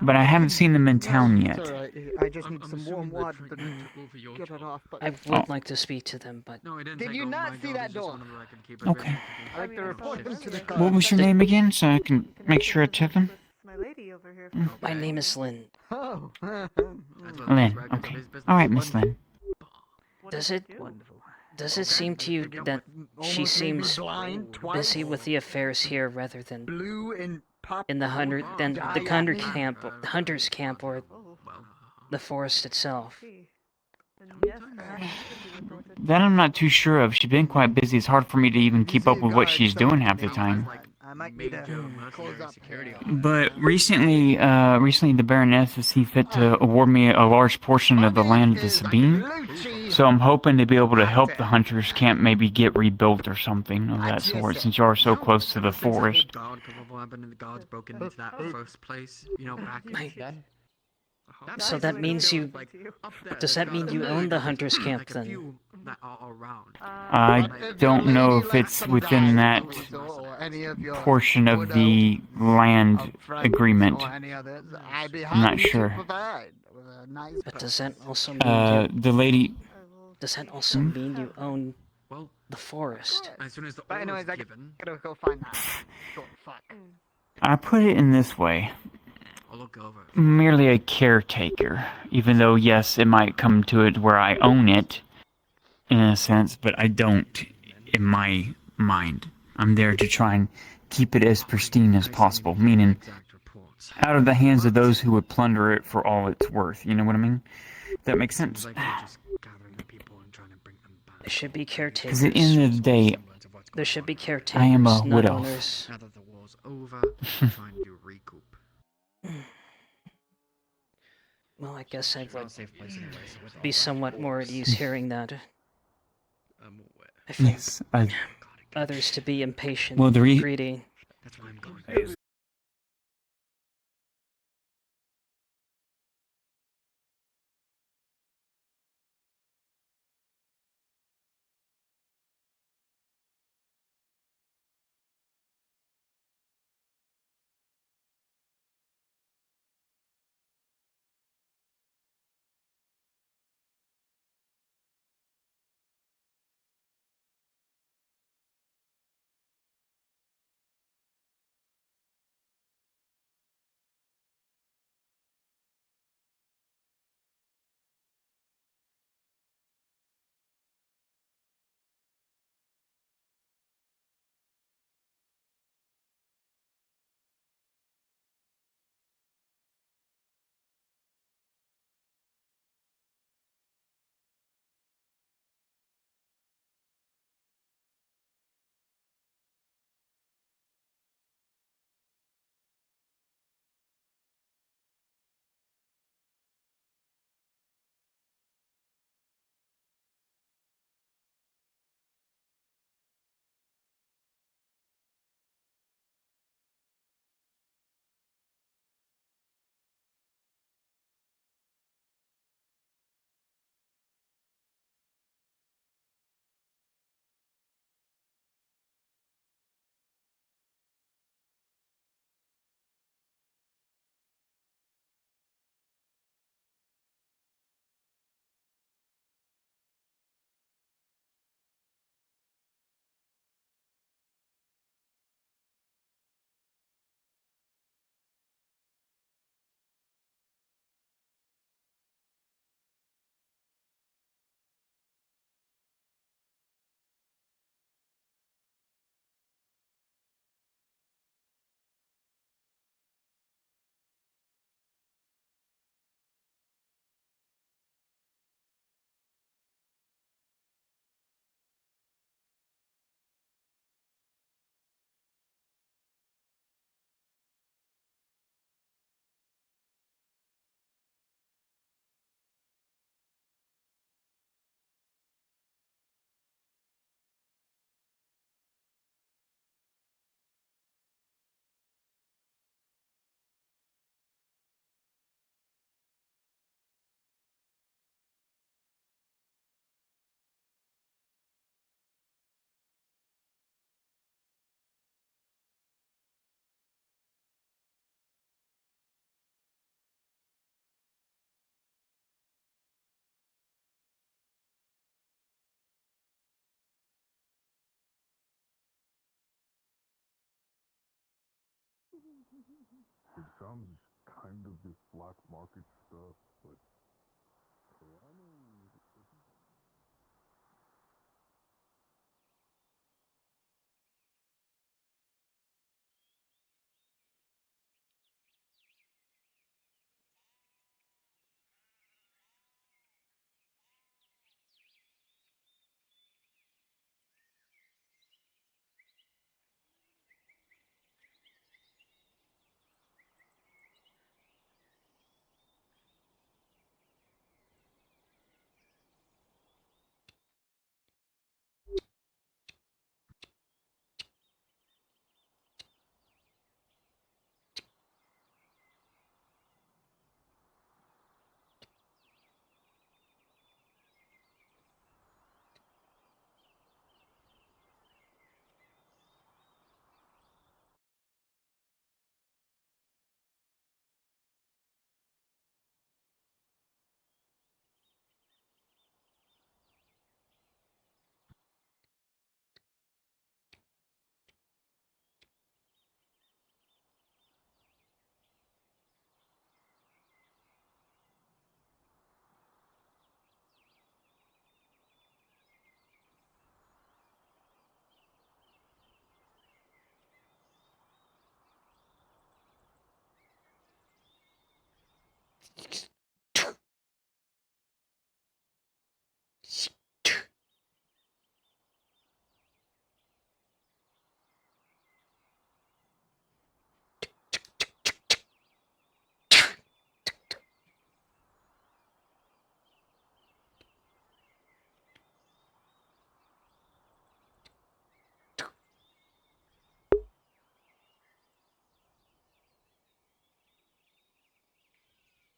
but I haven't seen them in town yet. It's alright. I just need some warm water to get it off. But I would like to speak to them, but No, I didn't did take you over. not My see job that is just door? whenever I can keep it Okay. I like to report them to the car. What was your name again, so I can make sure I tip them? My lady over here. my name is Lynn. Oh. Lynn. Okay. All right, Miss Lynn. Does it seem to you that she Almost made me seems blind twice. busy with the affairs here rather than Blue and pop. in the hunter's camp, or Oh, the forest itself? see. And yes, perhaps it should be reported. That I'm not too sure of. She's been quite busy. It's hard for me to even keep up with what she's doing half the time. I might need to close up. But recently the Baroness has seen fit to award me a large portion of the land of the Sabine. So I'm hoping to be able to help the hunters camp maybe get rebuilt or something of that sort, since you are so close to the forest. God, what happened and the gods broken into that first place, you know, back then. So that means you. Does that mean you own the hunter's camp then? That are around. I don't know if it's within that portion of the land agreement. I'm not sure. But does that also mean The lady... Does that also mean you own the forest? As soon as the But order anyways, is I given, gotta go find that. Short fuck. I put it in this way. I'll look over. Merely a caretaker, even though, yes, it might come to it where I own it, in a sense, but I don't in my mind. I'm there to try and keep it as pristine as possible, meaning out of the hands of those who would plunder it for all it's worth. You know what I mean? That makes sense. There should be caretakers. Because at the end of the day, there should be caretakers, I am a not wood elf. owners. Now that the war's over, try and do recoup. Well, I guess I It's not a would safe place anyway, so with all be that somewhat more at force. ease hearing that. I find Yes, I... others to be impatient, Well, the greedy. That's why I'm going. It sounds kind of this black market stuff, but Toronto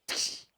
isn't.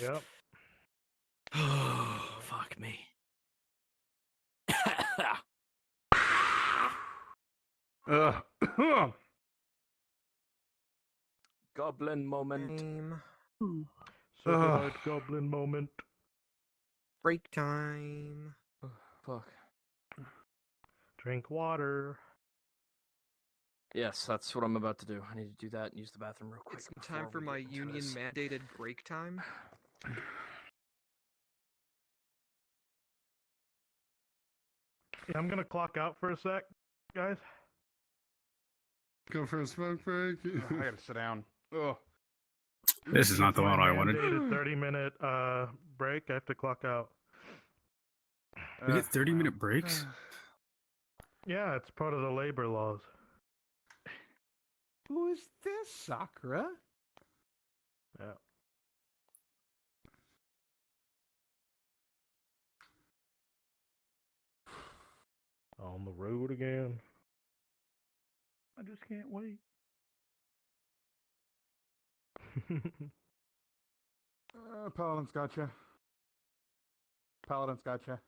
Yep. Oh, fuck me. Goblin moment. Certified goblin moment. Break time. Fuck. Drink water. Yes, that's what I'm about to do. I need to do that and use the bathroom real quick. It's time for my union mandated break time. Yeah, I'm gonna clock out for a sec, guys. Go for a smoke break. I gotta sit down. Ugh. This is not the My one I wanted. mandated 30-minute break. I have to clock out. We get 30-minute breaks? Yeah, it's part of the labor laws. Who is this, Sakura? Yeah. On the road again. I just can't wait. Paladin's gotcha. Paladin's gotcha.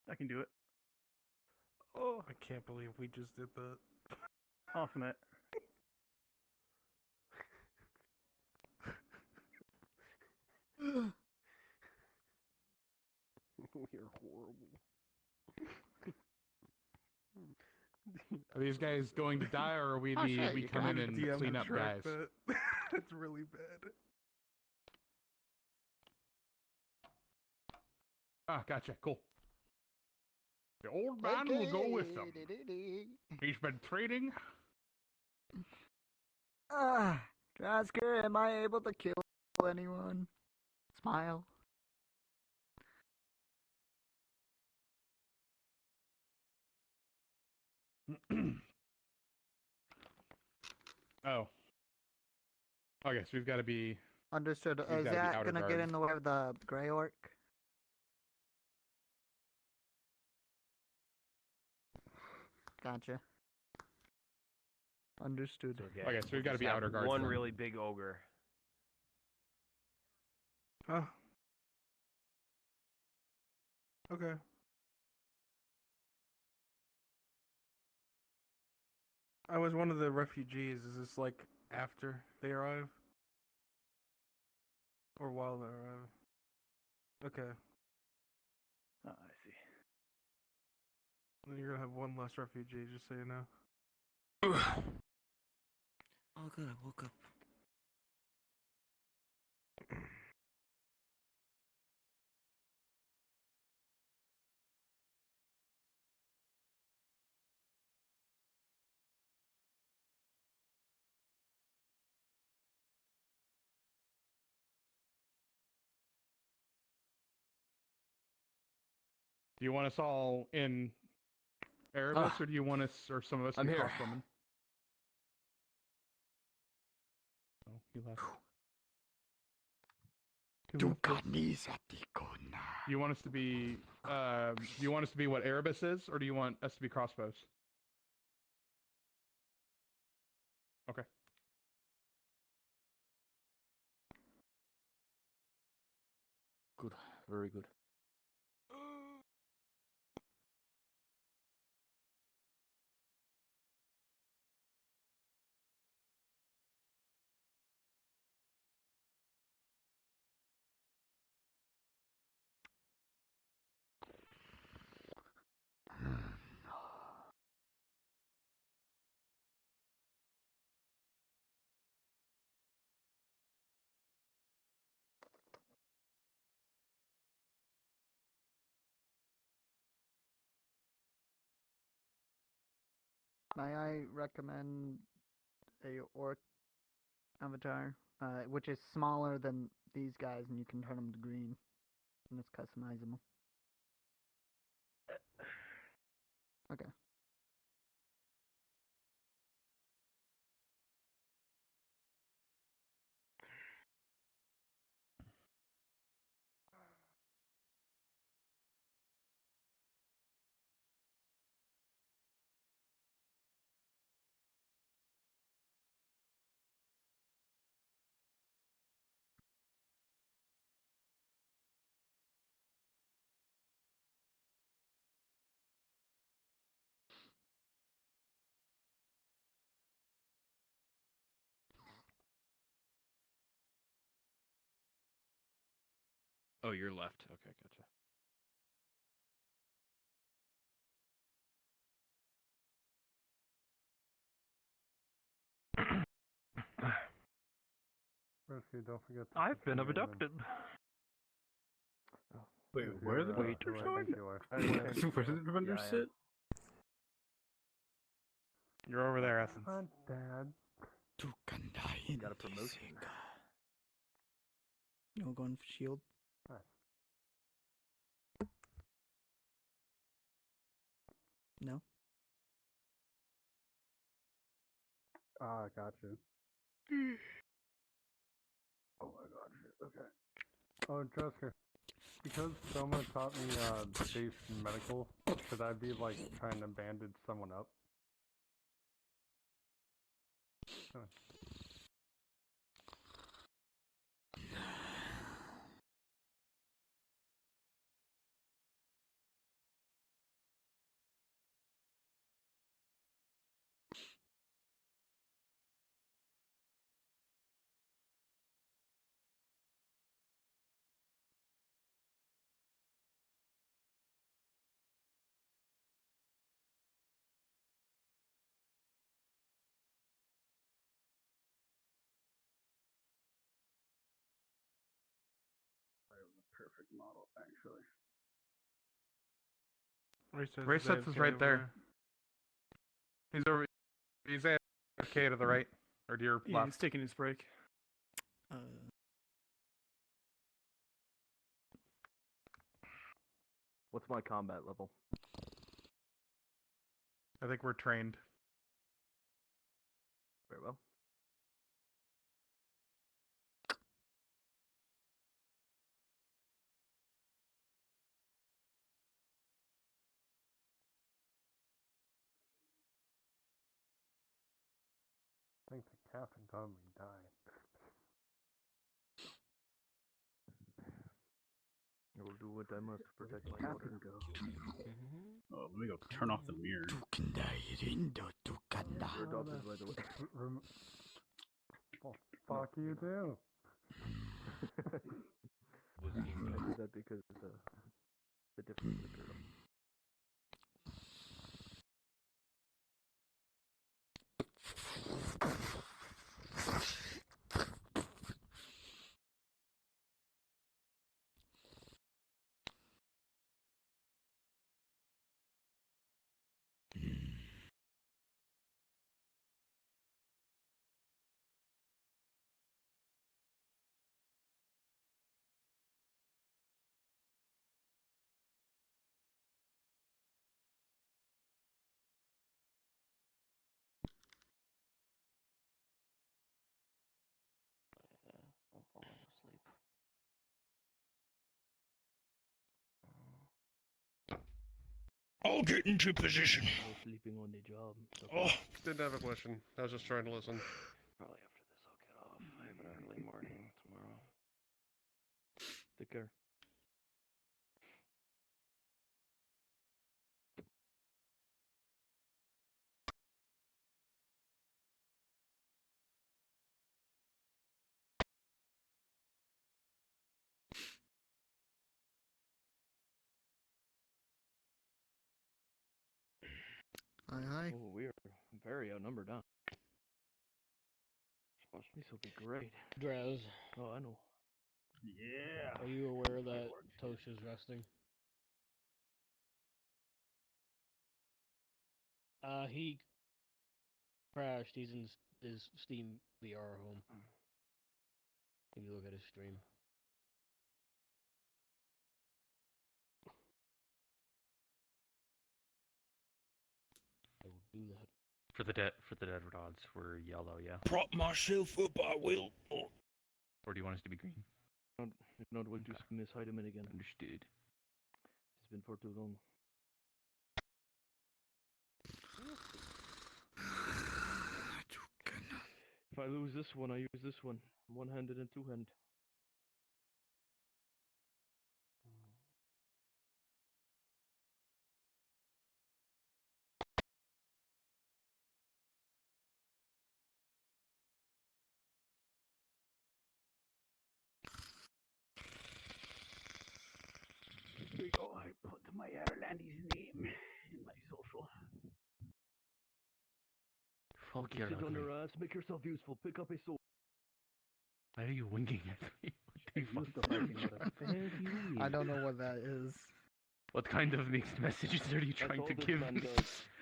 I can do it. Oh, I can't believe we just did that. Awesome it. We're horrible. Are these guys going to die, or are we Oh, shit, we you come can in and DM clean up track guys? that. That's really bad. Ah, gotcha. Cool. The old man will go with them. He's been trading. Trasker, am I able to kill anyone? Smile. Oh. Okay, so we've got to be. Understood. We've Is gotta be that outer gonna guard. get in the way of the gray orc? Gotcha. Understood. Okay, so we've got to be outer guards. One then. really big ogre. Oh. Okay. I was one of the refugees. Is this like after they arrive? Or while they arrive? Okay. Oh, I see. Then you're gonna have one less refugee, just so you know. Oh, good. I woke up. Do you want us all in Erebus, or do you want us, or some of us, to I'm be here. crossbowmen? Oh, he left. Do you want us to be? Do you want us to be what Erebus is, or do you want us to be crossbows? Okay. Good. Very good. May I recommend a orc avatar, which is smaller than these guys, and you can turn them to green, and it's customizable. Okay. Oh, you're left. Okay, gotcha. Risky, don't forget. I've been abducted. Wait, where are the doctors going? Where did the vendors sit? You're over there, Essence. Dad. Got a promotion. You know, going for shield. No. Ah, got you. Oh my gosh. Okay. Oh, Jessica, because Soma taught me base medical, should I be like trying to bandage someone up? Huh. Perfect model, actually. Resets is right there. He's over. He's AFK to the right, or to your Yeah, left. he's taking his break. What's my combat level? I think we're trained. Very well. I think the captain got me dying. I will do what I must to protect my captain go. Oh, let me go turn off the mirror. You're adopted, by the way. Well, fuck you too. I did that because the difference in the girl. I'm falling asleep. I'll get into position. No sleeping on the job. Oh, Didn't have a question. I was just trying to listen. Probably after this I'll get off. I have an early morning tomorrow. Take care. Hi. Oh, we are very outnumbered, huh? This will be great. Draz, Oh, I know. Yeah. are you aware that Tosha's resting? He crashed. He's in his Steam VR home. If you look at his stream. I will do that. For the dead rods, we're yellow, yeah. Prop myself up, I will. Or do you want us to be green? If not, we'll just mishide him in again. Understood. It's been for too long. If I lose this one, I use this one. One-handed and two-hand. go. I put my Irelandi's name in my social. Fuck your Sit on ugly. your ass, make yourself useful, pick up a sword. Why are you winking at me? What the fuck? I don't know what that is. What kind of mixed messages are you trying to give me?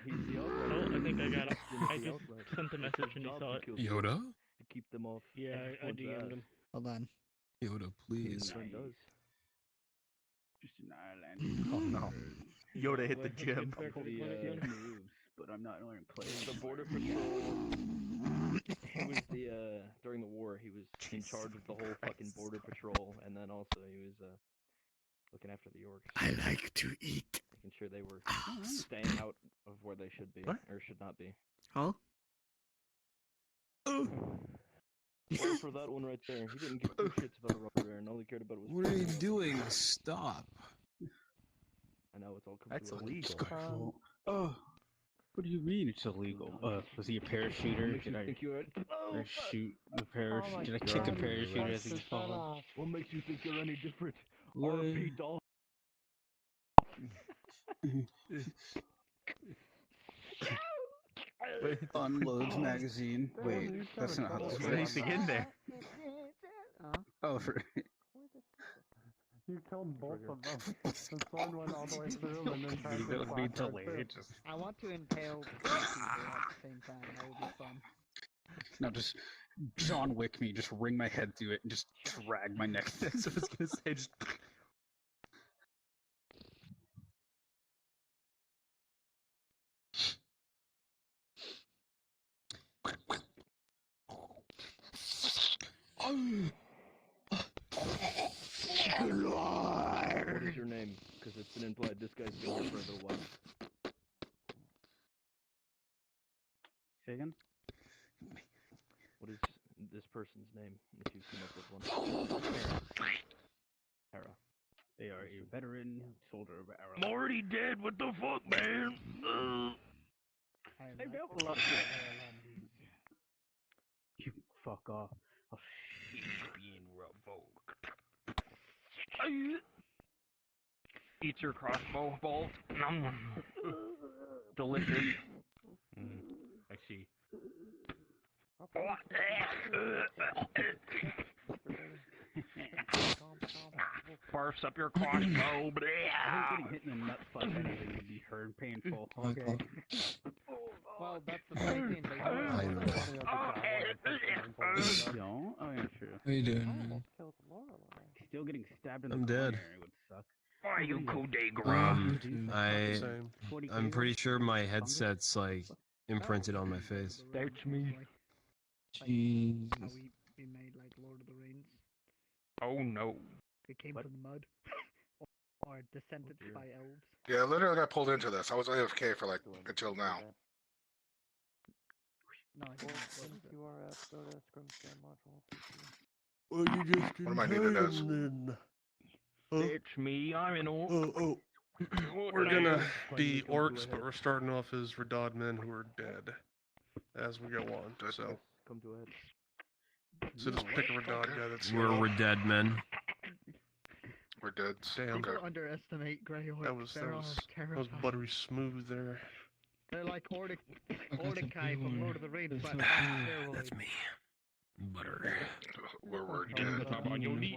He's the Oh, I think I got it. I the just outlet. sent a message and he saw it. Yoda? To keep them off. Yeah, I DM'd him. Hold on. Yoda, please. Does. Just an Ireland. Oh no. Yoda hit the gym. Moves, but I'm not in place. The border patrol. He was the during the war. He was in charge of the whole fucking border patrol, and then also he was looking after the orcs. I like to eat. Making sure they were staying out of where they should be or should not be. Huh? Well, for that one right there, he didn't give two shits about a rubber bear, and all he cared about was. What are you doing? Stop. I know it's all. That's illegal. Oh. What do you mean it's illegal? Was he a parachuter? Did I shoot the parachute? Did I kick a parachuter as he was falling? What makes you think you're any different? What? RP doll. Wait, unloads magazine. Wait, that's not how this There's anything in there. Oh, for You killed both of them. The sword went all the way through and then tried to it'll be slap her delayed. too. I want to impale two people at the same time. That would be fun. No, just John Wick me, just wring my head through it and just drag my neck. That's what I was gonna say. Just. What is your name? Because it's been implied this guy's been here for a little while. Say again? What is this person's name? If you come up with one. Hera. They are a veteran soldier of Arrow. Already dead. What the fuck, man? I built a lot of You fuck off. Oh, Being revoked. Eat your crossbow bolt. Nom. Delicious. I see. Barfs up your crossbow. I think getting hit in the nut fuck anything would be hurt painful. Okay. Well, that's the funny thing. They Don't? Oh, yeah, true. How you doing, man? Still getting stabbed in the I'm dead. corner would suck. Why you Coup-de grace? I'm pretty sure my headset's like imprinted on my face. That's me. Jesus. How we made like Lord of the Rings. Oh no. It came from mud. Or descended by elves. Yeah, literally got pulled into this. I was AFK for like until now. No, You are at go to Scrum Scan module. Well, you just What am I needed as? It's me. I'm an orc. We're gonna be orcs, but we're starting off as Radad men who are dead as we go on. So, Come to just pick a Radad guy that's We're dead men. We're dead. Damn. Okay. People underestimate Grey Orcs. That was They're all terrifying. buttery smooth there. They're like Mordecai from Lord of the Rings, but That's me. Butter. We're dead. On your knees.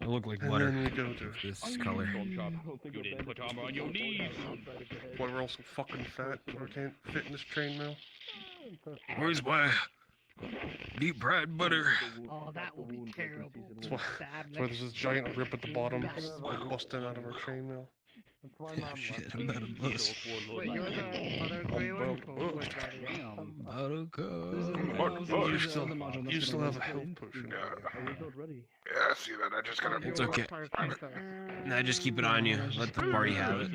I look like And butter. then we go to This color. You didn't put armor on your knees. Boy, we're also fucking fat. We can't fit in this chainmail. Where's my deep fried butter? Oh, that will be terrible. That's why there's this giant rip at the bottom, busting out of our chainmail. That's why Oh, shit, I'm not a bus. Wait, you're the other Grey Orc? I'm out of car. You still have a health potion. Yeah, I see that. I just gotta. It's okay. Nah, just keep it on you. Let the party have it.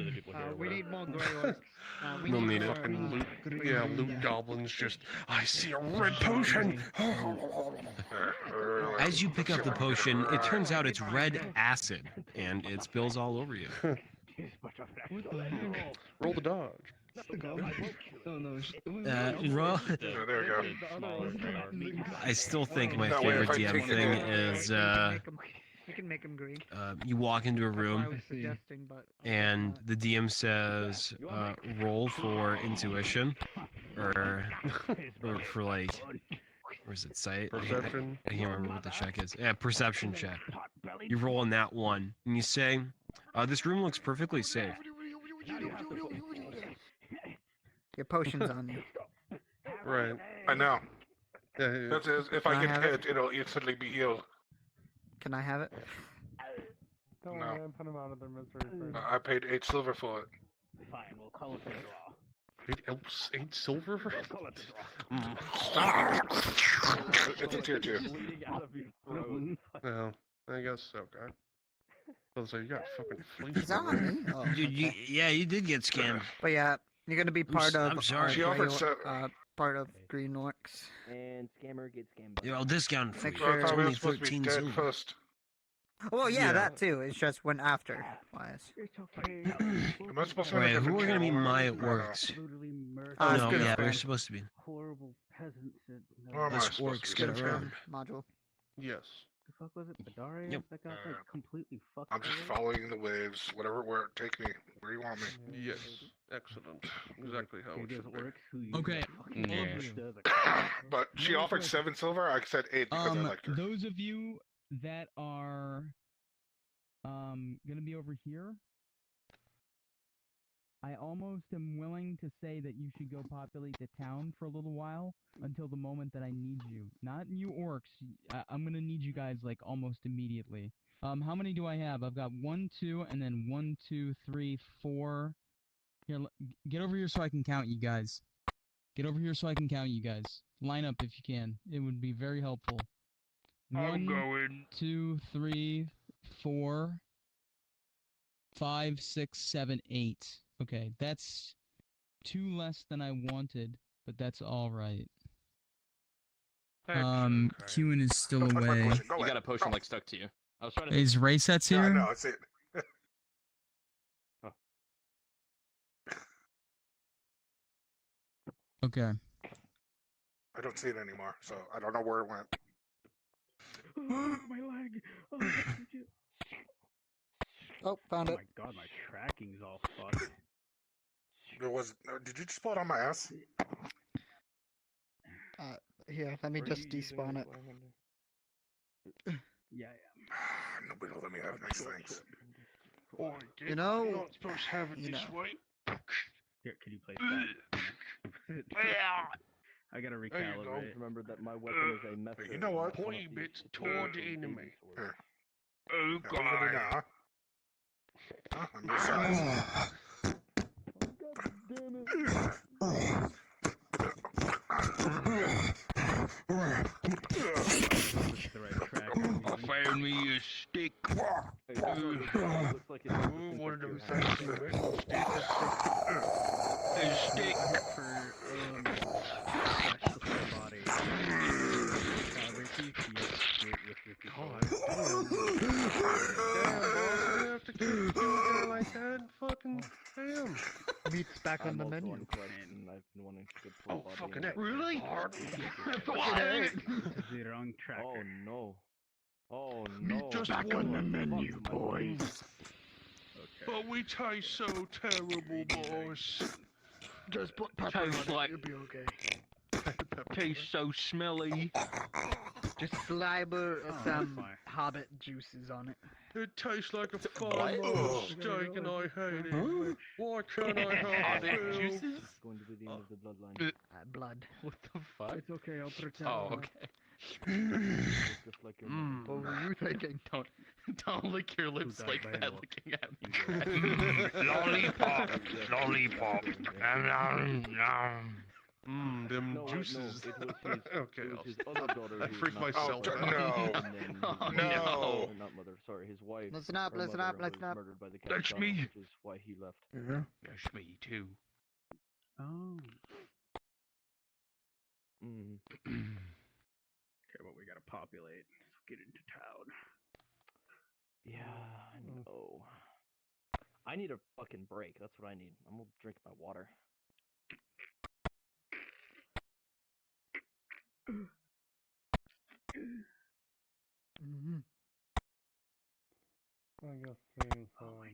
We need more Grey Orcs. We'll need it. Fucking loot, yeah, loot goblins just. I see a red potion. As you pick up the potion, it turns out it's red acid, and it spills all over you. Roll the dodge. Roll. There you go. I still think my That way, favorite if I DM take it thing in- is You can make him green. You walk into a That's what I room, was suggesting, but and the DM says, roll for intuition, or for like, where's it cite? Perception. I can't remember what the check is. Yeah, perception check. You roll on that one, and you say, this room looks perfectly safe. Your potion's on you. Right. I know. Yeah, That is, if Can I I get have hit, it'll instantly be healed. Can I have it? Don't No. worry, man. Put them out of their misery first. I paid 8 silver for it. Fine, we'll call it a draw. 8 silver for it? It's a tier 2. Bleeding out of your throat. Well, I guess okay. So you got fucking fleas. Is that on me? Oh, Dude, yeah, you did get scammed. But yeah, you're gonna be part of. I'm sorry. She offered part of Green Orcs. And scammer gets scammed. You're all discounted for Make you. sure- It's I only was supposed to be 13 dead silver. first. Well, yeah, Yeah. that too. It's just when after. Wise. It's okay. Am I supposed to Wait, have a who are different gonna be camera? my No, no. orcs? Brutally murdered. Oh, No, good yeah, friend. we're supposed to be. Horrible peasants that. Where am I Us supposed orcs to get be? Good around. friend module. Yes. The fuck was it? Badari? Yep. That got like completely fucked. I'm just over? following the waves. Where take me. Where you want me. Yes. Excellent. Exactly how it should be. Okay. But she offered 7 silver. I said 8 because I liked her. Those of you that are gonna be over here, I almost am willing to say that you should go populate the town for a little while until the moment that I need you. Not you orcs. I'm gonna need you guys like almost immediately. How many do I have? I've got 1, 2, and then 1, 2, 3, 4. Here, get over here so I can count you guys. Get over here so I can count you guys. Line up if you can. It would be very helpful. 1, 2, 3, 4, 5, 6, 7, 8. Okay, that's 2 less than I wanted, but that's all right. Kewen is still Don't touch my away. potion. Go You away. got a potion No. like stuck to you. I was trying to. Is Ray Sets Yeah, here? no, it's it. Okay. I don't see it anymore, so I don't know where it went. My leg. Oh, shit. Oh, found Oh it. my god, my tracking's all fucked. Did you just pull it on my ass? Here, let me just despawn it. Yeah, Nobody will let me have nice things. Oh, You know, you're not supposed to have it you this know. way. Here, can you place that? I gotta There you go. recalibrate. Remember that my weapon is a method. You know what? Pointy bits toward the enemy. Here. Oh, Now, what do we do God. now? Huh? I'm your size. The right tracking. I found me a stick. Looks like it's One of them fancy metal sticks. A stick. For flesh to the body. Ricky, yes, God damn. Damn, boss. You have to keep doing that like that. Fucking damn. Meat's back on the menu. I've been wanting to get full Oh, body fucking and- it. Really? It's the wrong tracker. Oh no. Oh no. Just Back on the menu, boys. But we taste so terrible, boss. Just put pepper on Tastes it, like- you'll be okay. Tastes so smelly. Just sliber some fine. hobbit juices on it. It tastes like a fine old steak and I hate it. Why can't I have it? It's going to be the end of the bloodline. Blood. What the fuck? It's okay, I'll pretend. Oh, okay. Just like your mother. What were you thinking? Don't lick your lips died like by that, animal? looking at me. Lollipop. Lollipop. Them No, wait, juices. no, it was his, Okay, it was I'll his stop. other daughter I who was freaked not myself murdered, out. and then Oh, his- no. or not mother, sorry, his wife. Listen up, her listen mother up, listen was up. murdered by the That's Capitano, me. Which is why he left. That's me too. Oh. Mm. Okay, well, we gotta populate. Let's get into town. Yeah, I know. I need a fucking break. That's what I need. I'm gonna drink my water. Mhm. I guess seeing as how I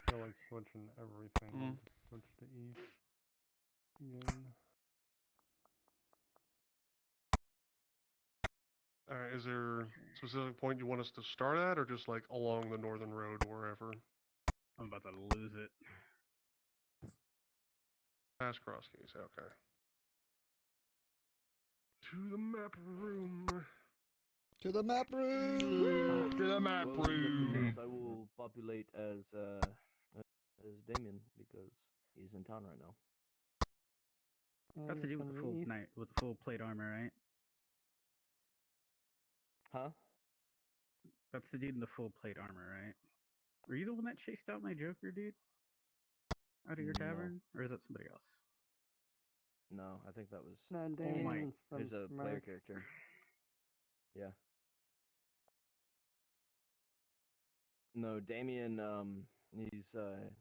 feel like switching everything, I'll just switch to east again. Alright, is there a specific point you want us to start at, or just like along the northern road, wherever? I'm about to lose it. Past cross keys, okay. To the map room. To the map room. To the map Well, in just a room. case, I will populate as Damien because he's in town right now. That's the dude with the full knight with the full plate armor, right? Huh? That's the dude in the full plate armor, right? Were you the one that chased out my Joker, dude? Out of your No. tavern, or is that somebody else? No, I think that was. No, Oh my! Damien's There's a from player Merc. character. Yeah. No, Damien. He's here.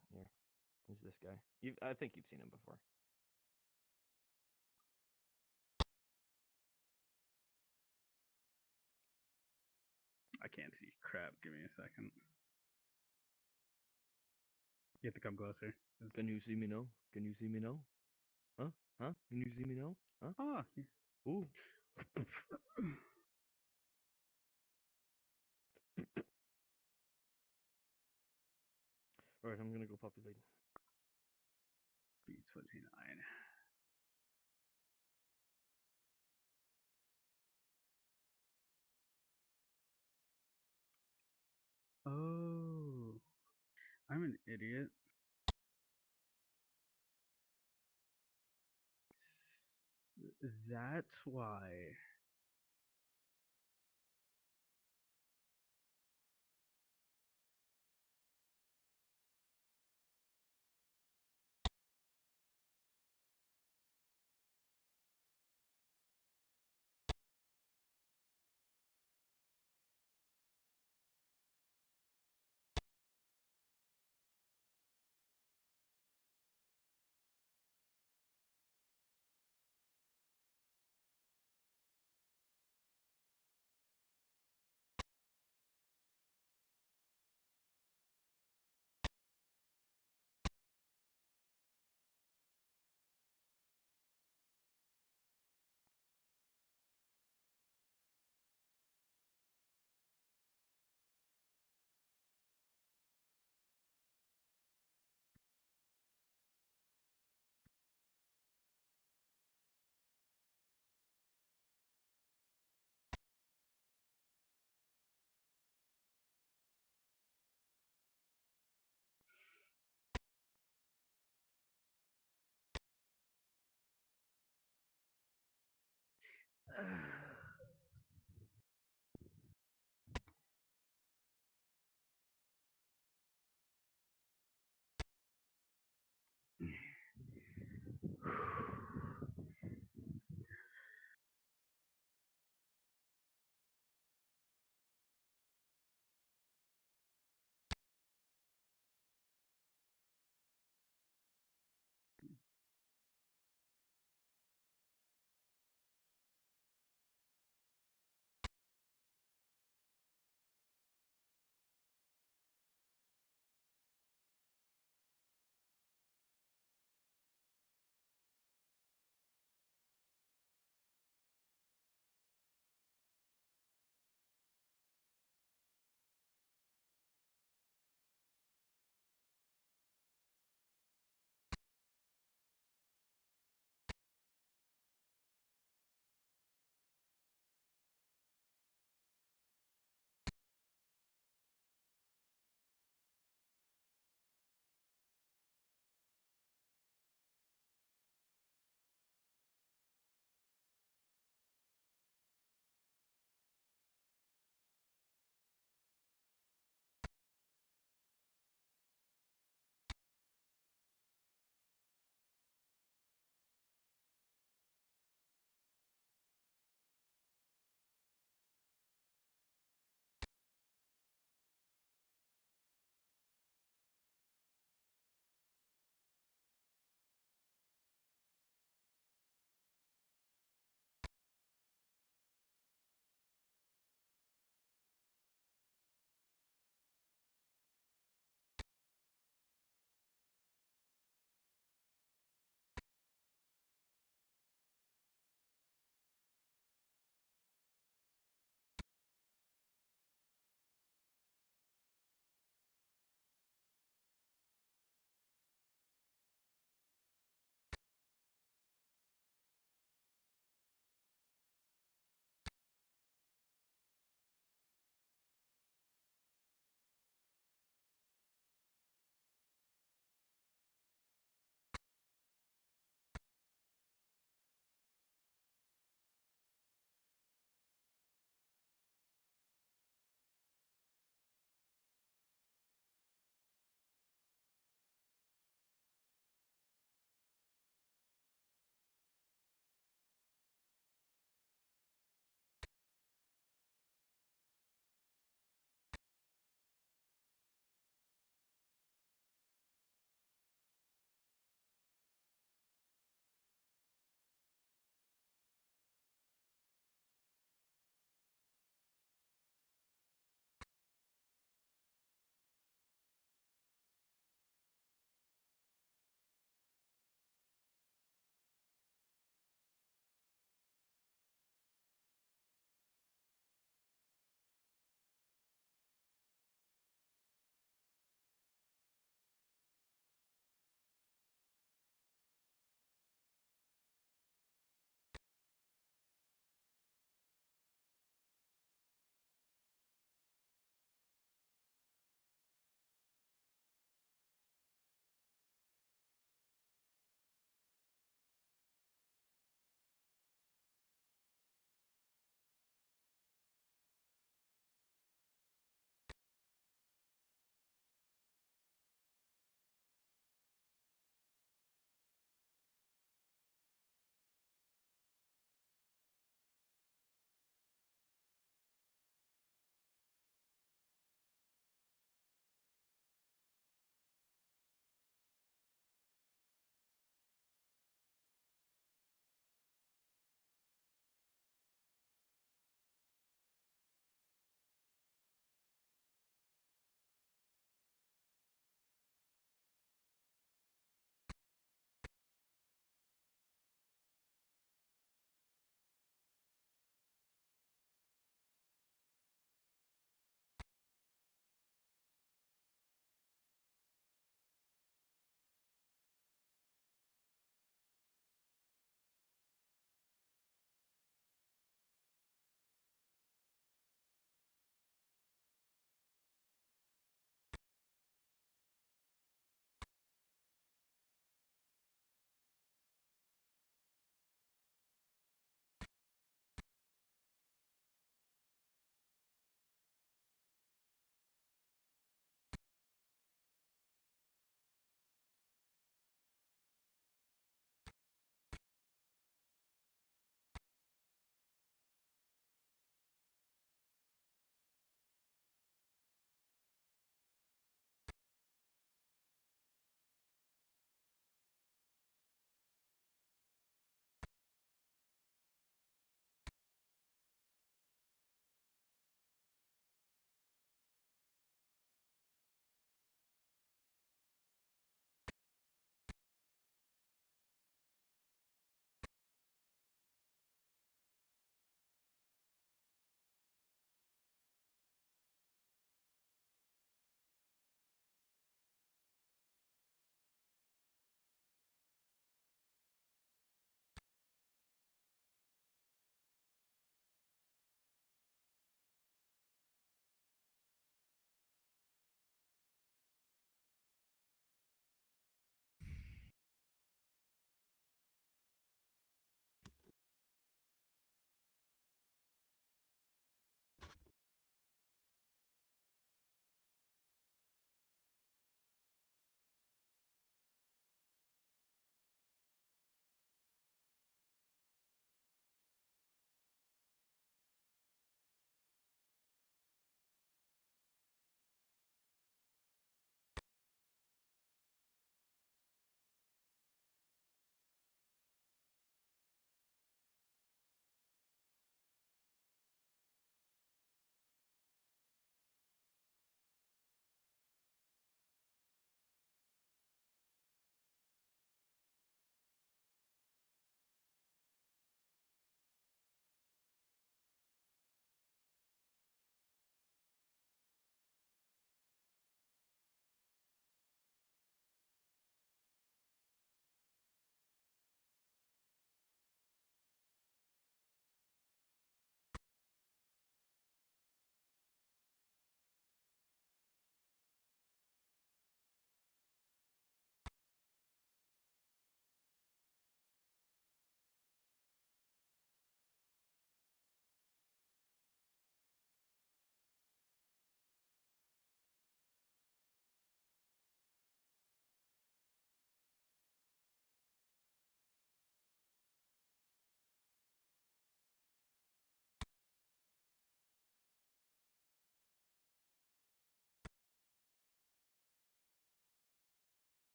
Who's this guy? I think you've seen him before. I can't see crap. Give me a second. You have to come closer. Can you see me now? Can you see me now? Huh? Huh? Can you see me now? Huh? Oh. Ooh. Alright, I'm gonna go populate. B29. Oh, I'm an idiot. That's why.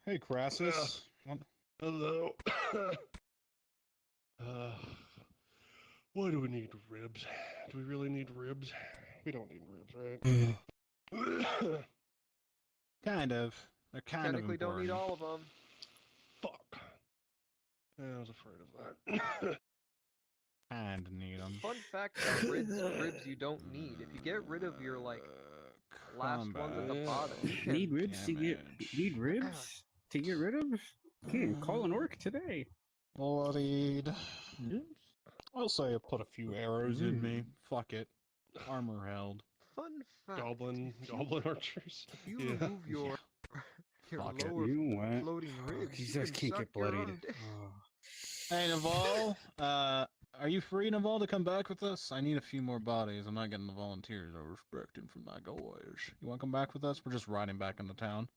Hey, Crassus. Hello. Why do we need ribs? Do we really need ribs? We don't need ribs, right? Kind of. They're kind Technically of don't need important. all of them. Fuck. I was afraid of that. Kind of need them. Fun fact about ribs you don't need. If you get rid of your, like, last ones at the bottom, you can... Need ribs to get... Need ribs to get rid of? Call an orc today. Bloodied. I'll say I put a few arrows in me. Fuck it. Armor held. Fun fact. Goblin archers. If you Yeah. remove your Fuck it. lower You know what? floating ribs, These you guys can can't suck get your bloodied. own dick. Hey, Naval. Are you free, Naval, to come back with us? I need a few more bodies. I'm not getting the volunteers I was expecting from my guys. You want to come back with us? We're just riding back into town.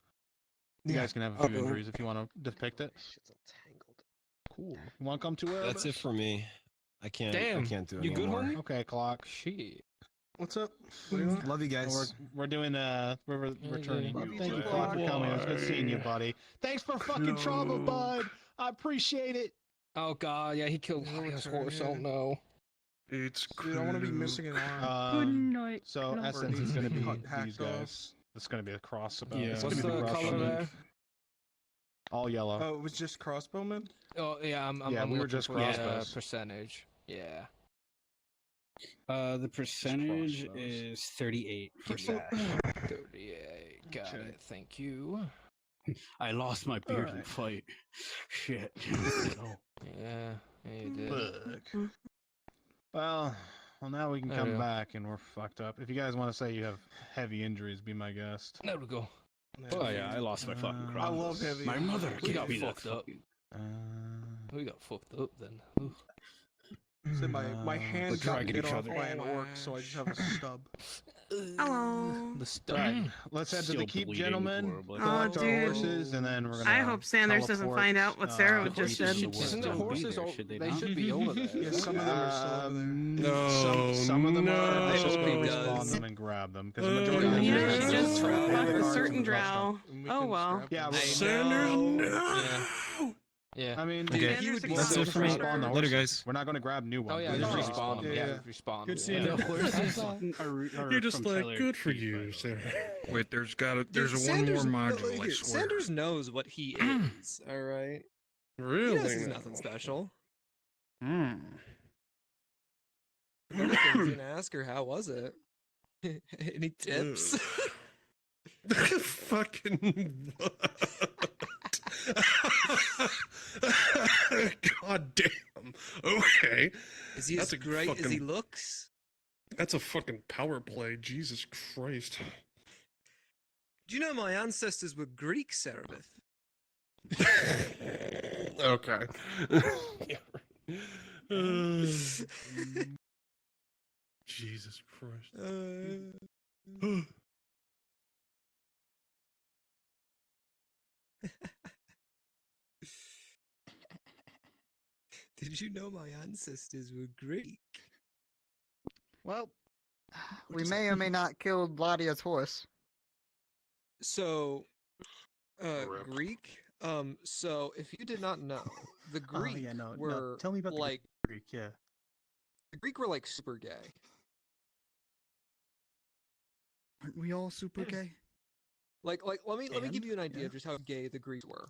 You guys can have a few injuries if you want to depict it. Shit's all tangled. Cool. You want to come to That's it for me. I can't. Damn, I can't do it you good, anymore. homie? Okay, Clock. Shit. What's up? What do you want? Love you guys. We're doing we're returning. Love you Thank too, you, Clock, for Clock. coming. It was good seeing you, buddy. Thanks for fucking trouble, bud. I appreciate it. Oh god, yeah, he killed his horse. Oh no. It's dude, I want to be missing an arm. Good night. So Good Essence night. is going to be Hacked these guys. It's going to be a cross about. Yeah. It's What's gonna be the Russian. color there? All yellow. Oh, it was just crossbowmen? Oh yeah, I'm Yeah, I'm we were looking just for the crossbows. percentage. Yeah. The percentage crossbows. is 38 for Sash. 38. Got it. Thank you. I lost my beard in Alright. fight. Shit. Yeah, you did. Fuck. Well, now we can There come we go. back and we're fucked up. If you guys want to say you have heavy injuries, be my guest. There we go. Oh yeah, I lost my fucking I cross. love heavy My injuries. mother We gave got me that fucked up. fucking- We got fucked up then. Ooh. So my hand We're got dragging bit each off other. by an orc, so I just have a stub. Hello. The stuff. Alright, let's head to the Still keep, bleeding gentlemen. horribly. Collect Oh, our dude. horses, and then we're gonna. I hope Sanders doesn't teleport, find out what Sarah just said. Isn't the horses all? should they They not? should be over there. Yeah, some of them are still over there. No, some of them are. no. Let's just go I hope he respawn does. them and grab them because the majority of them Yeah, are you just just drow. fucked The a guards certain and the rest drow. And we Oh can well. scrap Yeah, them. well, Sanders, no. Yeah. Yeah. I mean, Okay. He would be let's so just strong. respawn the Later, horses. guys. We're not going to grab new ones. Oh yeah, We're just just respawn them. Yeah. Yeah, respawn. Good them, seeing yeah. you. The horses are You're just from like, Tyler good for Creek, by you, the way. Sarah. Wait, there's one Sanders, more no, module. I here, swear. Sanders knows what he is. All right. He Really? knows he's nothing special. Hmm. If anything, he's gonna ask her, how was it? Any tips? Fucking God damn. Okay. Is he That's as a great as he fucking- looks? That's a fucking power play. Jesus Christ. Do you know my ancestors were Greek, Cerebeth? Okay. Jesus Christ. Did you know my ancestors were Greek? Well, we may or may not kill Gladia's horse. So, Rip. Greek. So if you did not know, the Greek no, were tell me about like the Greek. Yeah. the Greek were like super gay. Aren't we all super gay? Like let me give And? you an idea Yeah. of just how gay the Greeks were.